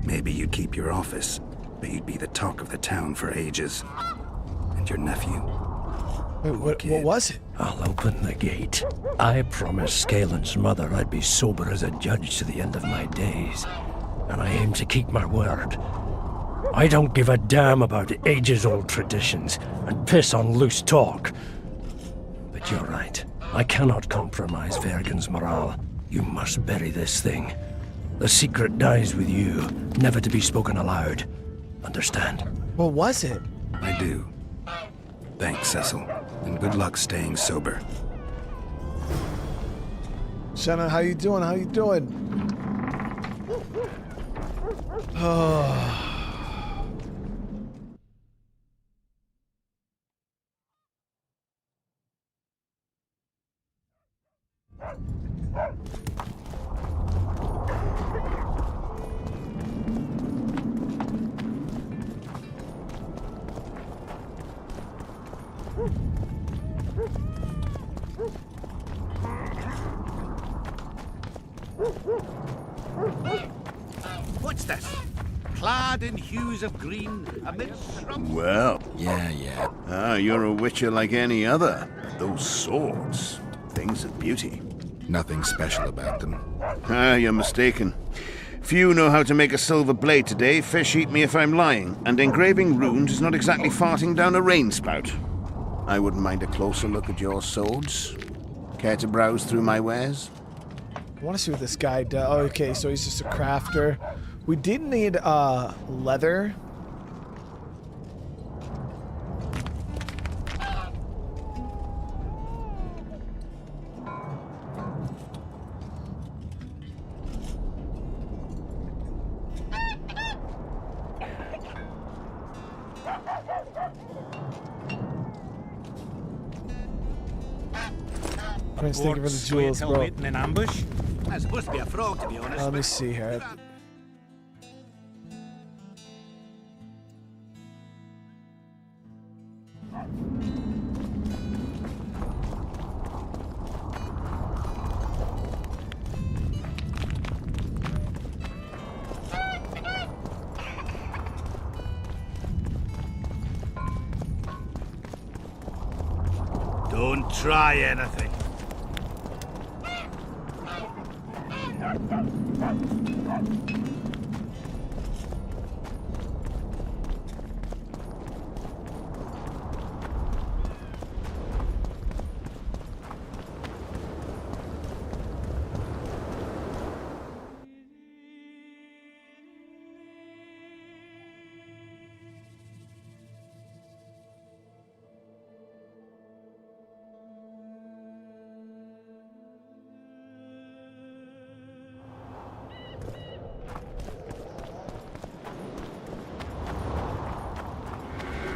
[SPEAKER 4] Maybe you'd keep your office, but you'd be the talk of the town for ages. And your nephew?
[SPEAKER 1] Wait, what was it?
[SPEAKER 2] I'll open the gate. I promised Scalen's mother I'd be sober as a judge to the end of my days. And I aim to keep my word. I don't give a damn about ages-old traditions and piss on loose talk. But you're right. I cannot compromise Vergen's morale. You must bury this thing. The secret dies with you, never to be spoken aloud. Understand?
[SPEAKER 1] What was it?
[SPEAKER 4] I do. Thanks, Cecil. And good luck staying sober.
[SPEAKER 1] Shanna, how you doing? How you doing? Oh.
[SPEAKER 5] What's this? Clad in hues of green, amidst shrubs.
[SPEAKER 17] Well.
[SPEAKER 4] Yeah.
[SPEAKER 17] Ah, you're a witcher like any other. Those swords. Things of beauty.
[SPEAKER 4] Nothing special about them.
[SPEAKER 17] Ah, you're mistaken. Few know how to make a silver blade today, fish eat me if I'm lying, and engraving runes is not exactly farting down a rain spout. I wouldn't mind a closer look at your swords. Care to browse through my wares?
[SPEAKER 1] I want to see what this guy does. Oh, okay, so he's just a crafter. We did need leather. Prince, thank you for the jewels, bro.
[SPEAKER 5] Waiting in ambush? That's supposed to be a frog, to be honest.
[SPEAKER 1] Let me see here.
[SPEAKER 16] Don't try anything.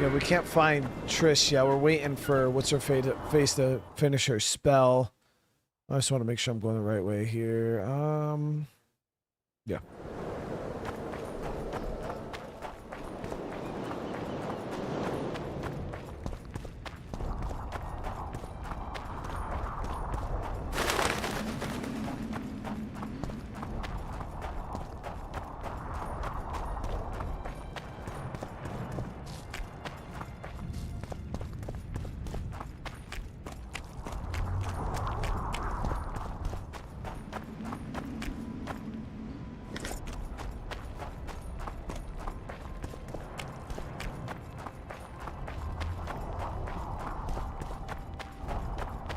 [SPEAKER 1] Yeah, we can't find Trish yet. We're waiting for what's her face to finish her spell. I just want to make sure I'm going the right way here. Yeah.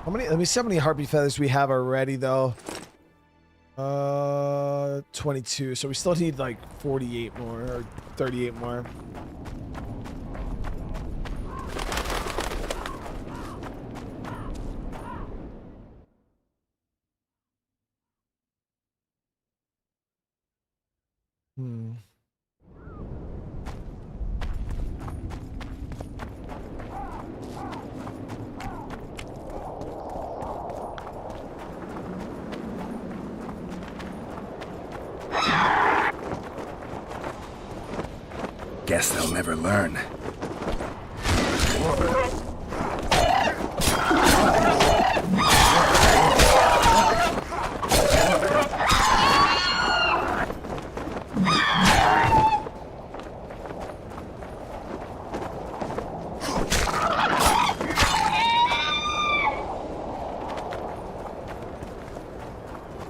[SPEAKER 1] Let me see how many harpy feathers we have already, though. 22. So we still need like 48 more or 38 more.
[SPEAKER 4] Guess they'll never learn.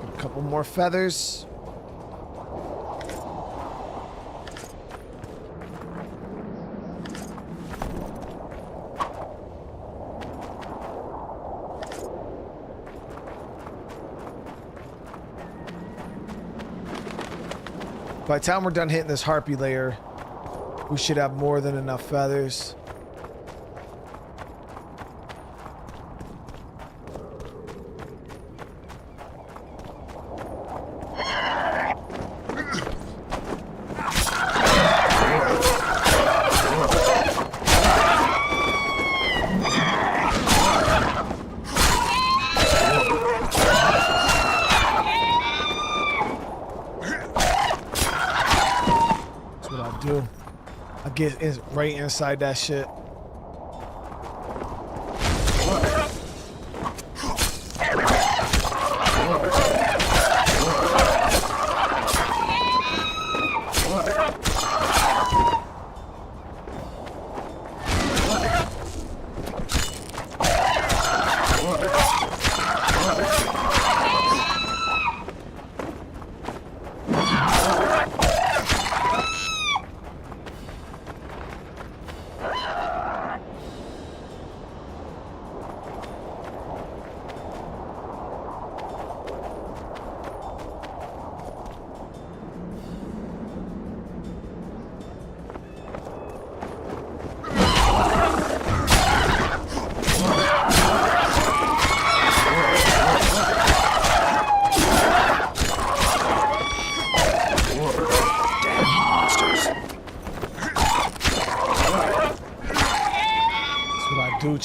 [SPEAKER 1] A couple more feathers. By the time we're done hitting this harpy layer, we should have more than enough feathers. Get right inside that shit.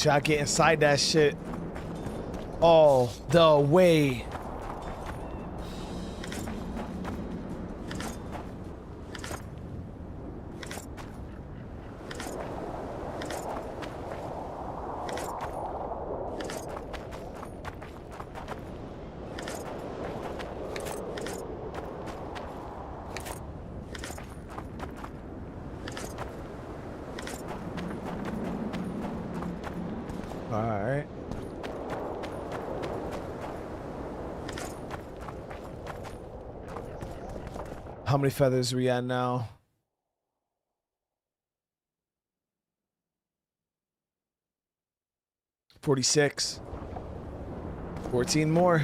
[SPEAKER 1] I get inside that shit all the way. Alright. How many feathers are we at now? 46. 14 more.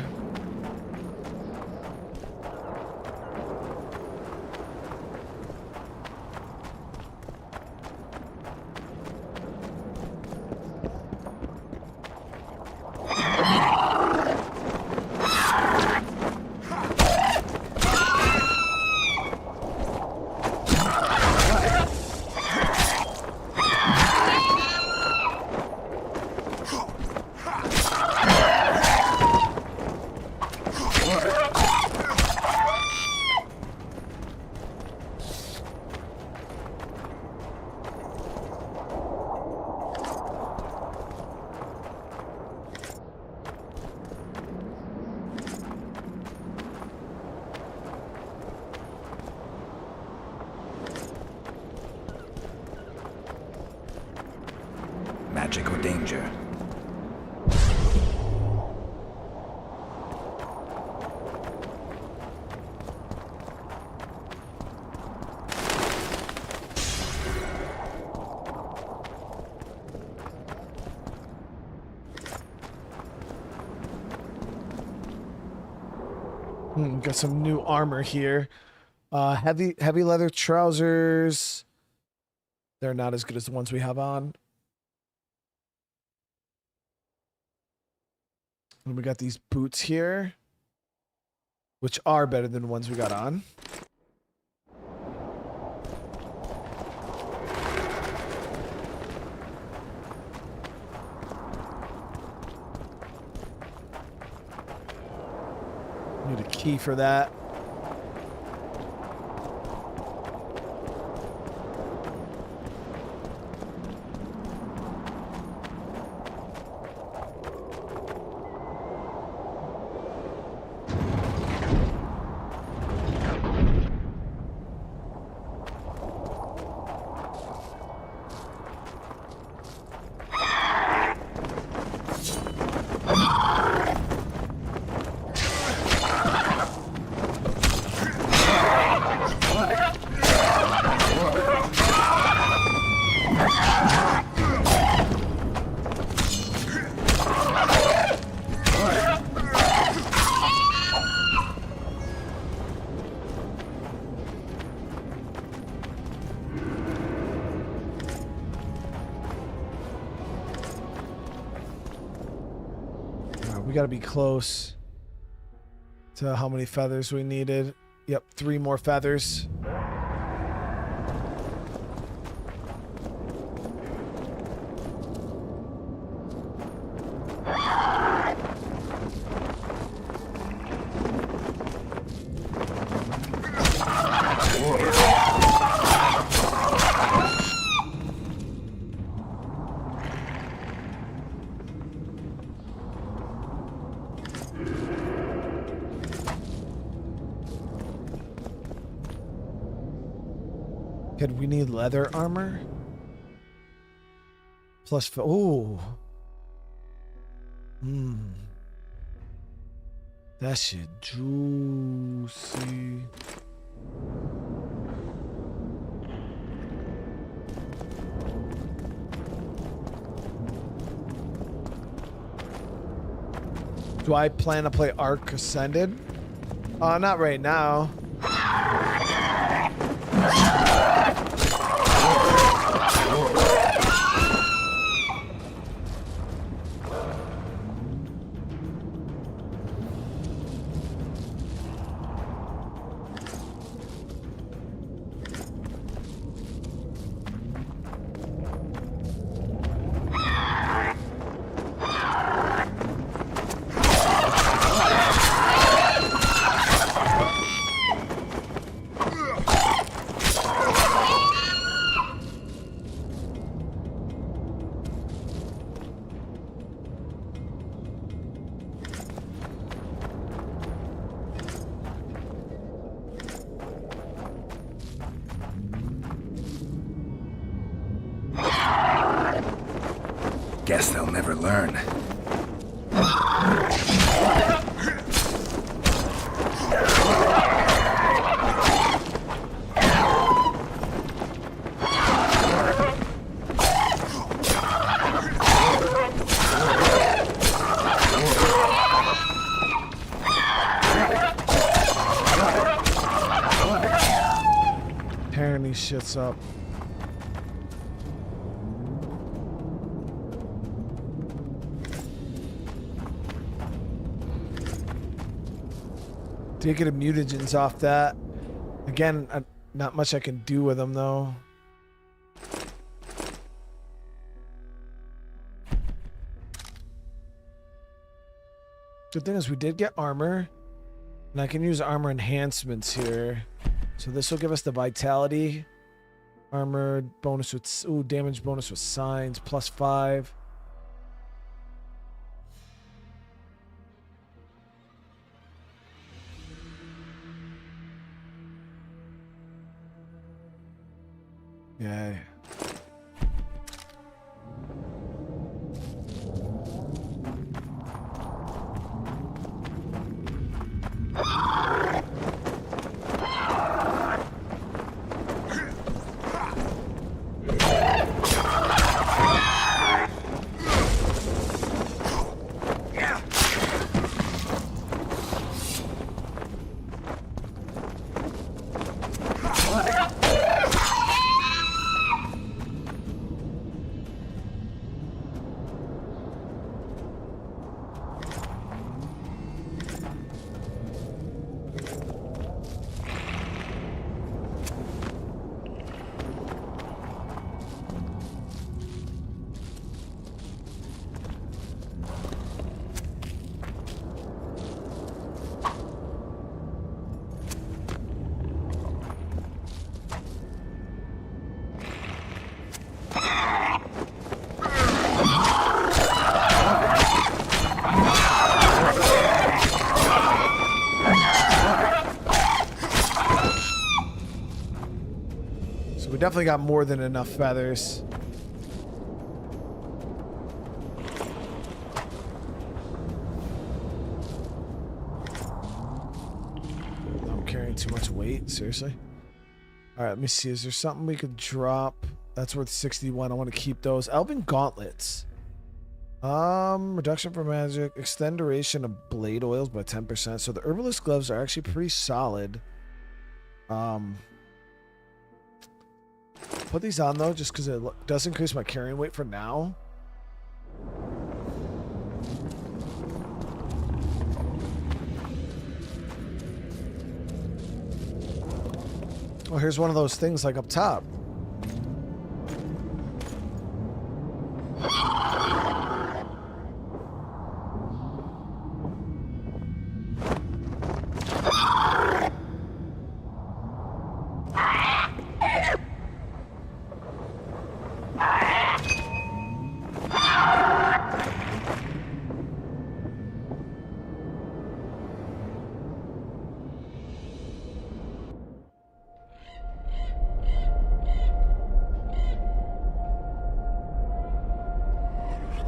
[SPEAKER 4] Magic or danger?
[SPEAKER 1] Got some new armor here. Heavy leather trousers. They're not as good as the ones we have on. And we got these boots here, which are better than the ones we got on. Need a key for that. We got to be close to how many feathers we needed. Yep, 3 more feathers. We need leather armor. Plus, oh. That shit juicy. Do I plan to play Ark Ascended? Not right now.
[SPEAKER 4] Guess they'll never learn.
[SPEAKER 1] these shits up. Did get a mutagens off that. Again, not much I can do with them though. Good thing is we did get armor, and I can use armor enhancements here. So this will give us the vitality, armor bonus with damage bonus with signs +5. Yeah. We definitely got more than enough feathers. I'm carrying too much weight, seriously. All right, let me see. Is there something we could drop? That's worth 61. I want to keep those. Elven gauntlets. Reduction for magic. Extend duration of blade oils by 10%. So the herbalist gloves are actually pretty solid. Put these on though, just because it does increase my carrying weight for now. Oh, here's one of those things like up top.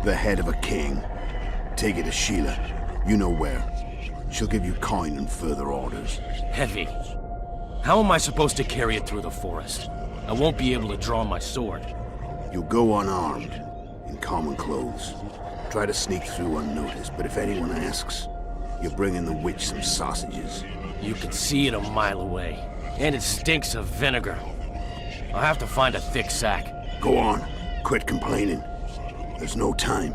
[SPEAKER 3] The head of a king. Take it to Sheila. You know where. She'll give you coin and further orders.
[SPEAKER 12] Heavy. How am I supposed to carry it through the forest? I won't be able to draw my sword.
[SPEAKER 3] You'll go unarmed, in common clothes. Try to sneak through unnoticed, but if anyone asks, you're bringing the witch some sausages.
[SPEAKER 12] You can see it a mile away, and it stinks of vinegar. I'll have to find a thick sack.
[SPEAKER 3] Go on. Quit complaining. There's no time.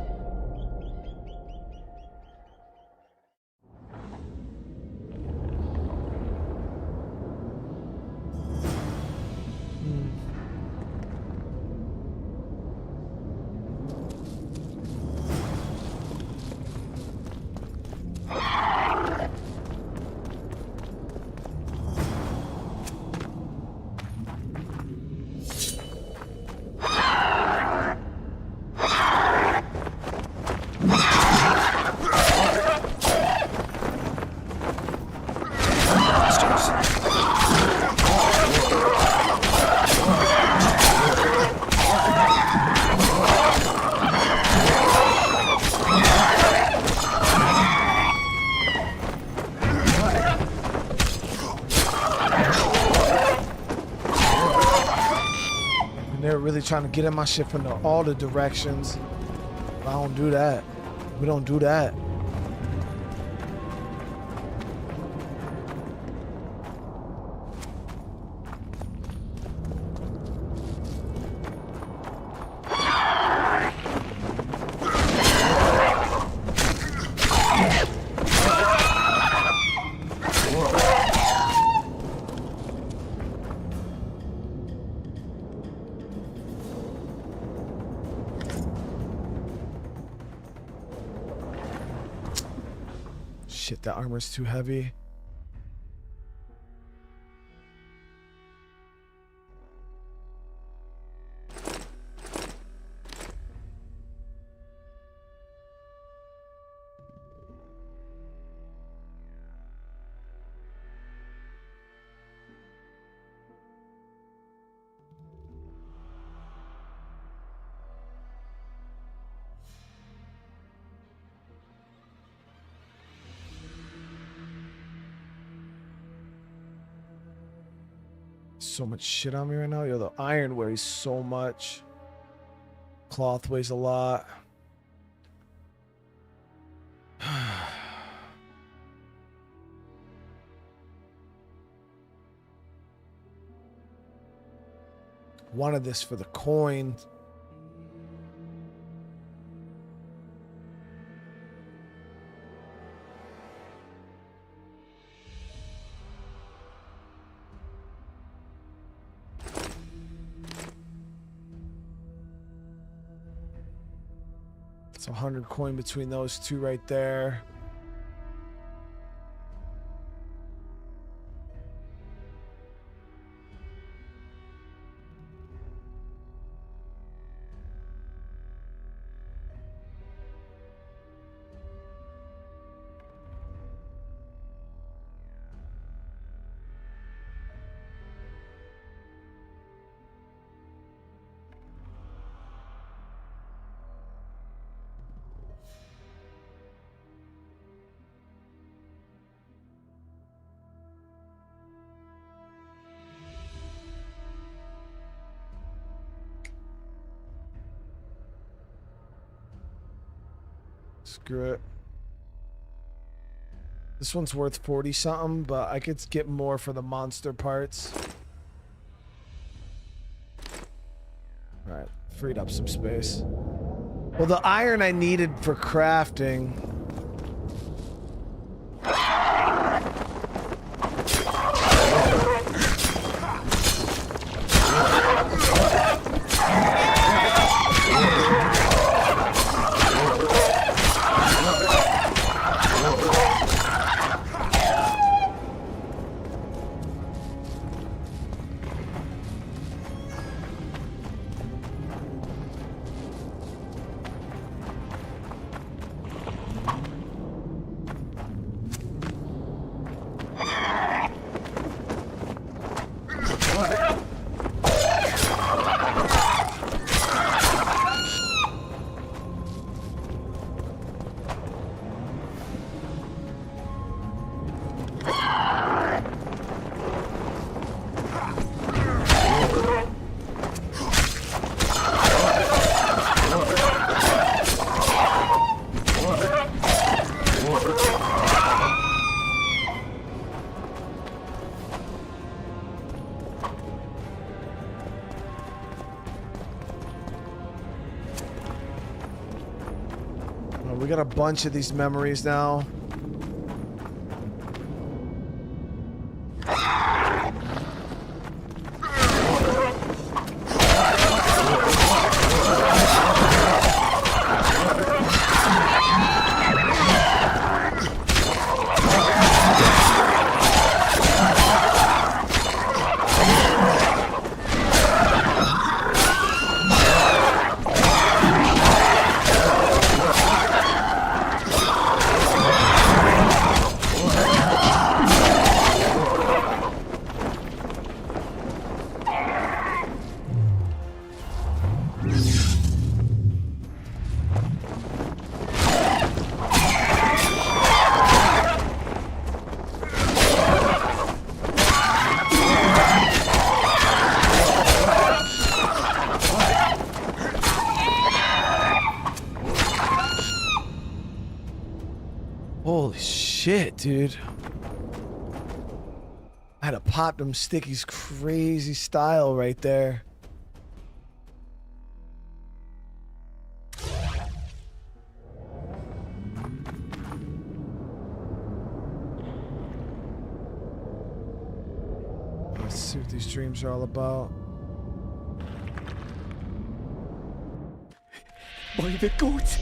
[SPEAKER 1] Trying to get in my shit from all the directions. I don't do that. We don't do that. Shit, that armor's too heavy. So much shit on me right now. Yo, the iron weighs so much. Cloth weighs a lot. Wanted this for the coin. It's 100 coin between those two right there. Screw it. This one's worth 40 something, but I could get more for the monster parts. Alright, freed up some space. Well, the iron I needed for crafting. We got a bunch of these memories now. Holy shit, dude. I had to pop them stickies crazy style right there. Let's see what these dreams are all about.
[SPEAKER 14] By the gods,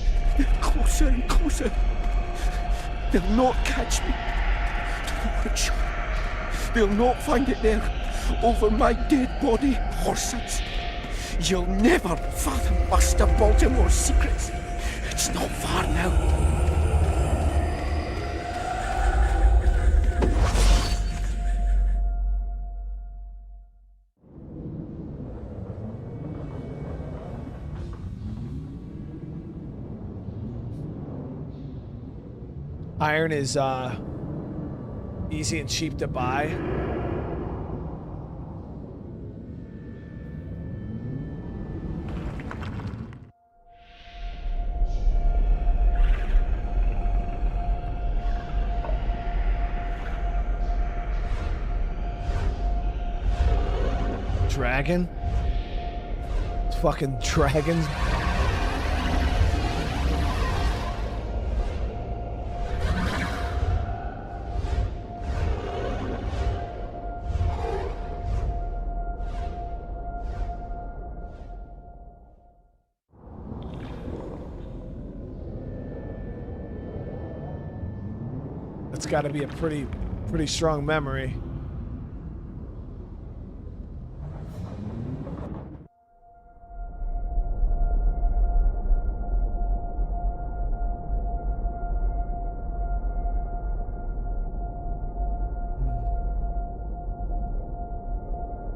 [SPEAKER 14] closer and closer.
[SPEAKER 23] They'll not catch me. To the witch hunt. They'll not find it there, over my dead body, Horsets. You'll never fathom Master Baltimore's secrets. It's not far now.
[SPEAKER 1] Iron is easy and cheap to buy. Dragon? It's fucking dragons. It's got to be a pretty strong memory.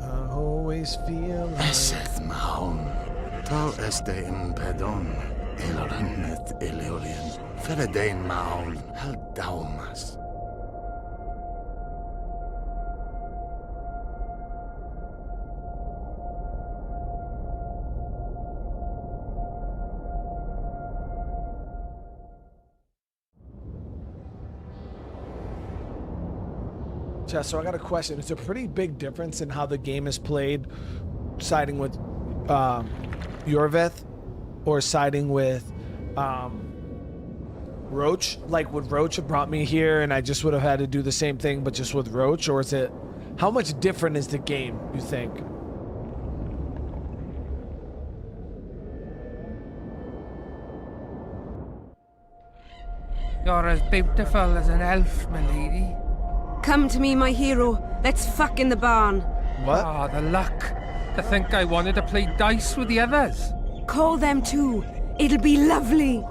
[SPEAKER 1] I always feel like
[SPEAKER 10] Eseth Mahon, Tal este in pedon, Ilorinet Ilorian, Feredain Mahon, Hal Daumas.
[SPEAKER 1] So I got a question. It's a pretty big difference in how the game is played, siding with Yorveth or siding with Roach. Like, would Roach have brought me here and I just would have had to do the same thing but just with Roach? Or is it, how much different is the game, you think?
[SPEAKER 23] You're as beautiful as an elf, my lady.
[SPEAKER 14] Come to me, my hero. Let's fuck in the barn.
[SPEAKER 1] What?
[SPEAKER 23] Ah, the luck. To think I wanted to play dice with the others.
[SPEAKER 14] Call them too. It'll be lovely.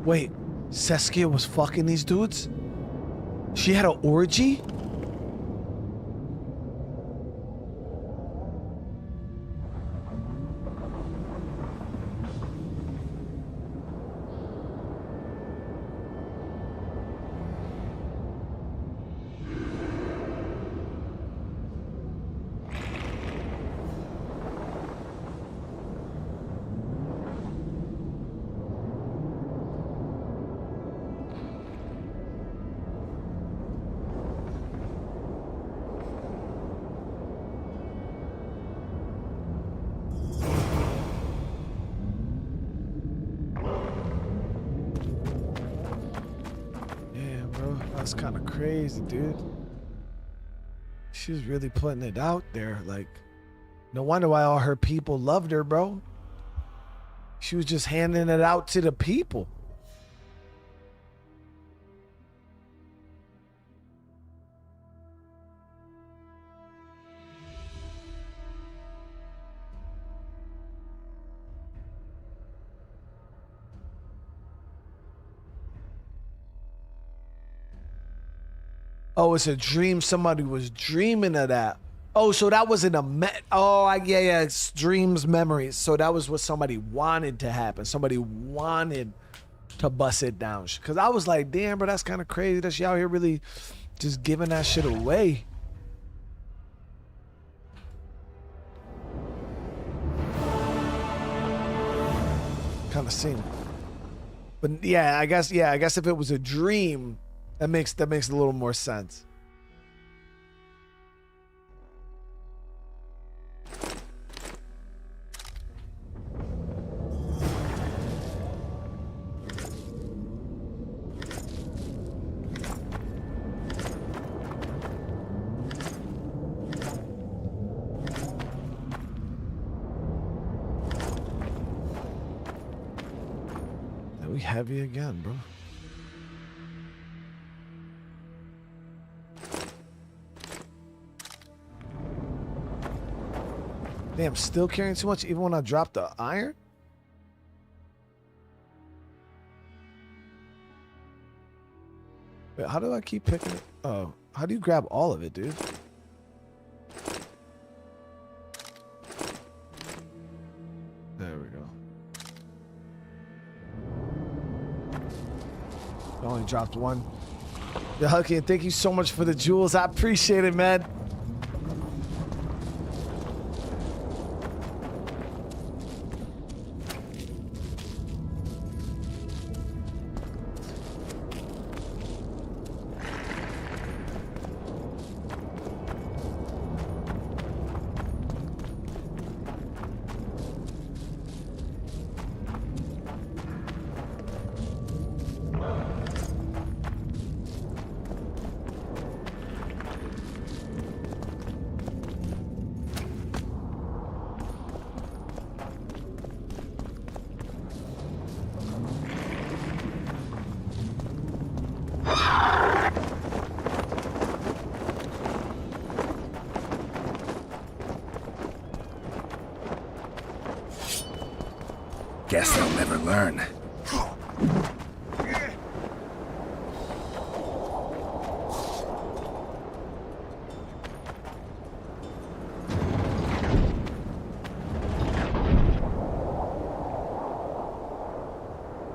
[SPEAKER 1] Wait, Saskia was fucking these dudes? She had an orgy? That's kind of crazy, dude. She was really putting it out there. Like, no wonder why all her people loved her, bro. She was just handing it out to the people. Oh, it's a dream. Somebody was dreaming of that. Oh, so that wasn't a yeah, it's dreams, memories. So that was what somebody wanted to happen. Somebody wanted to bust it down. Because I was like, damn, bro, that's kind of crazy that she out here really just giving that shit away. Kind of seen. But yeah, I guess if it was a dream, that makes a little more sense. we heavy again, bro. Damn, still carrying too much even when I drop the iron? Wait, how do I keep picking it? Oh, how do you grab all of it, dude? There we go. I only dropped one. Yeah, Hucky, and thank you so much for the jewels. I appreciate it, man.
[SPEAKER 4] Guess they'll never learn.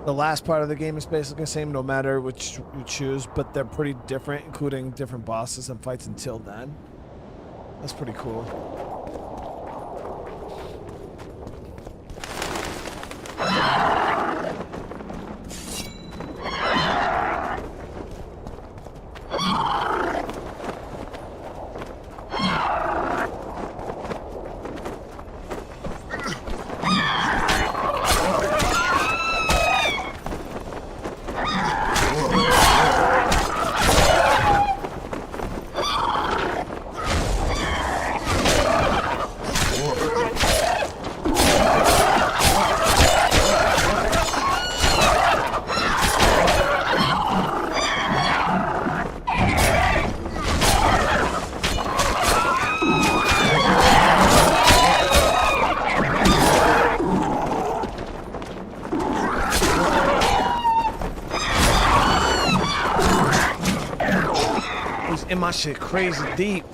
[SPEAKER 1] The last part of the game is basically the same no matter which you choose, but they're pretty different, including different bosses and fights until then. That's pretty cool. In my shit crazy deep.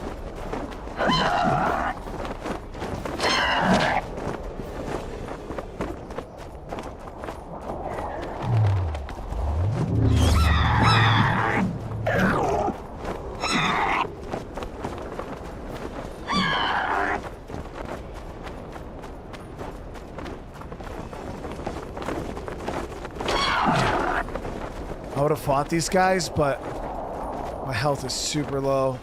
[SPEAKER 1] I would have fought these guys, but my health is super low.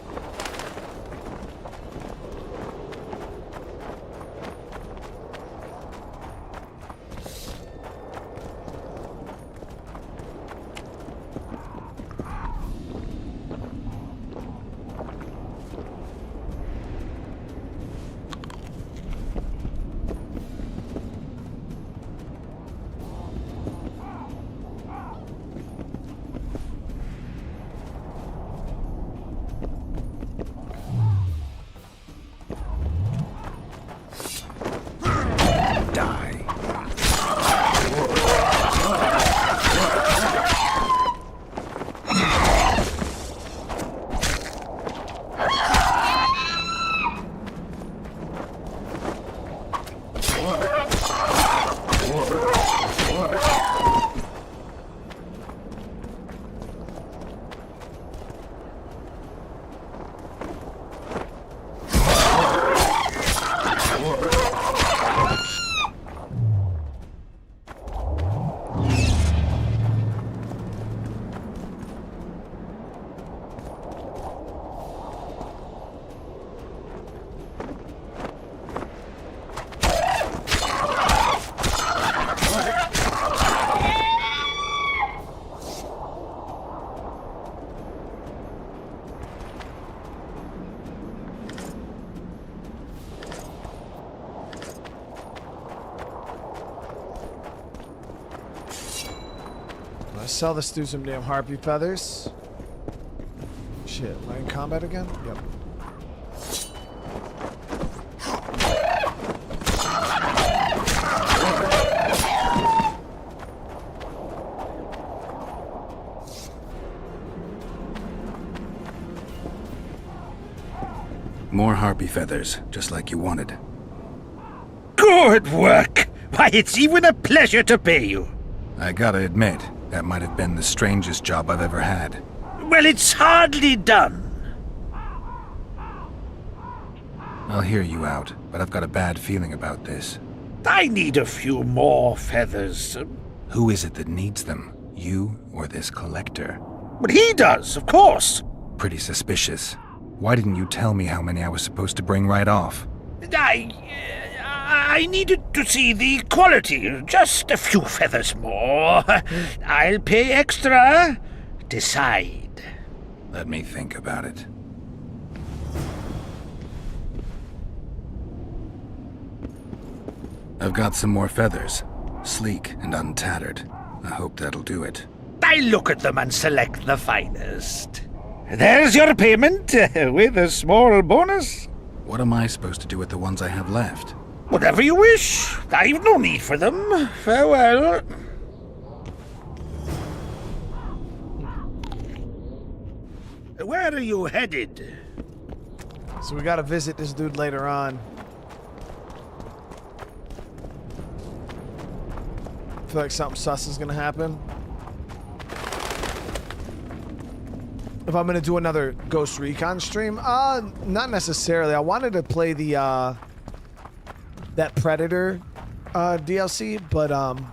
[SPEAKER 1] gonna sell this dude some damn harpy feathers. Shit, am I in combat again? Yep.
[SPEAKER 4] More harpy feathers, just like you wanted.
[SPEAKER 17] Good work! Why, it's even a pleasure to pay you.
[SPEAKER 4] I gotta admit, that might have been the strangest job I've ever had.
[SPEAKER 17] Well, it's hardly done.
[SPEAKER 4] I'll hear you out, but I've got a bad feeling about this.
[SPEAKER 17] I need a few more feathers.
[SPEAKER 4] Who is it that needs them? You or this collector?
[SPEAKER 17] But he does, of course.
[SPEAKER 4] Pretty suspicious. Why didn't you tell me how many I was supposed to bring right off?
[SPEAKER 17] I needed to see the quality. Just a few feathers more. I'll pay extra. Decide.
[SPEAKER 4] Let me think about it. I've got some more feathers. Sleek and untattered. I hope that'll do it.
[SPEAKER 17] I look at them and select the finest. There's your payment, with a small bonus.
[SPEAKER 4] What am I supposed to do with the ones I have left?
[SPEAKER 17] Whatever you wish. I've no need for them. Farewell. Where are you headed?
[SPEAKER 1] So we gotta visit this dude later on. I feel like something sus is gonna happen. If I'm gonna do another Ghost Recon stream, not necessarily. I wanted to play the that Predator DLC, but I'm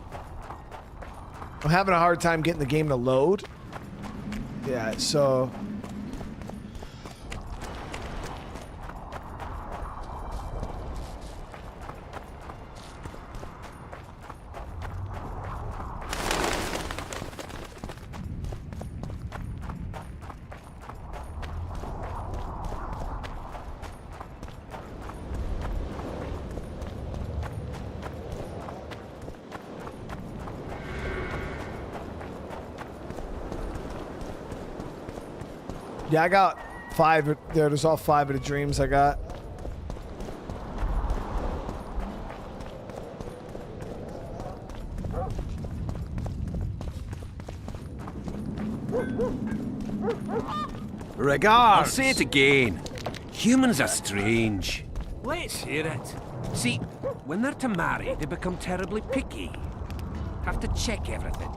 [SPEAKER 1] having a hard time getting the game to load. Yeah, so yeah, I got 5 there. There's all 5 of the dreams I got.
[SPEAKER 18] Regards! I'll say it again. Humans are strange. Let's hear it. See, when they're to marry, they become terribly picky. Have to check everything.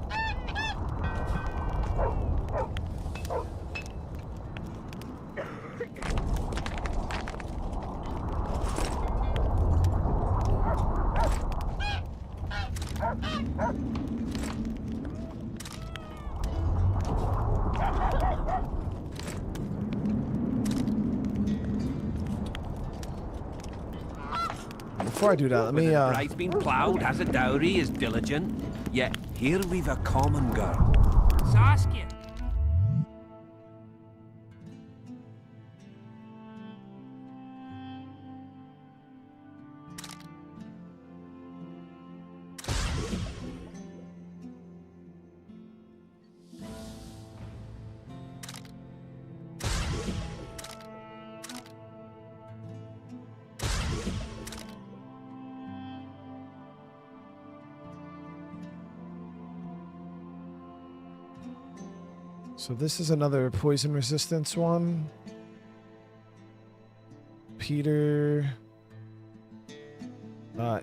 [SPEAKER 1] Before I do that, let me
[SPEAKER 18] Bride's been ploughed, has a dowry, is diligent. Yet here we've a common girl.
[SPEAKER 23] Saskia.
[SPEAKER 1] So this is another poison resistance one. Peter.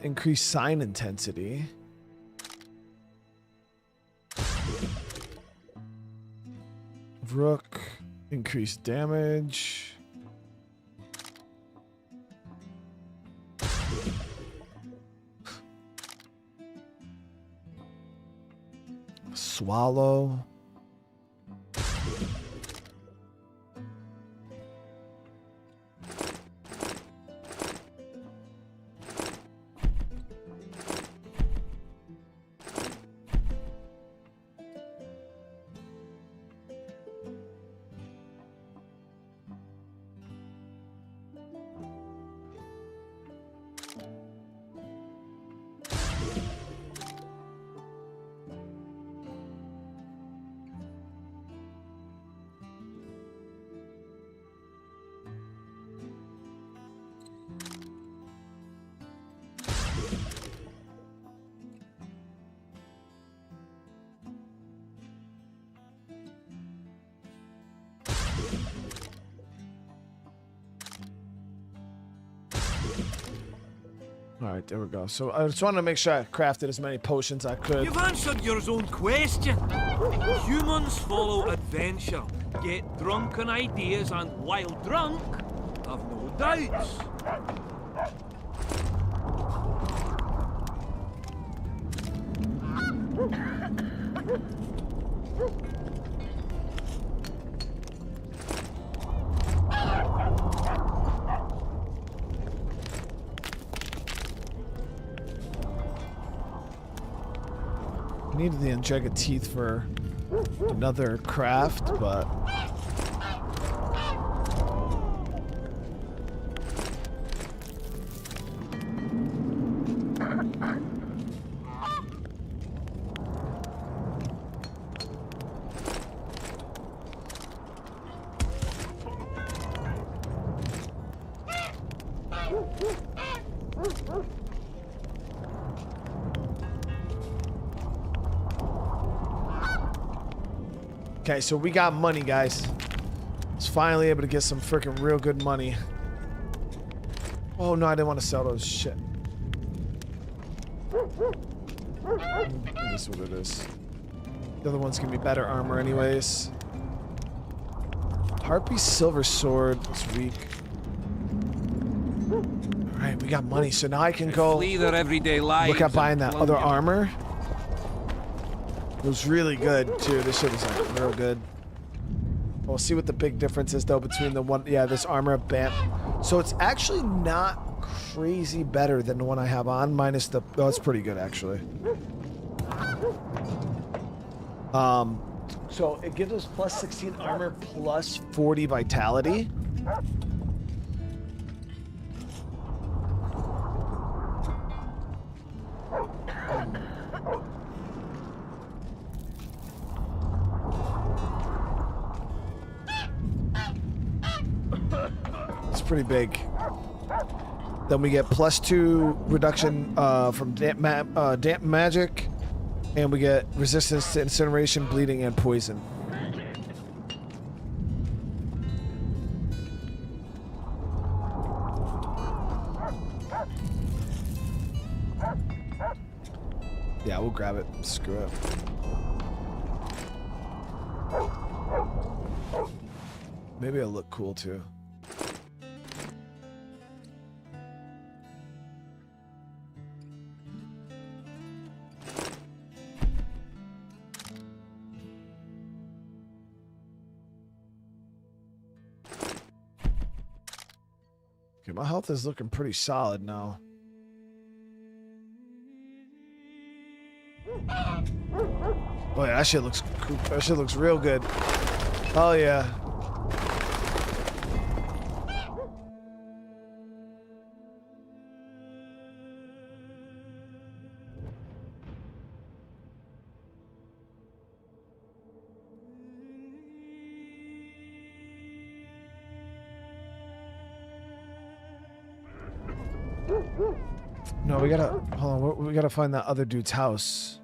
[SPEAKER 1] Increased sign intensity. Rook. Increased damage. Swallow. All right, there we go. So I just wanted to make sure I crafted as many potions I could.
[SPEAKER 6] You've answered your own question. Humans follow adventure, get drunk on ideas, and while drunk, have no doubts.
[SPEAKER 1] I needed the Intrigue teeth for another craft, but okay, so we got money, guys. I was finally able to get some freaking real good money. Oh no, I didn't want to sell those shit. This is what it is. The other one's gonna be better armor anyways. Harpy Silver Sword is weak. Alright, we got money, so now I can go
[SPEAKER 11] Flee their everyday lives
[SPEAKER 1] look at buying that
[SPEAKER 11] and
[SPEAKER 1] other
[SPEAKER 11] plunder.
[SPEAKER 1] armor. It was really good too. This shit is like real good. We'll see what the big difference is though between the one, yeah, this armor bam. So it's actually not crazy better than the one I have on, minus the, oh, it's pretty good actually. So it gives us plus 16 armor, plus 40 vitality. It's pretty big. Then we get plus 2 reduction from damp magic, and we get resistance to incineration, bleeding, and poison. Yeah, we'll grab it. Screw it. Maybe it'll look cool too. Okay, my health is looking pretty solid now. Oh yeah, that shit looks cool. That shit looks real good. Oh yeah. No, we gotta, hold on, we gotta find that other dude's house.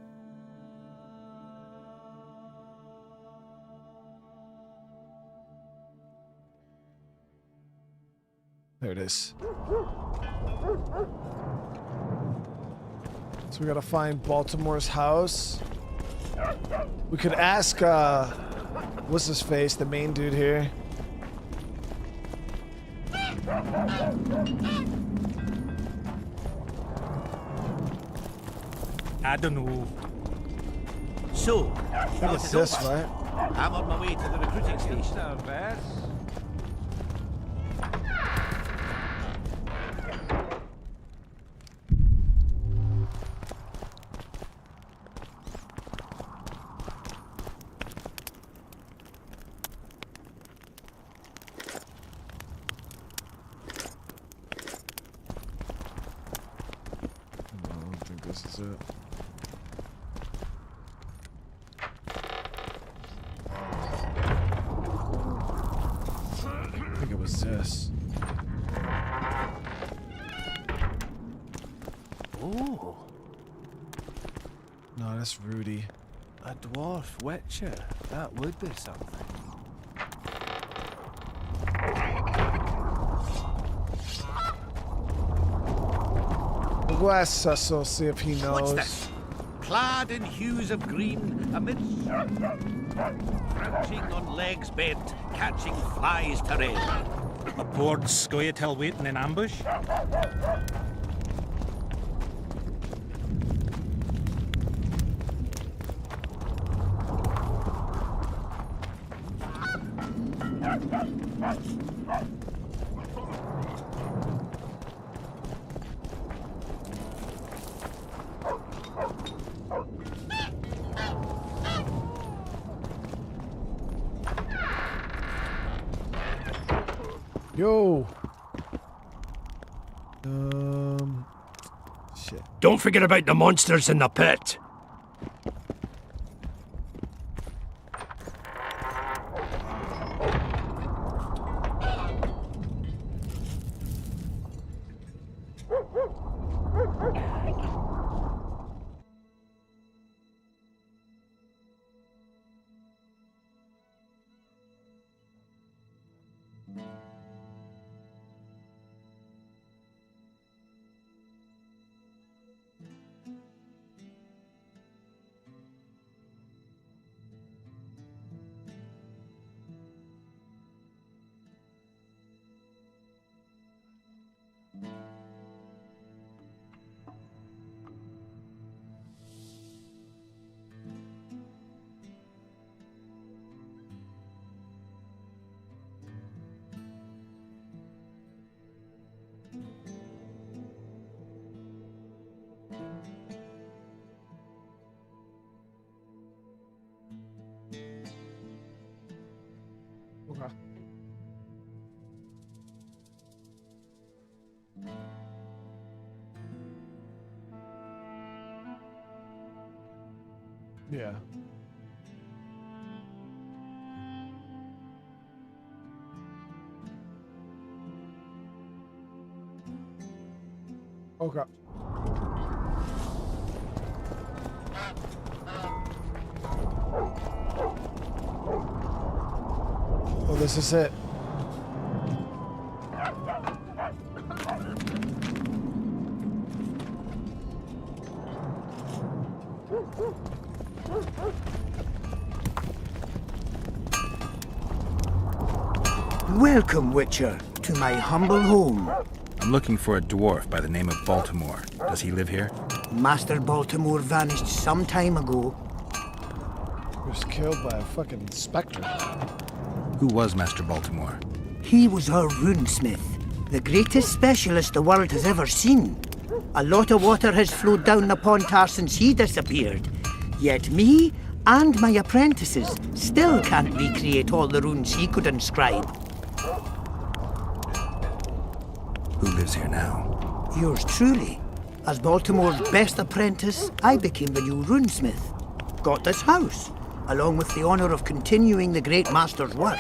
[SPEAKER 1] There it is. So we gotta find Baltimore's house. We could ask, what's his face, the main dude here.
[SPEAKER 16] I don't know.
[SPEAKER 1] So, I think it's this, right?
[SPEAKER 16] I'm on my way to the recruiting station.
[SPEAKER 1] I don't think this is it. I think it was this.
[SPEAKER 12] Ooh.
[SPEAKER 1] No, that's Rudy.
[SPEAKER 12] A dwarf witcher. That would be something.
[SPEAKER 1] go ask Cecil, see if he knows.
[SPEAKER 5] What's this? Clad in hues of green, amidst crouching on legs bent, catching flies terrain.
[SPEAKER 16] Aboard Scoia'tael waiting in ambush?
[SPEAKER 1] Yo. Shit.
[SPEAKER 2] Don't forget about the monsters in the pit.
[SPEAKER 1] Okay. Yeah. Okay. Well, this is it.
[SPEAKER 8] Welcome, Witcher, to my humble home.
[SPEAKER 4] I'm looking for a dwarf by the name of Baltimore. Does he live here?
[SPEAKER 8] Master Baltimore vanished some time ago.
[SPEAKER 1] He was killed by a fucking spectre.
[SPEAKER 4] Who was Master Baltimore?
[SPEAKER 8] He was our runesmith, the greatest specialist the world has ever seen. A lot of water has flowed down the Pontar since he disappeared. Yet me and my apprentices still can't recreate all the runes he could inscribe.
[SPEAKER 4] Who lives here now?
[SPEAKER 8] Yours truly. As Baltimore's best apprentice, I became the new runesmith. Got this house, along with the honor of continuing the great master's work.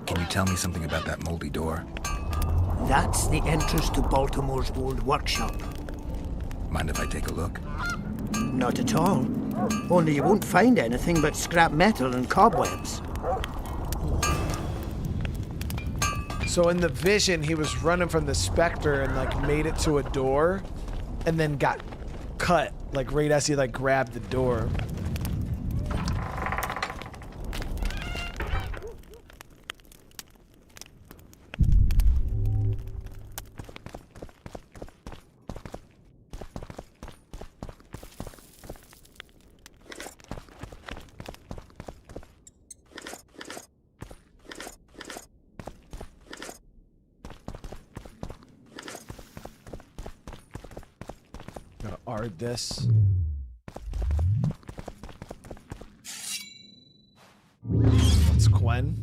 [SPEAKER 4] Can you tell me something about that moldy door?
[SPEAKER 8] That's the entrance to Baltimore's old workshop.
[SPEAKER 4] Mind if I take a look?
[SPEAKER 8] Not at all. Only you won't find anything but scrap metal and cobwebs.
[SPEAKER 1] So in the vision, he was running from the specter and like made it to a door and then got cut like right as he like grabbed the door. Gotta art this. That's Gwen.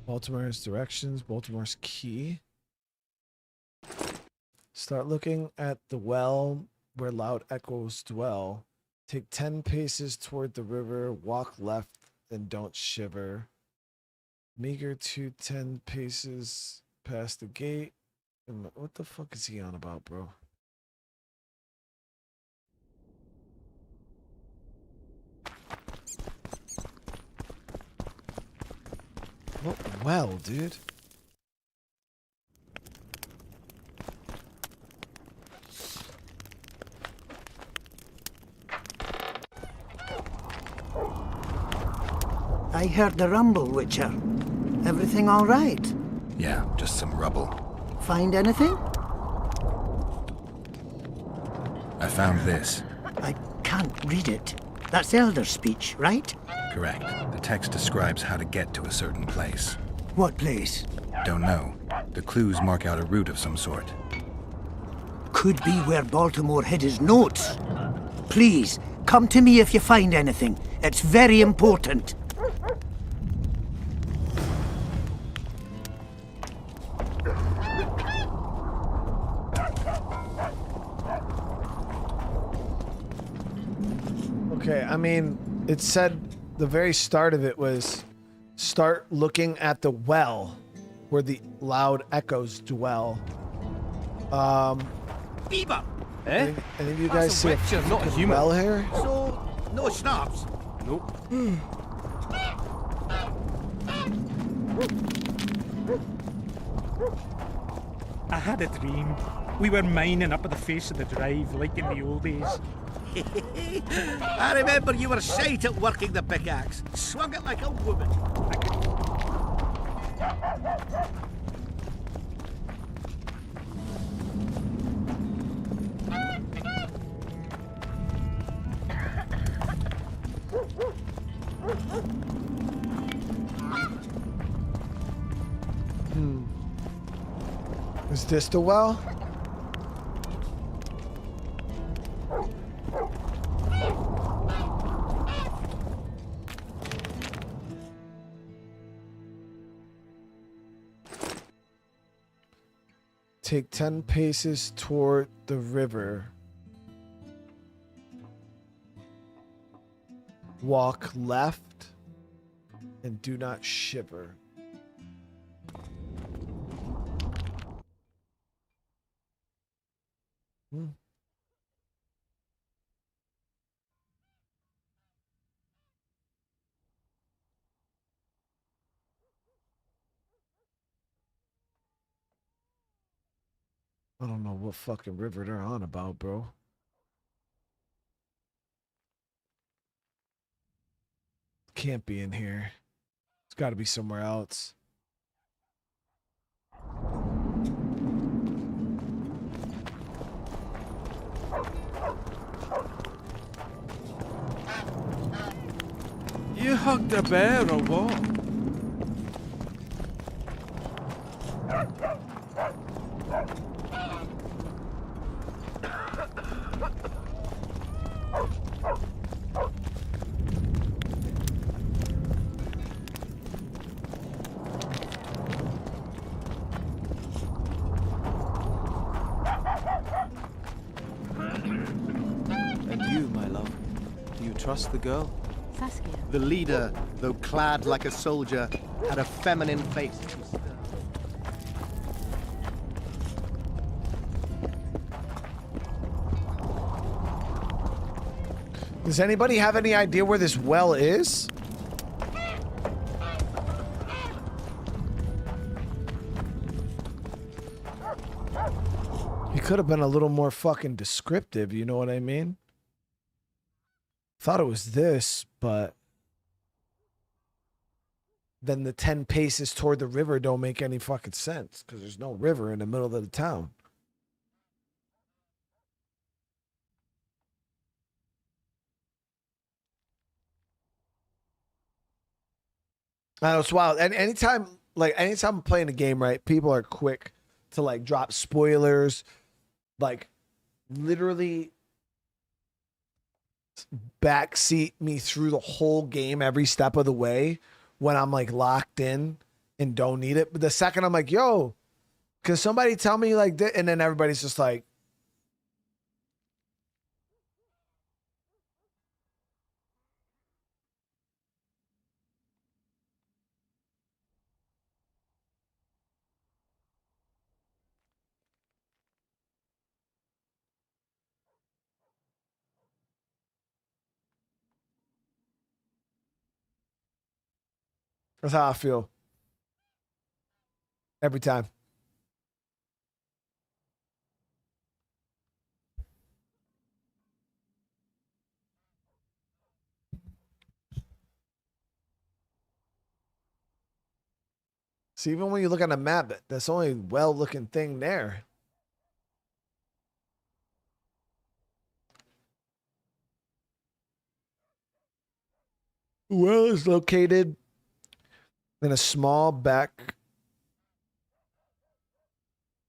[SPEAKER 1] Baltimore's directions, Baltimore's key. Start looking at the well where loud echoes dwell. Take 10 paces toward the river, walk left and don't shiver. Meager to 10 paces past the gate. What the fuck is he on about, bro? What well, dude?
[SPEAKER 8] I heard the rumble, Witcher. Everything all right?
[SPEAKER 4] Yeah, just some rubble.
[SPEAKER 8] Find anything?
[SPEAKER 4] I found this.
[SPEAKER 8] I can't read it. That's Elder speech, right?
[SPEAKER 4] Correct. The text describes how to get to a certain place.
[SPEAKER 8] What place?
[SPEAKER 4] Don't know. The clues mark out a route of some sort.
[SPEAKER 8] Could be where Baltimore hid his notes. Please, come to me if you find anything. It's very important.
[SPEAKER 1] Okay, I mean, it said the very start of it was start looking at the well where the loud echoes dwell.
[SPEAKER 16] Bieber!
[SPEAKER 1] Any of you guys see a
[SPEAKER 16] Witcher, not a
[SPEAKER 1] fucking
[SPEAKER 16] human.
[SPEAKER 1] well here?
[SPEAKER 16] So, no schnapps?
[SPEAKER 13] Nope.
[SPEAKER 15] I had a dream. We were mining up at the face of the drive like in the old days.
[SPEAKER 5] I remember you were shite at working the pickaxe. Swung it like a woman.
[SPEAKER 1] Is this the well? Take 10 paces toward the river. Walk left and do not shiver. I don't know what fucking river they're on about, bro. Can't be in here. It's got to be somewhere else.
[SPEAKER 23] You hugged a bear or what?
[SPEAKER 9] And you, my love, do you trust the girl?
[SPEAKER 19] Saskia.
[SPEAKER 9] The leader, though clad like a soldier, had a feminine face.
[SPEAKER 1] Does anybody have any idea where this well is? He could have been a little more fucking descriptive, you know what I mean? Thought it was this, but then the 10 paces toward the river don't make any fucking sense because there's no river in the middle of the town. I know, it's wild. And anytime I'm playing a game, right, people are quick to like drop spoilers, like literally backseat me through the whole game every step of the way when I'm like locked in and don't need it. But the second I'm like, yo, can somebody tell me like that? And then everybody's just like, that's how I feel. Every time. See, even when you look on a map, that's the only well-looking thing there. Well is located in a small back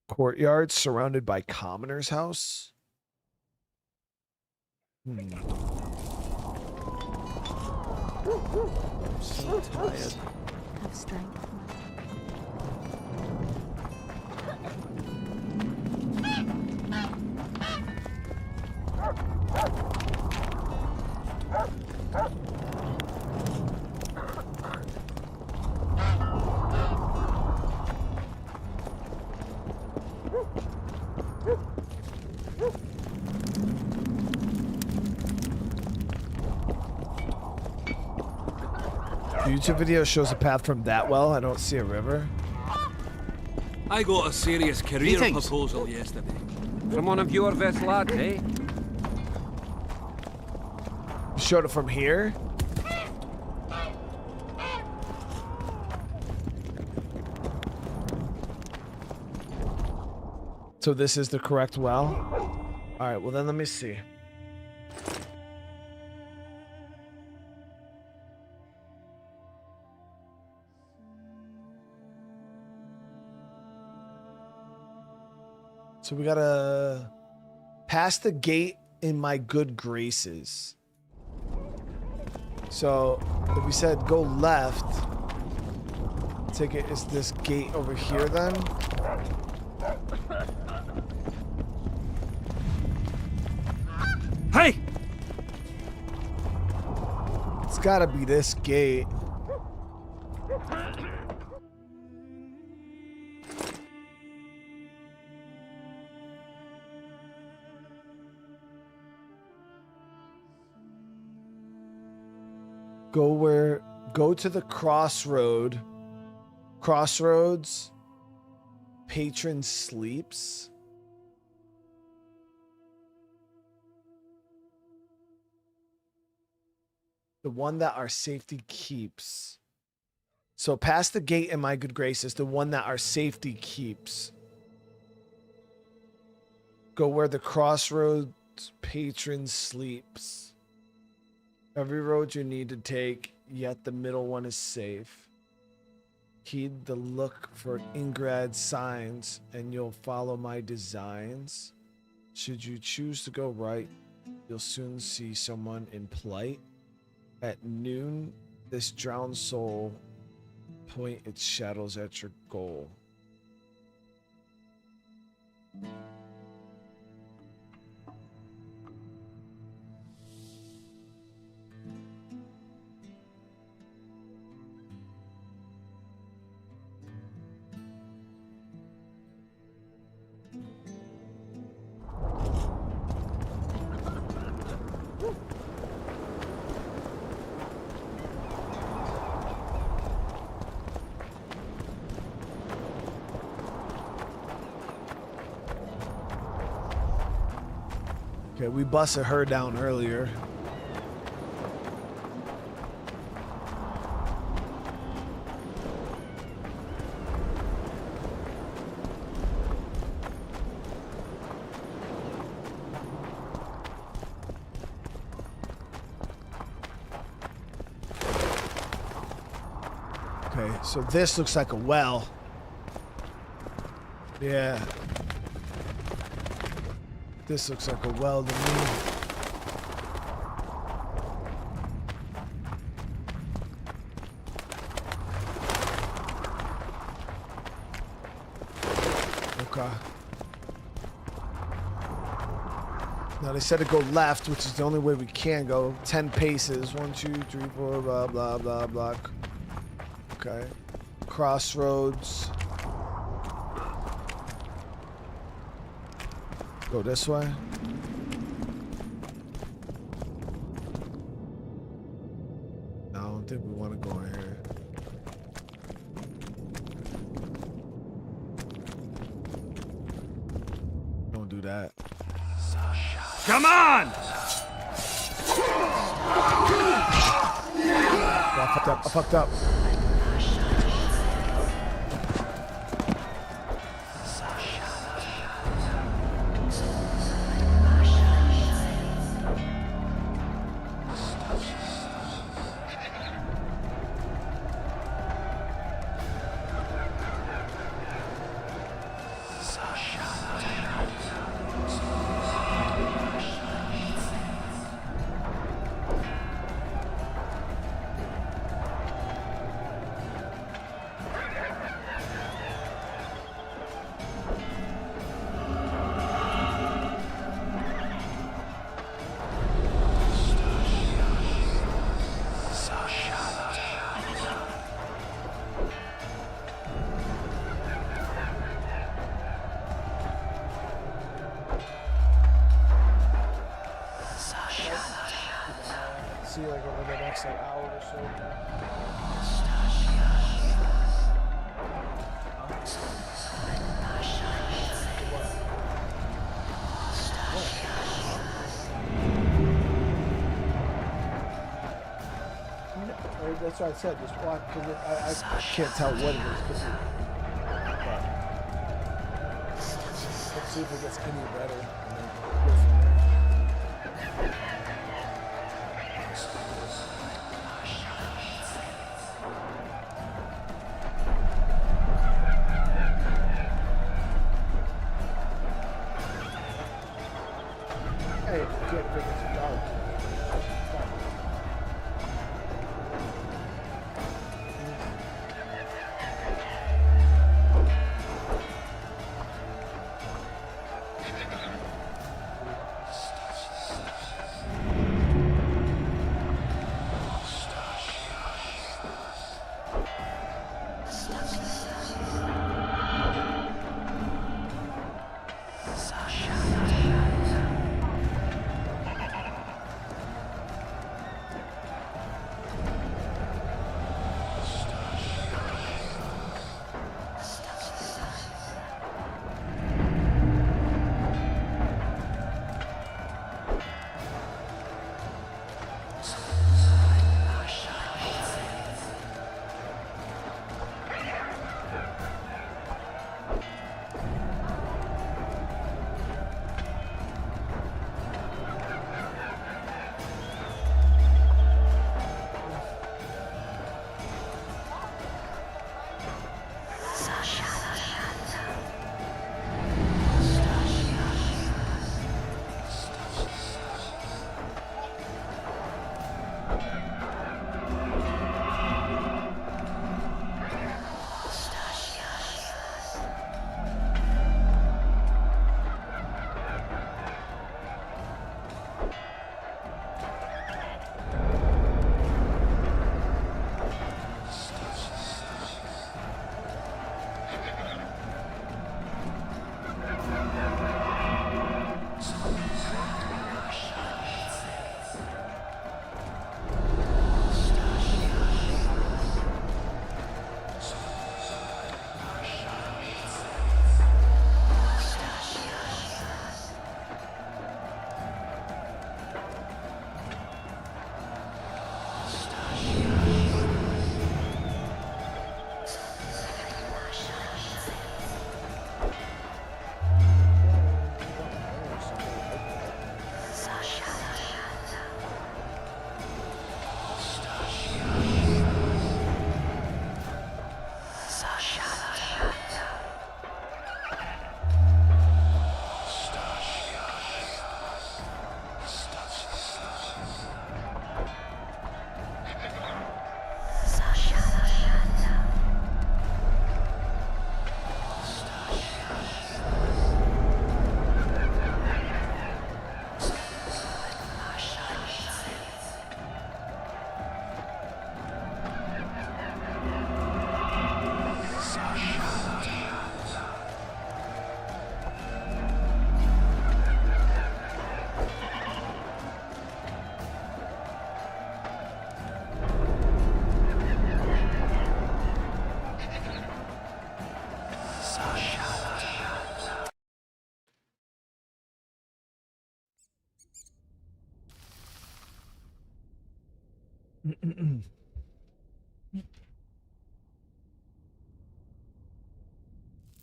[SPEAKER 1] courtyard surrounded by commoner's house. I'm so tired.
[SPEAKER 7] Have strength.
[SPEAKER 1] The YouTube video shows a path from that well. I don't see a river.
[SPEAKER 6] I got a serious career
[SPEAKER 18] Greetings.
[SPEAKER 6] proposal yesterday.
[SPEAKER 18] From one of your vessel lads, eh?
[SPEAKER 1] You showed it from here? So this is the correct well? All right, well then let me see. So we gotta pass the gate in my good graces. So if we said go left, take it, is this gate over here then?
[SPEAKER 6] Hey!
[SPEAKER 1] It's gotta be this gate. Go to the crossroads, patron sleeps. The one that our safety keeps. So past the gate in my good graces, the one that our safety keeps. Go where the crossroads patron sleeps. Every road you need to take, yet the middle one is safe. Heed the look for Ingrad signs, and you'll follow my designs. Should you choose to go right, you'll soon see someone in plight. At noon, this drowned soul point its shadows at your goal. Okay, we busted her down earlier. Okay, so this looks like a well. Yeah. This looks like a well to me. Okay. Now they said to go left, which is the only way we can go. 10 paces. 1, 2, 3, 4, blah, blah, blah, blah. Okay. Crossroads. Go this way. No, I don't think we want to go in here.
[SPEAKER 11] Come on!
[SPEAKER 1] I fucked up. I fucked up. See you like over the next like hour or so. That's what I said. Just watch. I can't tell what it is. Let's see if it gets any better.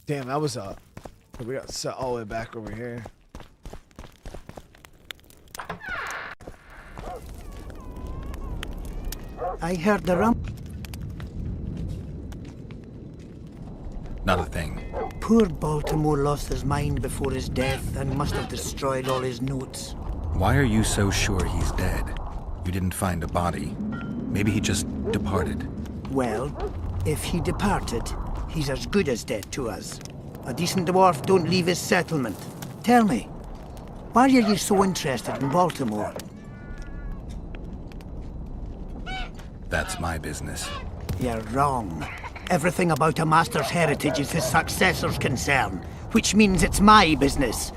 [SPEAKER 1] Damn, that was a... We got set all the way back over here.
[SPEAKER 8] I heard the rump.
[SPEAKER 4] Not a thing.
[SPEAKER 8] Poor Baltimore lost his mind before his death and must have destroyed all his notes.
[SPEAKER 4] Why are you so sure he's dead? You didn't find a body. Maybe he just departed.
[SPEAKER 8] Well, if he departed, he's as good as dead to us. A decent dwarf don't leave his settlement. Tell me, why are you so interested in Baltimore?
[SPEAKER 4] That's my business.
[SPEAKER 8] You're wrong. Everything about a master's heritage is his successor's concern, which means it's my business.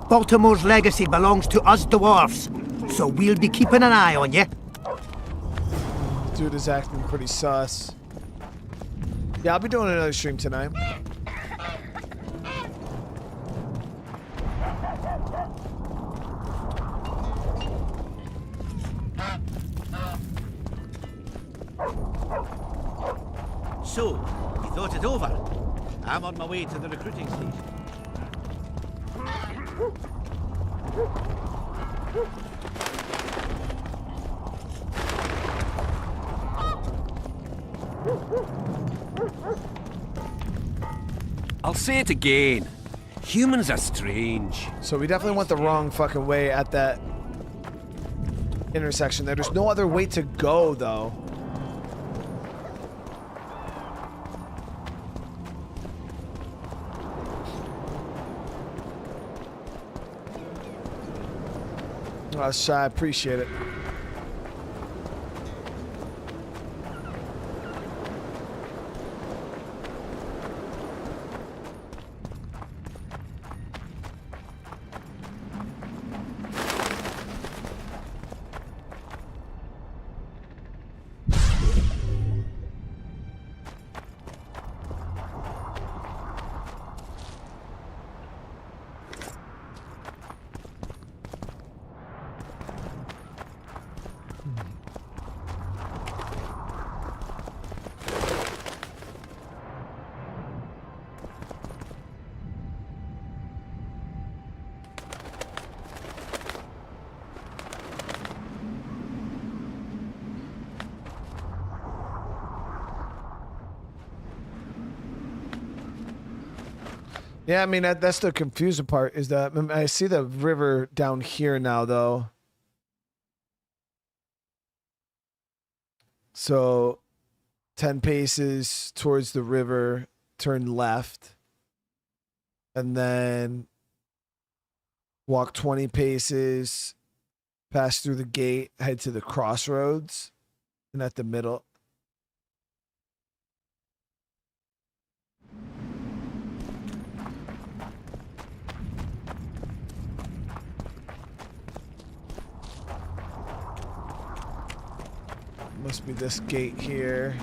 [SPEAKER 8] Baltimore's legacy belongs to us dwarfs, so we'll be keeping an eye on you.
[SPEAKER 1] Dude is acting pretty sus. Yeah, I'll be doing another stream tonight.
[SPEAKER 7] So, you thought it over? I'm on my way to the recruiting station.
[SPEAKER 18] I'll say it again. Humans are strange.
[SPEAKER 1] So we definitely went the wrong fucking way at that intersection there. There's no other way to go, though. Oh, Shy, I appreciate it. Yeah, I mean, that's the confusing part, is that I see the river down here now, though. So 10 paces towards the river, turn left, and then walk 20 paces, pass through the gate, head to the crossroads, and at the middle. Must be this gate here.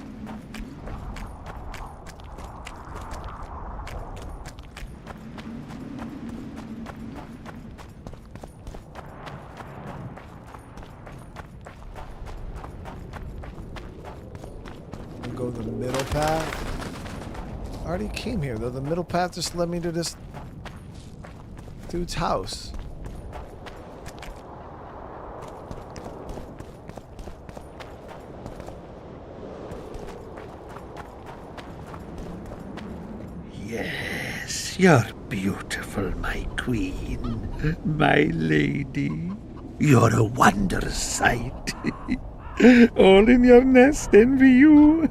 [SPEAKER 1] And go the middle path. I already came here though. The middle path just led me to this dude's house.
[SPEAKER 19] Yes, you're beautiful, my queen, my lady. You're a wondrous sight. All in your nest envy you.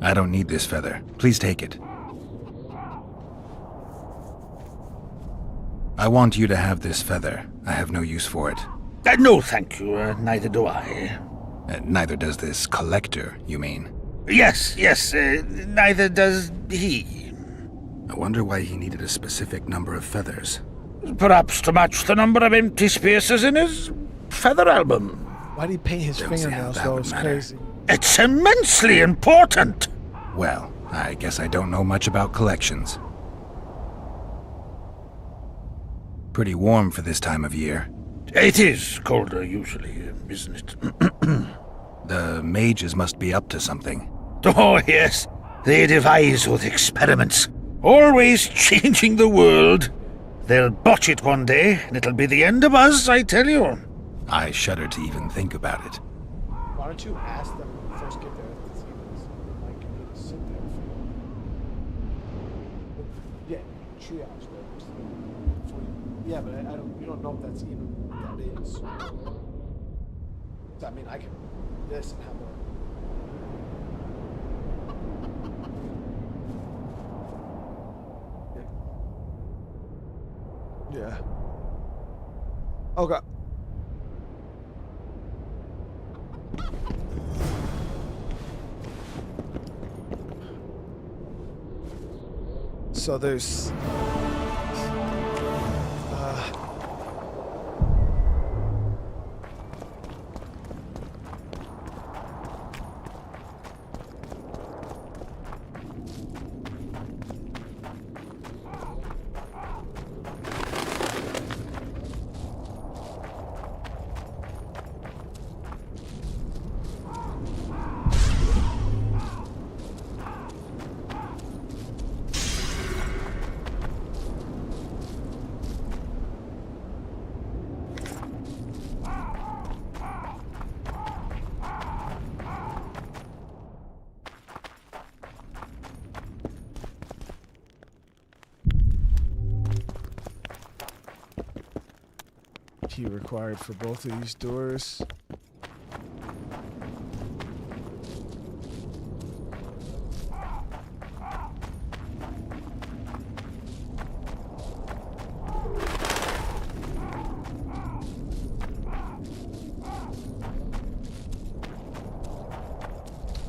[SPEAKER 4] I don't need this feather. Please take it. I want you to have this feather. I have no use for it.
[SPEAKER 19] No, thank you. Neither do I.
[SPEAKER 4] Neither does this collector, you mean?
[SPEAKER 19] Yes, neither does he.
[SPEAKER 4] I wonder why he needed a specific number of feathers.
[SPEAKER 19] Perhaps to match the number of empty spaces in his feather album.
[SPEAKER 1] Why did he paint his fingernails though? It's crazy.
[SPEAKER 19] It's immensely important.
[SPEAKER 4] Well, I guess I don't know much about collections. Pretty warm for this time of year.
[SPEAKER 19] It is colder usually, isn't it?
[SPEAKER 4] The mages must be up to something.
[SPEAKER 19] Oh, yes. They devise with experiments. Always changing the world. They'll botch it one day, and it'll be the end of us, I tell you.
[SPEAKER 4] I shudder to even think about it.
[SPEAKER 1] Why don't you ask them when you first get there if it's even like you need to sit there for yeah, triage there. Yeah, but I don't. You don't know if that's even what that is. I mean, I can do this and have a. Yeah. Okay. So there's key required for both of these doors.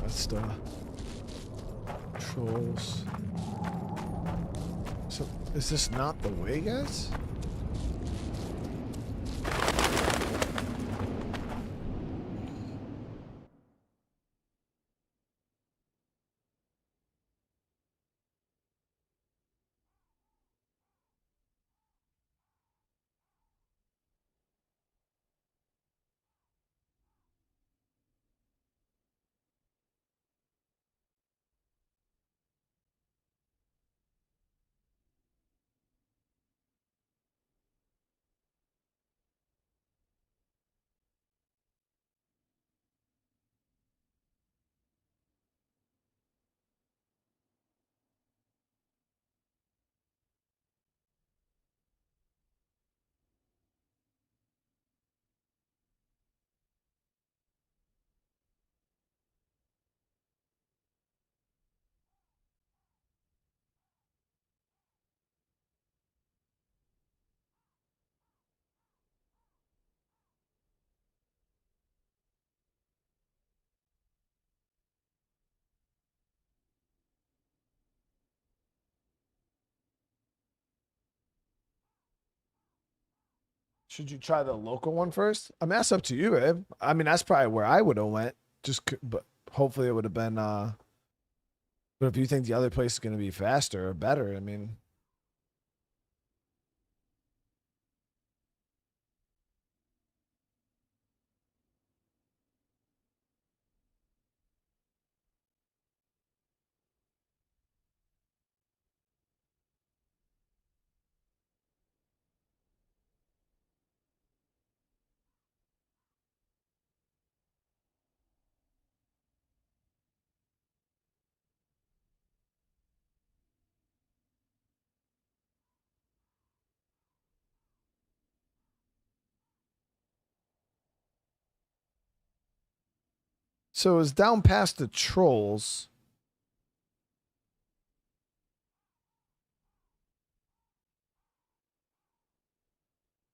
[SPEAKER 1] That's the trolls. So is this not the way, guys? Should you try the local one first? I mean, that's up to you, Ed. I mean, that's probably where I would have went. But hopefully it would have been. But if you think the other place is going to be faster or better, I mean. So it's down past the trolls.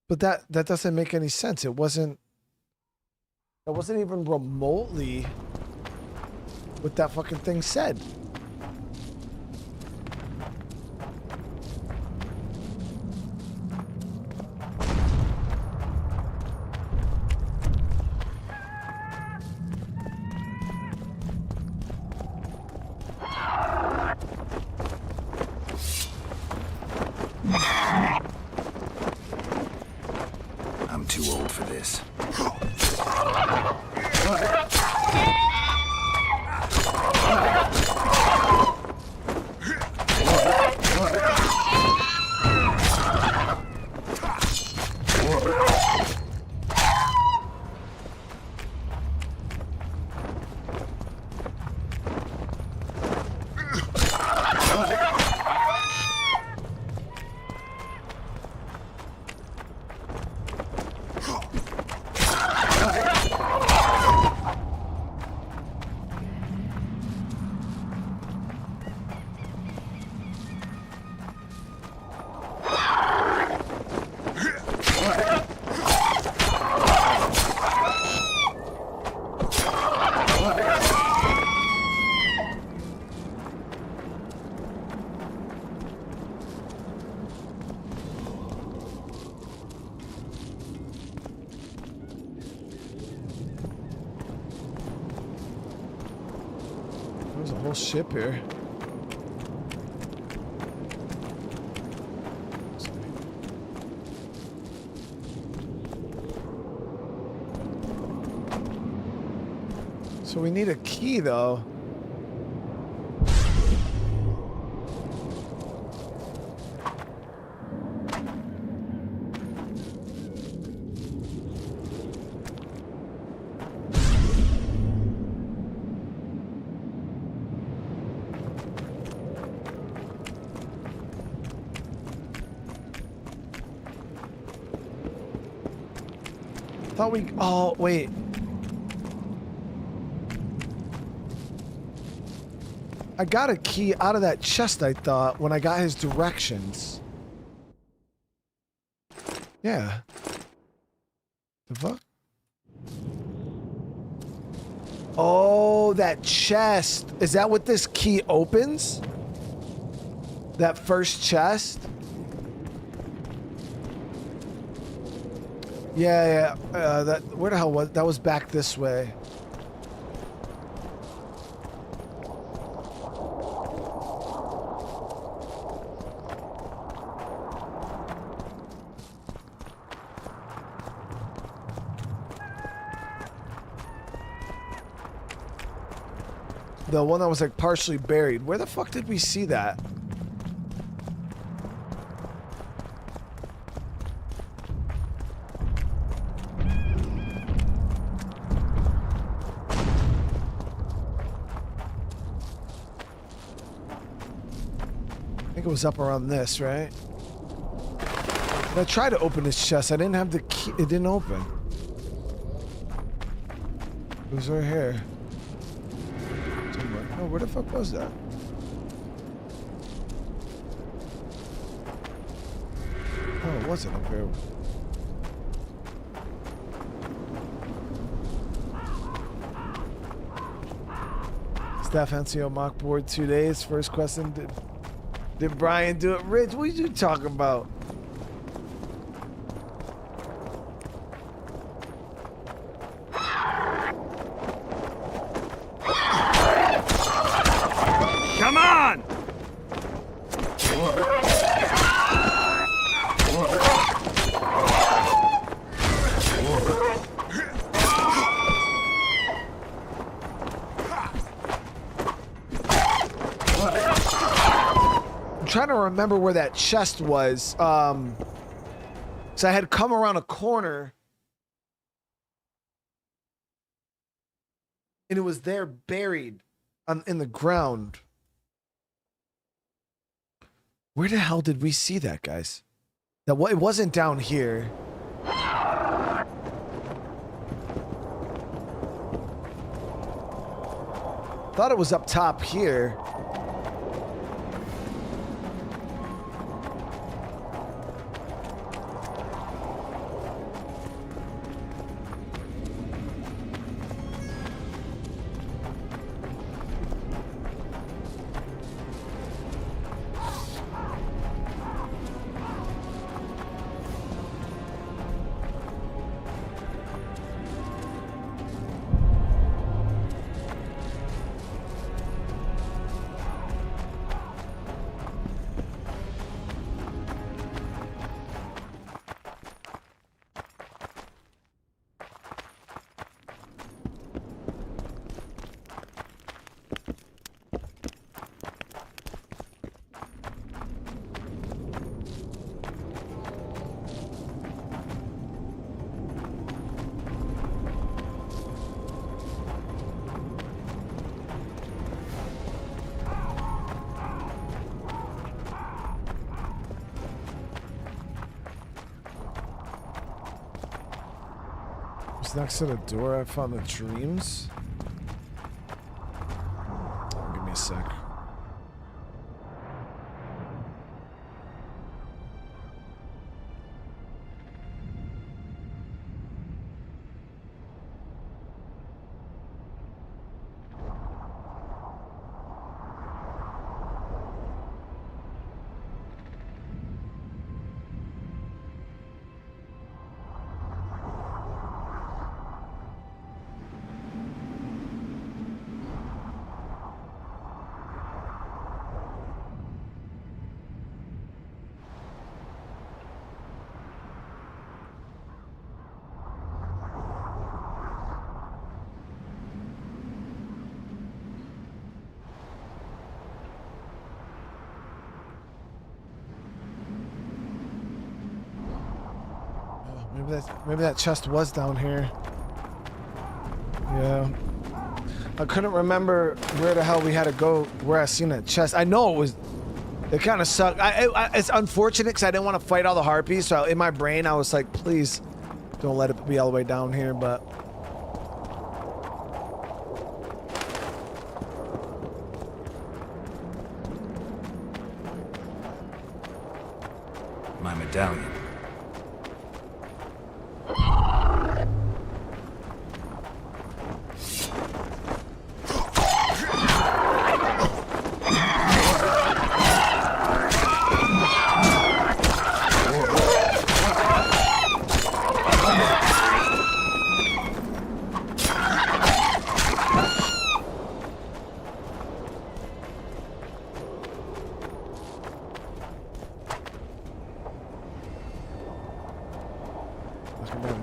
[SPEAKER 1] But that doesn't make any sense. It wasn't even remotely what that fucking thing said.
[SPEAKER 4] too old for this.
[SPEAKER 1] There's a whole ship here. So we need a key, though. Thought we... Oh, wait. I got a key out of that chest, I thought, when I got his directions. Yeah. The fuck? Oh, that chest. Is that what this key opens? That first chest? Yeah, yeah. That, where the hell was that? Was back this way. The one that was like partially buried. Where the fuck did we see that? I think it was up around this, right? And I tried to open this chest. I didn't have the key. It didn't open. It was right here. Oh, where the fuck was that? Oh, it wasn't up here. Staff NCO mock board 2 days. First question, did Brian do it? Rich, what are you talking about?
[SPEAKER 6] Come on!
[SPEAKER 1] I'm trying to remember where that chest was. So I had come around a corner and it was there buried in the ground. Where the hell did we see that, guys? That it wasn't down here. Thought it was up top here. It's next to the door I found the dreams. Give me a sec. Maybe that chest was down here. Yeah. I couldn't remember where the hell we had to go, where I seen that chest. I know it was... It kind of sucked. It's unfortunate because I didn't want to fight all the harpies, so in my brain I was like, please don't let it be all the way down here, but...
[SPEAKER 4] My medallion.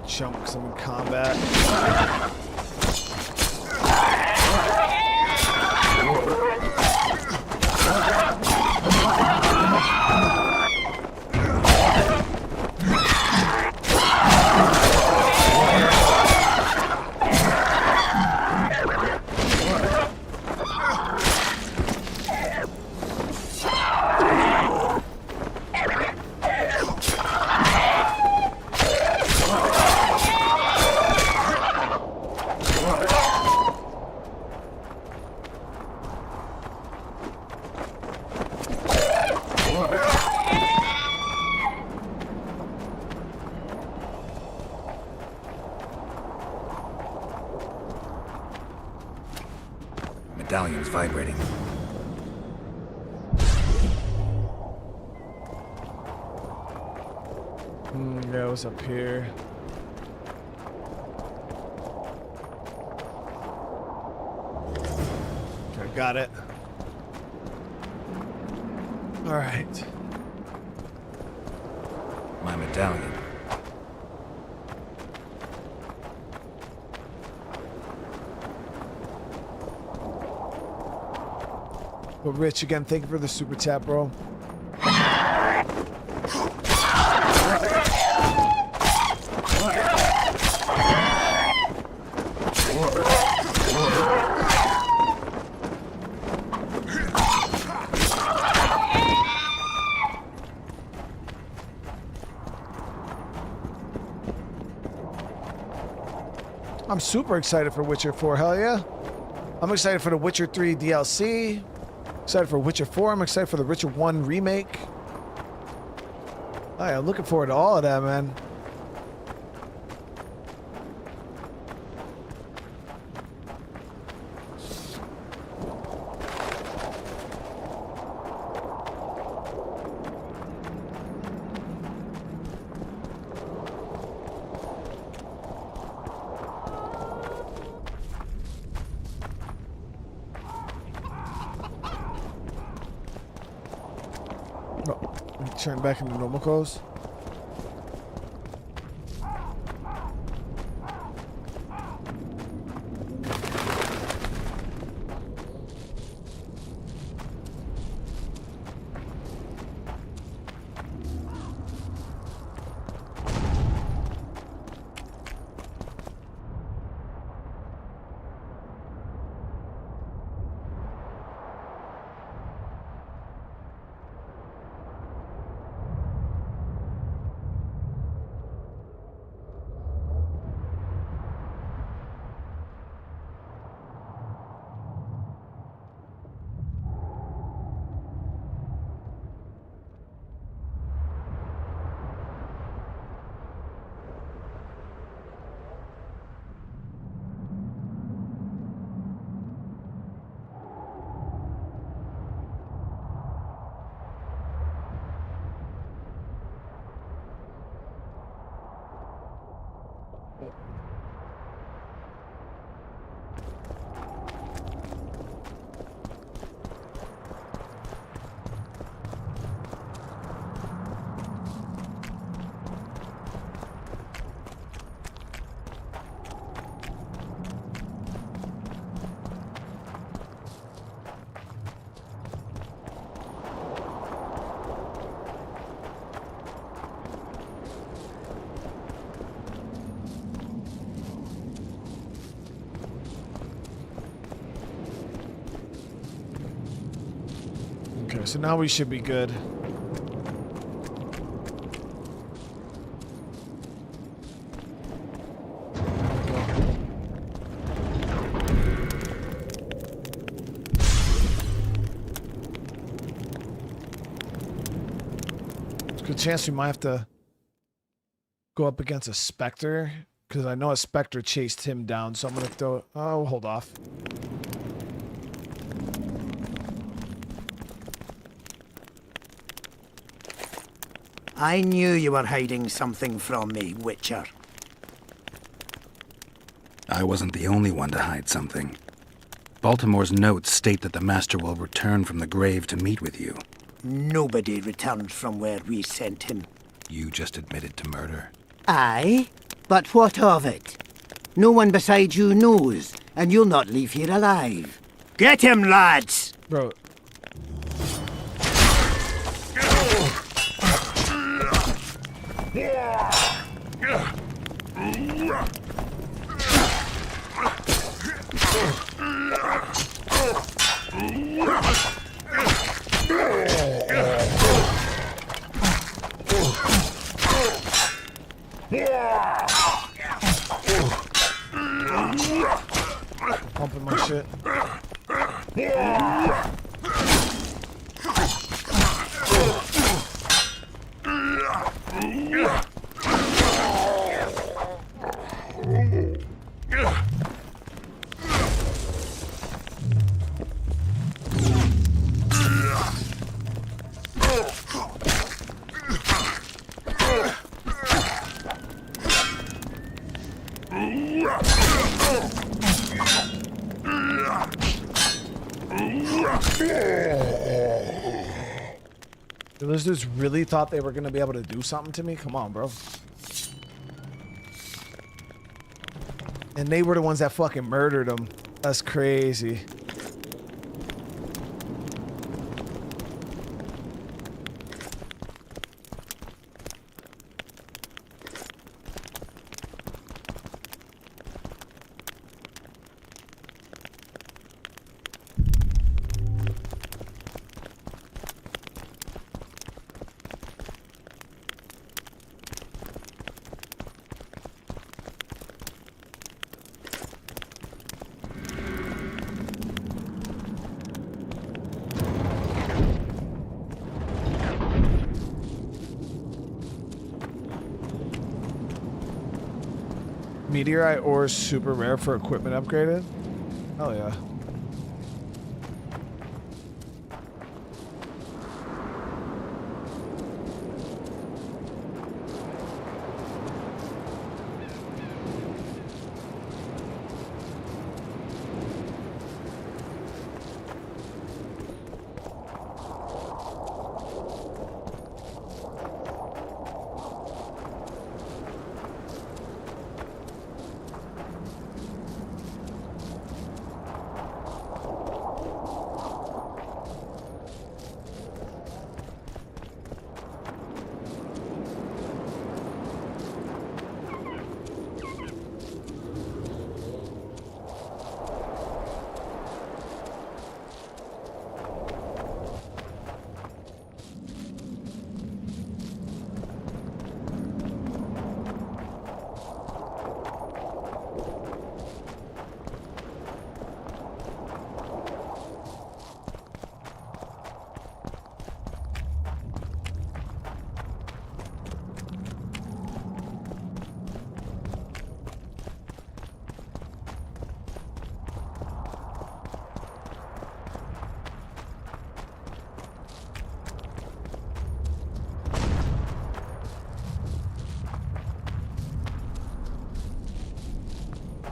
[SPEAKER 1] Chunks, I'm in combat.
[SPEAKER 4] Medallion's vibrating.
[SPEAKER 1] Yeah, it was up here. Okay, got it. All right.
[SPEAKER 4] My medallion.
[SPEAKER 1] But Rich, again, thank you for the super chat, bro. I'm super excited for Witcher 4, hell yeah. I'm excited for the Witcher 3 DLC. Excited for Witcher 4. I'm excited for the Witcher 1 remake. Oh, yeah, I'm looking forward to all of that, man. Turn back into normal clothes. Okay, so now we should be good. There's a good chance we might have to go up against a Spectre, because I know a Spectre chased him down, so I'm going to throw... Oh, hold off.
[SPEAKER 8] I knew you were hiding something from me, Witcher.
[SPEAKER 4] I wasn't the only one to hide something. Baltimore's notes state that the Master will return from the grave to meet with you.
[SPEAKER 8] Nobody returned from where we sent him.
[SPEAKER 4] You just admitted to murder.
[SPEAKER 8] Aye, but what of it? No one beside you knows, and you'll not leave here alive. Get him, lads!
[SPEAKER 1] Bro. Pumping my shit. Those dudes really thought they were going to be able to do something to me? Come on, bro. And they were the ones that fucking murdered him. That's crazy. Meteorite ore is super rare for equipment upgraded? Hell yeah.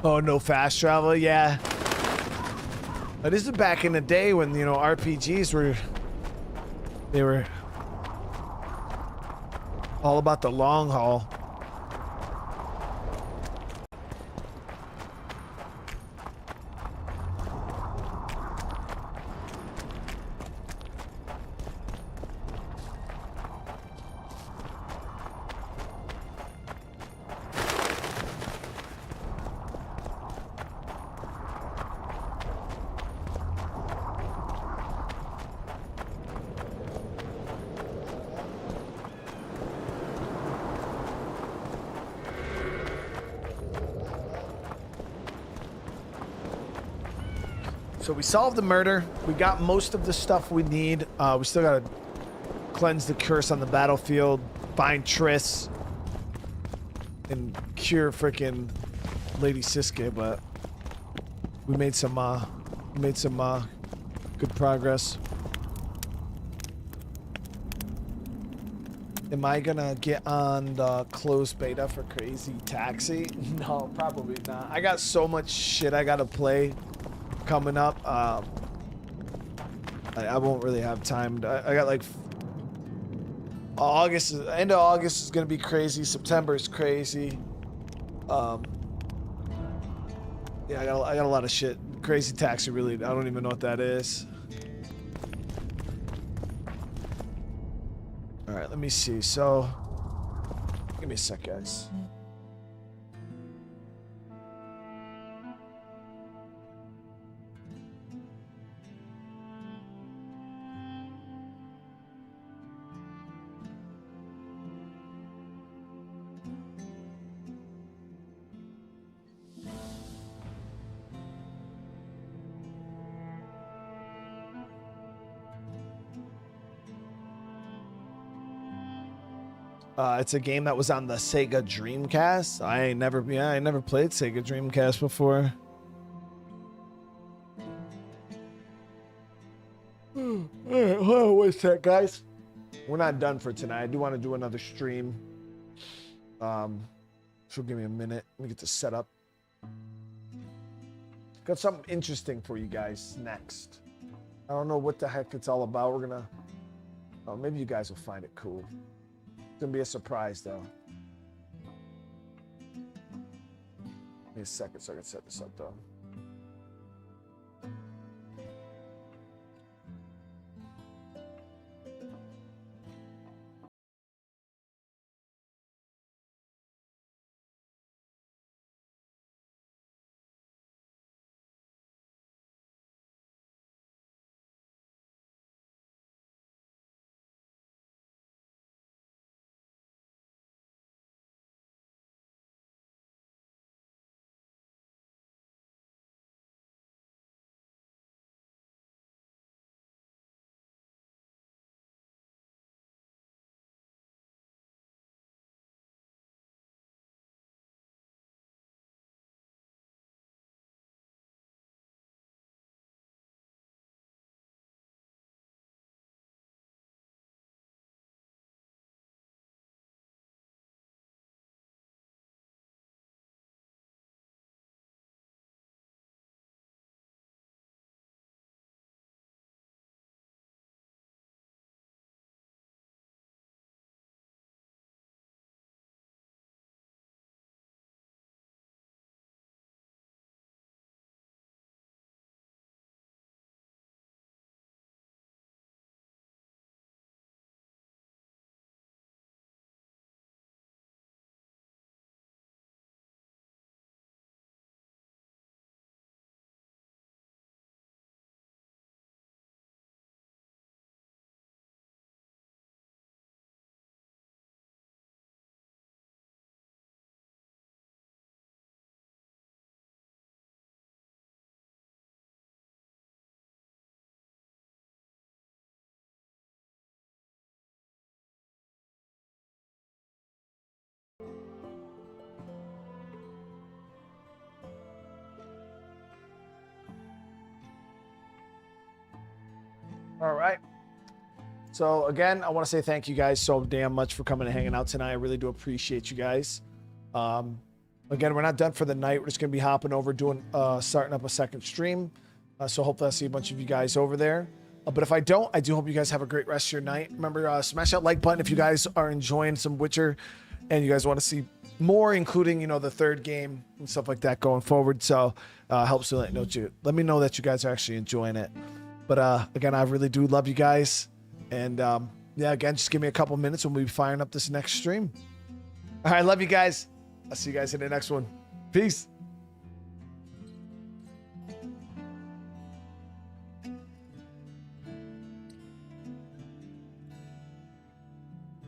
[SPEAKER 1] Oh, no fast travel? Yeah. But this is back in the day when, you know, RPGs were... They were... all about the long haul. So we solved the murder. We got most of the stuff we need. We still gotta cleanse the curse on the battlefield, find Triss, and cure frickin' Lady Siske, but we made some good progress. Am I gonna get on the closed beta for Crazy Taxi? No, probably not. I got so much shit I gotta play coming up. I won't really have time. I got like August, end of August is gonna be crazy. September is crazy. Yeah, I got a lot of shit. Crazy Taxi, really, I don't even know what that is. All right, let me see. So, give me a sec, guys. It's a game that was on the Sega Dreamcast. I never played Sega Dreamcast before. Alright, hold on, wait a sec, guys. We're not done for tonight. I do want to do another stream. So give me a minute. Let me get this set up. Got something interesting for you guys next. I don't know what the heck it's all about. We're gonna... Oh, maybe you guys will find it cool. It's gonna be a surprise, though. Give me a second so I can set this up, though. All right. So again, I want to say thank you guys so damn much for coming and hanging out tonight. I really do appreciate you guys. Again, we're not done for the night. We're just going to be hopping over, doing starting up a second stream. So hopefully I'll see a bunch of you guys over there. But if I don't, I do hope you guys have a great rest of your night. Remember, smash that like button if you guys are enjoying some Witcher and you guys want to see more, including, you know, the third game and stuff like that going forward. So helps to let me know that you guys are actually enjoying it. But again, I really do love you guys. And yeah, again, just give me a couple minutes and we'll be firing up this next stream. All right, love you guys. I'll see you guys in the next one. Peace.